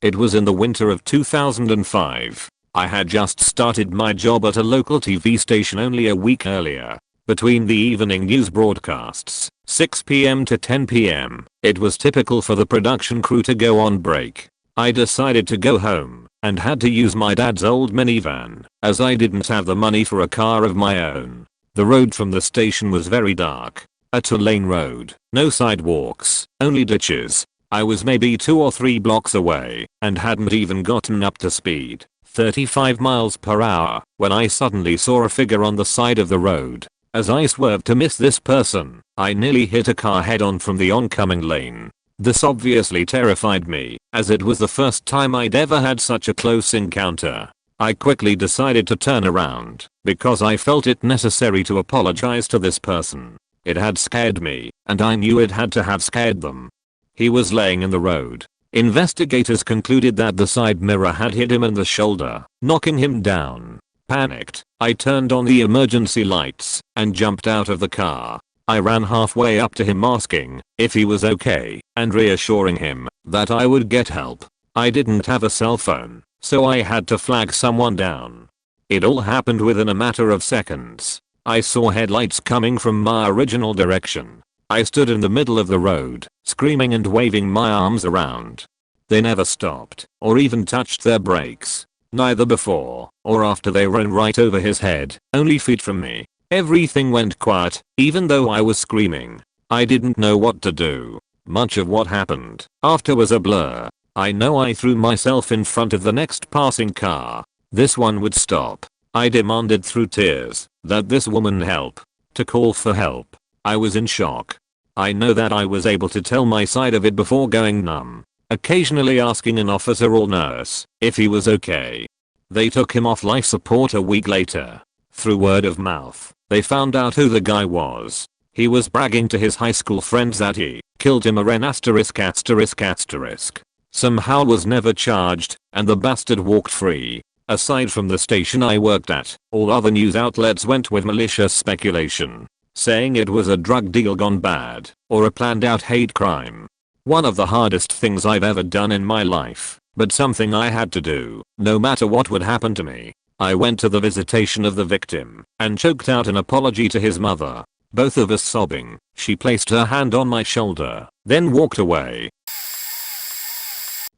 It was in the winter of 2005. I had just started my job at a local TV station only a week earlier. Between the evening news broadcasts, 6 p.m. to 10 p.m., it was typical for the production crew to go on break. I decided to go home and had to use my dad's old minivan, as I didn't have the money for a car of my own. The road from the station was very dark. A 2-lane road, no sidewalks, only ditches. I was maybe 2 or 3 blocks away and hadn't even gotten up to speed, 35 miles per hour, when I suddenly saw a figure on the side of the road. As I swerved to miss this person, I nearly hit a car head-on from the oncoming lane. This obviously terrified me, as it was the first time I'd ever had such a close encounter. I quickly decided to turn around, because I felt it necessary to apologize to this person. It had scared me, and I knew it had to have scared them. He was laying in the road. Investigators concluded that the side mirror had hit him in the shoulder, knocking him down. Panicked, I turned on the emergency lights and jumped out of the car. I ran halfway up to him asking if he was okay and reassuring him that I would get help. I didn't have a cell phone, so I had to flag someone down. It all happened within a matter of seconds. I saw headlights coming from my original direction. I stood in the middle of the road, screaming and waving my arms around. They never stopped or even touched their brakes. Neither before or after they ran right over his head, only feet from me. Everything went quiet, even though I was screaming. I didn't know what to do. Much of what happened after was a blur. I know I threw myself in front of the next passing car. This one would stop. I demanded through tears that this woman help. To call for help. I was in shock. I know that I was able to tell my side of it before going numb, occasionally asking an officer or nurse if he was okay. They took him off life support a week later. Through word of mouth, they found out who the guy was. He was bragging to his high school friends that he killed him ****. Somehow was never charged, and the bastard walked free. Aside from the station I worked at, all other news outlets went with malicious speculation, saying it was a drug deal gone bad, or a planned out hate crime. One of the hardest things I've ever done in my life, but something I had to do, no matter what would happen to me. I went to the visitation of the victim, and choked out an apology to his mother. Both of us sobbing. She placed her hand on my shoulder, then walked away.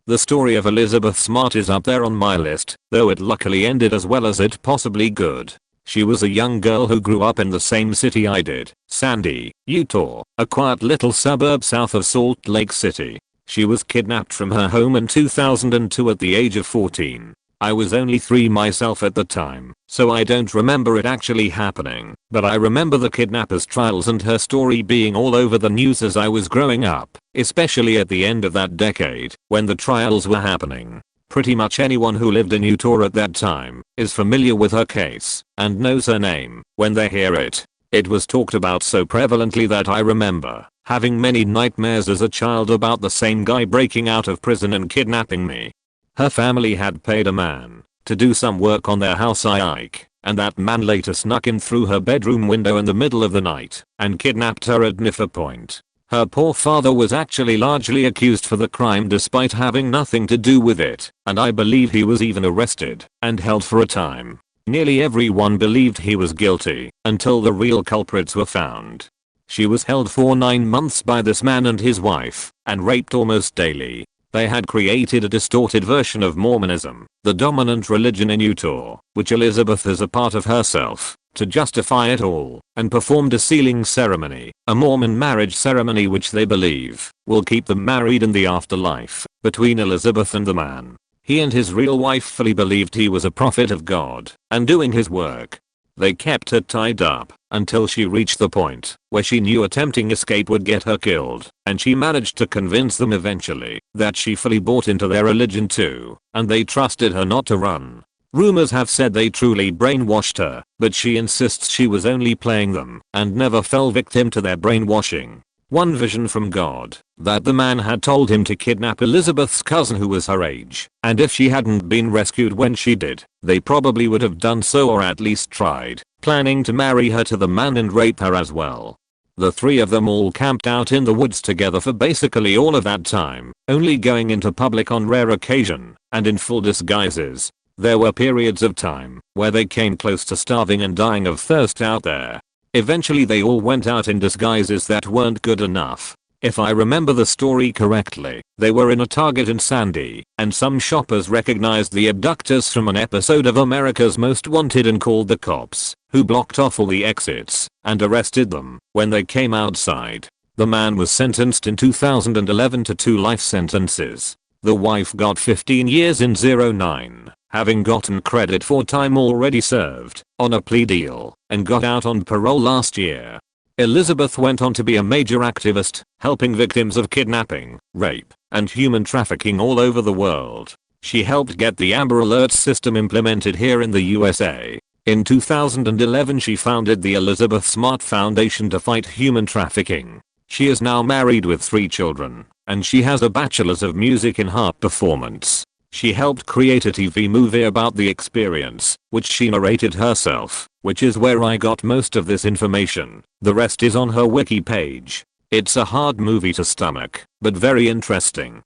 The story of Elizabeth Smart is up there on my list, though it luckily ended as well as it possibly could. She was a young girl who grew up in the same city I did, Sandy, Utah, a quiet little suburb south of Salt Lake City. She was kidnapped from her home in 2002 at the age of 14. I was only 3 myself at the time, so I don't remember it actually happening, but I remember the kidnapper's trials and her story being all over the news as I was growing up, especially at the end of that decade, when the trials were happening. Pretty much anyone who lived in Utah at that time is familiar with her case and knows her name when they hear it. It was talked about so prevalently that I remember having many nightmares as a child about the same guy breaking out of prison and kidnapping me. Her family had paid a man to do some work on their house, and that man later snuck in through her bedroom window in the middle of the night and kidnapped her at knife point. Her poor father was actually largely accused for the crime despite having nothing to do with it, and I believe he was even arrested and held for a time. Nearly everyone believed he was guilty until the real culprits were found. She was held for 9 months by this man and his wife and raped almost daily. They had created a distorted version of Mormonism, the dominant religion in Utah, which Elizabeth is a part of herself, to justify it all, and performed a sealing ceremony, a Mormon marriage ceremony which they believe will keep them married in the afterlife, between Elizabeth and the man. He and his real wife fully believed he was a prophet of God and doing his work. They kept her tied up until she reached the point where she knew attempting escape would get her killed, and she managed to convince them eventually that she fully bought into their religion too, and they trusted her not to run. Rumors have said they truly brainwashed her, but she insists she was only playing them and never fell victim to their brainwashing. One vision from God, that the man had told him to kidnap Elizabeth's cousin who was her age, and if she hadn't been rescued when she did, they probably would have done so or at least tried, planning to marry her to the man and rape her as well. The three of them all camped out in the woods together for basically all of that time, only going into public on rare occasion, and in full disguises. There were periods of time where they came close to starving and dying of thirst out there. Eventually they all went out in disguises that weren't good enough. If I remember the story correctly, they were in a Target in Sandy, and some shoppers recognized the abductors from an episode of America's Most Wanted and called the cops, who blocked off all the exits and arrested them when they came outside. The man was sentenced in 2011 to 2 life sentences. The wife got 15 years in 09, having gotten credit for time already served on a plea deal, and got out on parole last year. Elizabeth went on to be a major activist, helping victims of kidnapping, rape, and human trafficking all over the world. She helped get the Amber Alert system implemented here in the USA. In 2011 she founded the Elizabeth Smart Foundation to fight human trafficking. She is now married with 3 children, and she has a bachelor's of music in harp performance. She helped create a TV movie about the experience, which she narrated herself, which is where I got most of this information. The rest is on her wiki page. It's a hard movie to stomach, but very interesting.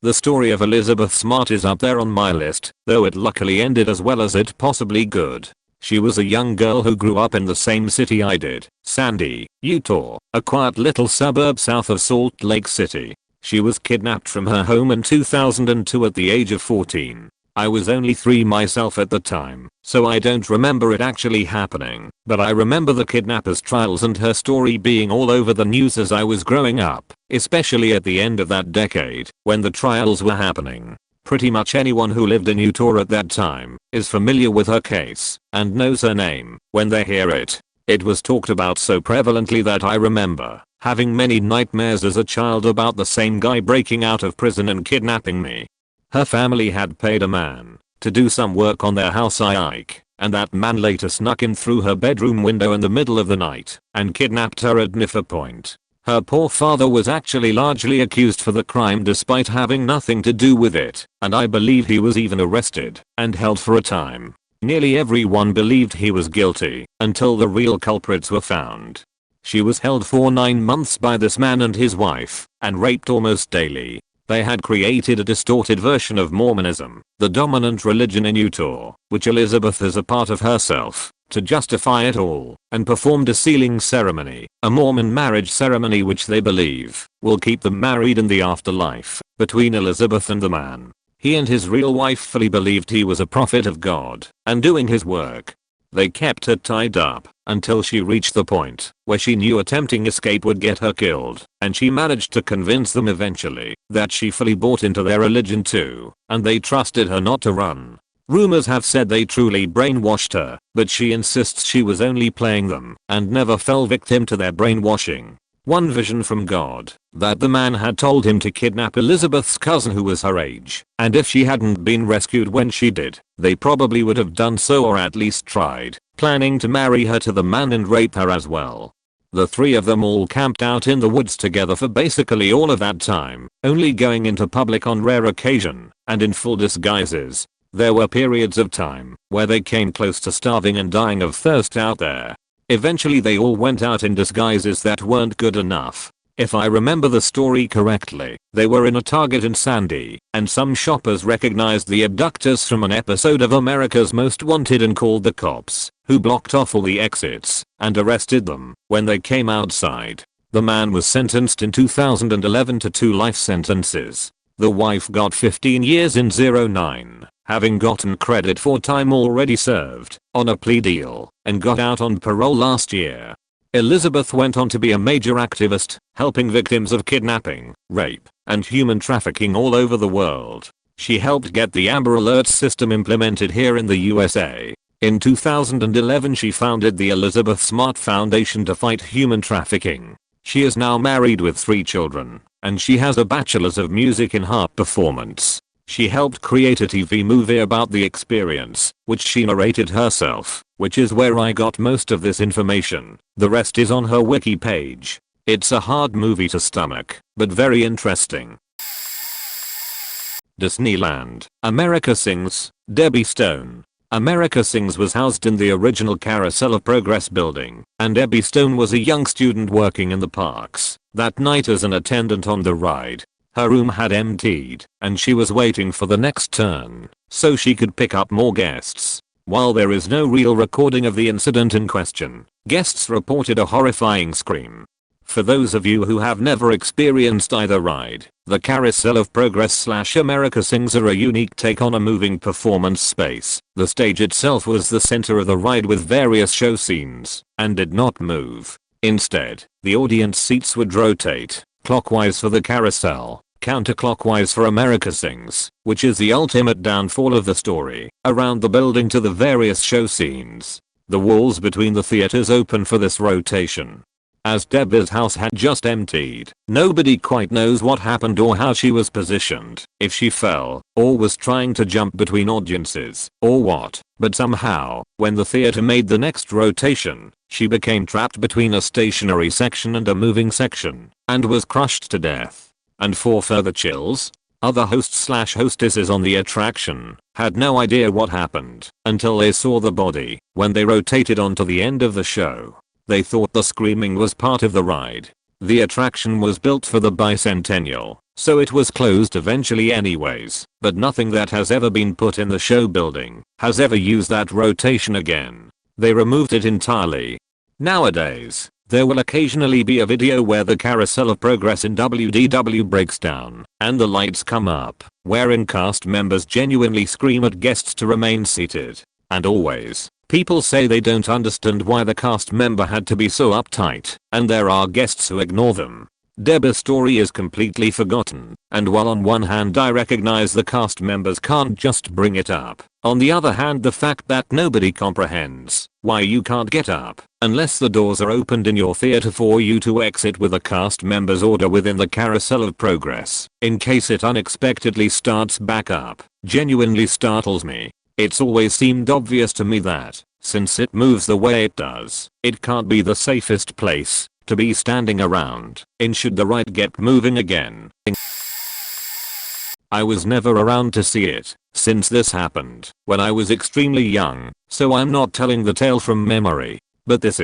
The story of Elizabeth Smart is up there on my list, though it luckily ended as well as it possibly could. She was a young girl who grew up in the same city I did, Sandy, Utah, a quiet little suburb south of Salt Lake City. She was kidnapped from her home in 2002 at the age of 14. I was only 3 myself at the time, so I don't remember it actually happening, but I remember the kidnapper's trials and her story being all over the news as I was growing up, especially at the end of that decade, when the trials were happening. Pretty much anyone who lived in Utah at that time is familiar with her case and knows her name when they hear it. It was talked about so prevalently that I remember having many nightmares as a child about the same guy breaking out of prison and kidnapping me. Her family had paid a man to do some work on their house, and that man later snuck in through her bedroom window in the middle of the night and kidnapped her at knife point. Her poor father was actually largely accused for the crime despite having nothing to do with it, and I believe he was even arrested and held for a time. Nearly everyone believed he was guilty until the real culprits were found. She was held for 9 months by this man and his wife and raped almost daily. They had created a distorted version of Mormonism, the dominant religion in Utah, which Elizabeth is a part of herself, to justify it all, and performed a sealing ceremony, a Mormon marriage ceremony which they believe will keep them married in the afterlife, between Elizabeth and the man. He and his real wife fully believed he was a prophet of God and doing his work. They kept her tied up until she reached the point where she knew attempting escape would get her killed, and she managed to convince them eventually that she fully bought into their religion too, and they trusted her not to run. Rumors have said they truly brainwashed her, but she insists she was only playing them and never fell victim to their brainwashing. One vision from God, that the man had told him to kidnap Elizabeth's cousin who was her age, and if she hadn't been rescued when she did, they probably would have done so or at least tried, planning to marry her to the man and rape her as well. The three of them all camped out in the woods together for basically all of that time, only going into public on rare occasion, and in full disguises. There were periods of time where they came close to starving and dying of thirst out there. Eventually they all went out in disguises that weren't good enough. If I remember the story correctly, they were in a Target in Sandy, and some shoppers recognized the abductors from an episode of America's Most Wanted and called the cops, who blocked off all the exits and arrested them when they came outside. The man was sentenced in 2011 to 2 life sentences. The wife got 15 years in 09, having gotten credit for time already served on a plea deal, and got out on parole last year. Elizabeth went on to be a major activist, helping victims of kidnapping, rape, and human trafficking all over the world. She helped get the Amber Alert system implemented here in the USA. In 2011 she founded the Elizabeth Smart Foundation to fight human trafficking. She is now married with 3 children, and she has a bachelor's of music in harp performance. She helped create a TV movie about the experience, which she narrated herself, which is where I got most of this information. The rest is on her wiki page. It's a hard movie to stomach, but very interesting. Disneyland, America Sings, Debbie Stone. America Sings was housed in the original Carousel of Progress building, and Debbie Stone was a young student working in the parks that night as an attendant on the ride. Her room had emptied, and she was waiting for the next turn so she could pick up more guests. While there is no real recording of the incident in question, guests reported a horrifying scream. For those of you who have never experienced either ride, the Carousel of Progress / America Sings are a unique take on a moving performance space. The stage itself was the center of the ride with various show scenes, and did not move. Instead, the audience seats would rotate, clockwise for the carousel, counterclockwise for America Sings, which is the ultimate downfall of the story, around the building to the various show scenes. The walls between the theaters open for this rotation. As Debbie's house had just emptied, nobody quite knows what happened or how she was positioned, if she fell, or was trying to jump between audiences, or what, but somehow, when the theater made the next rotation, she became trapped between a stationary section and a moving section, and was crushed to death. And for further chills, other hosts / hostesses on the attraction had no idea what happened until they saw the body when they rotated onto the end of the show. They thought the screaming was part of the ride. The attraction was built for the bicentennial, so it was closed eventually anyways, but nothing that has ever been put in the show building has ever used that rotation again. They removed it entirely. Nowadays, there will occasionally be a video where the Carousel of Progress in WDW breaks down, and the lights come up, wherein cast members genuinely scream at guests to remain seated. And always, people say they don't understand why the cast member had to be so uptight, and there are guests who ignore them. Debbie's story is completely forgotten, and while on one hand I recognize the cast members can't just bring it up, on the other hand the fact that nobody comprehends why you can't get up unless the doors are opened in your theater for you to exit with a cast member's order within the Carousel of Progress, in case it unexpectedly starts back up, genuinely startles me. It's always seemed obvious to me that, since it moves the way it does, it can't be the safest place to be standing around in should the ride get moving again. I was never around to see it, since this happened when I was extremely young, so I'm not telling the tale from memory. But this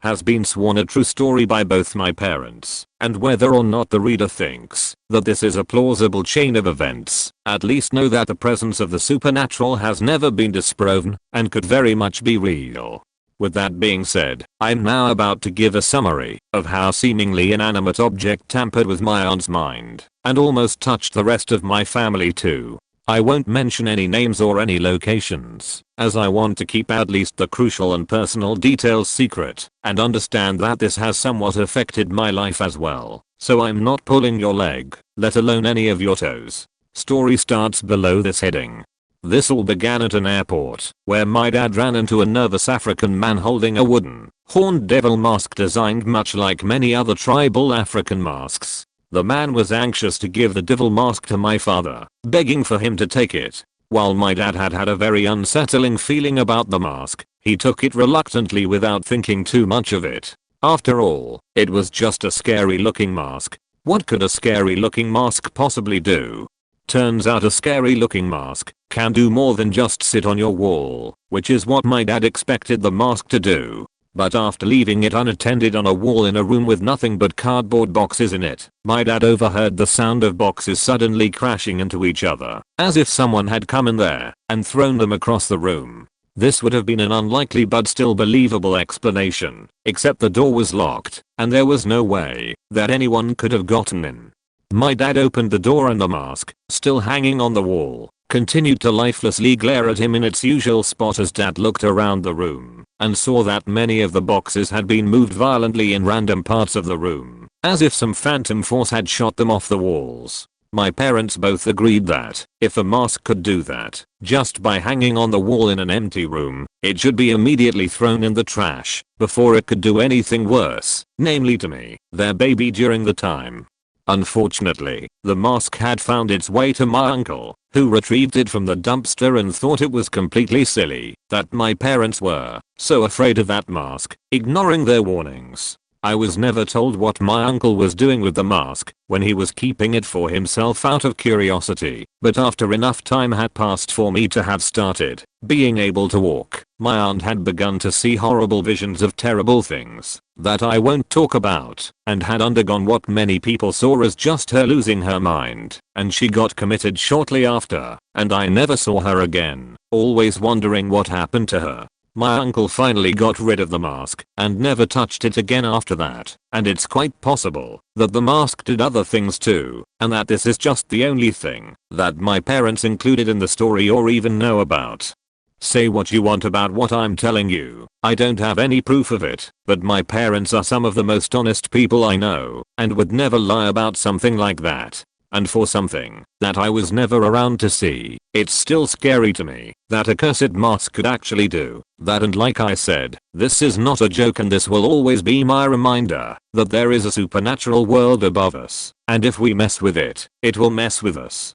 has been sworn a true story by both my parents, and whether or not the reader thinks that this is a plausible chain of events, at least know that the presence of the supernatural has never been disproven, and could very much be real. With that being said, I'm now about to give a summary of how seemingly inanimate object tampered with my aunt's mind, and almost touched the rest of my family too. I won't mention any names or any locations, as I want to keep at least the crucial and personal details secret, and understand that this has somewhat affected my life as well, so I'm not pulling your leg, let alone any of your toes. Story starts below this heading. This all began at an airport, where my dad ran into a nervous African man holding a wooden, horned devil mask designed much like many other tribal African masks. The man was anxious to give the devil mask to my father, begging for him to take it. While my dad had had a very unsettling feeling about the mask, he took it reluctantly without thinking too much of it. After all, it was just a scary looking mask. What could a scary looking mask possibly do? Turns out a scary looking mask can do more than just sit on your wall, which is what my dad expected the mask to do. But after leaving it unattended on a wall in a room with nothing but cardboard boxes in it, my dad overheard the sound of boxes suddenly crashing into each other, as if someone had come in there and thrown them across the room. This would have been an unlikely but still believable explanation, except the door was locked, and there was no way that anyone could have gotten in. My dad opened the door and the mask, still hanging on the wall, continued to lifelessly glare at him in its usual spot as dad looked around the room and saw that many of the boxes had been moved violently in random parts of the room, as if some phantom force had shot them off the walls. My parents both agreed that, if a mask could do that, just by hanging on the wall in an empty room, it should be immediately thrown in the trash, before it could do anything worse, namely to me, their baby during the time. Unfortunately, the mask had found its way to my uncle, who retrieved it from the dumpster and thought it was completely silly that my parents were so afraid of that mask, ignoring their warnings. I was never told what my uncle was doing with the mask when he was keeping it for himself out of curiosity, but after enough time had passed for me to have started being able to walk, my aunt had begun to see horrible visions of terrible things that I won't talk about, and had undergone what many people saw as just her losing her mind, and she got committed shortly after, and I never saw her again, always wondering what happened to her. My uncle finally got rid of the mask and never touched it again after that, and it's quite possible that the mask did other things too, and that this is just the only thing that my parents included in the story or even know about. Say what you want about what I'm telling you, I don't have any proof of it, but my parents are some of the most honest people I know and would never lie about something like that. And for something that I was never around to see, it's still scary to me that a cursed mask could actually do that, and like I said, this is not a joke, and this will always be my reminder that there is a supernatural world above us, and if we mess with it, it will mess with us.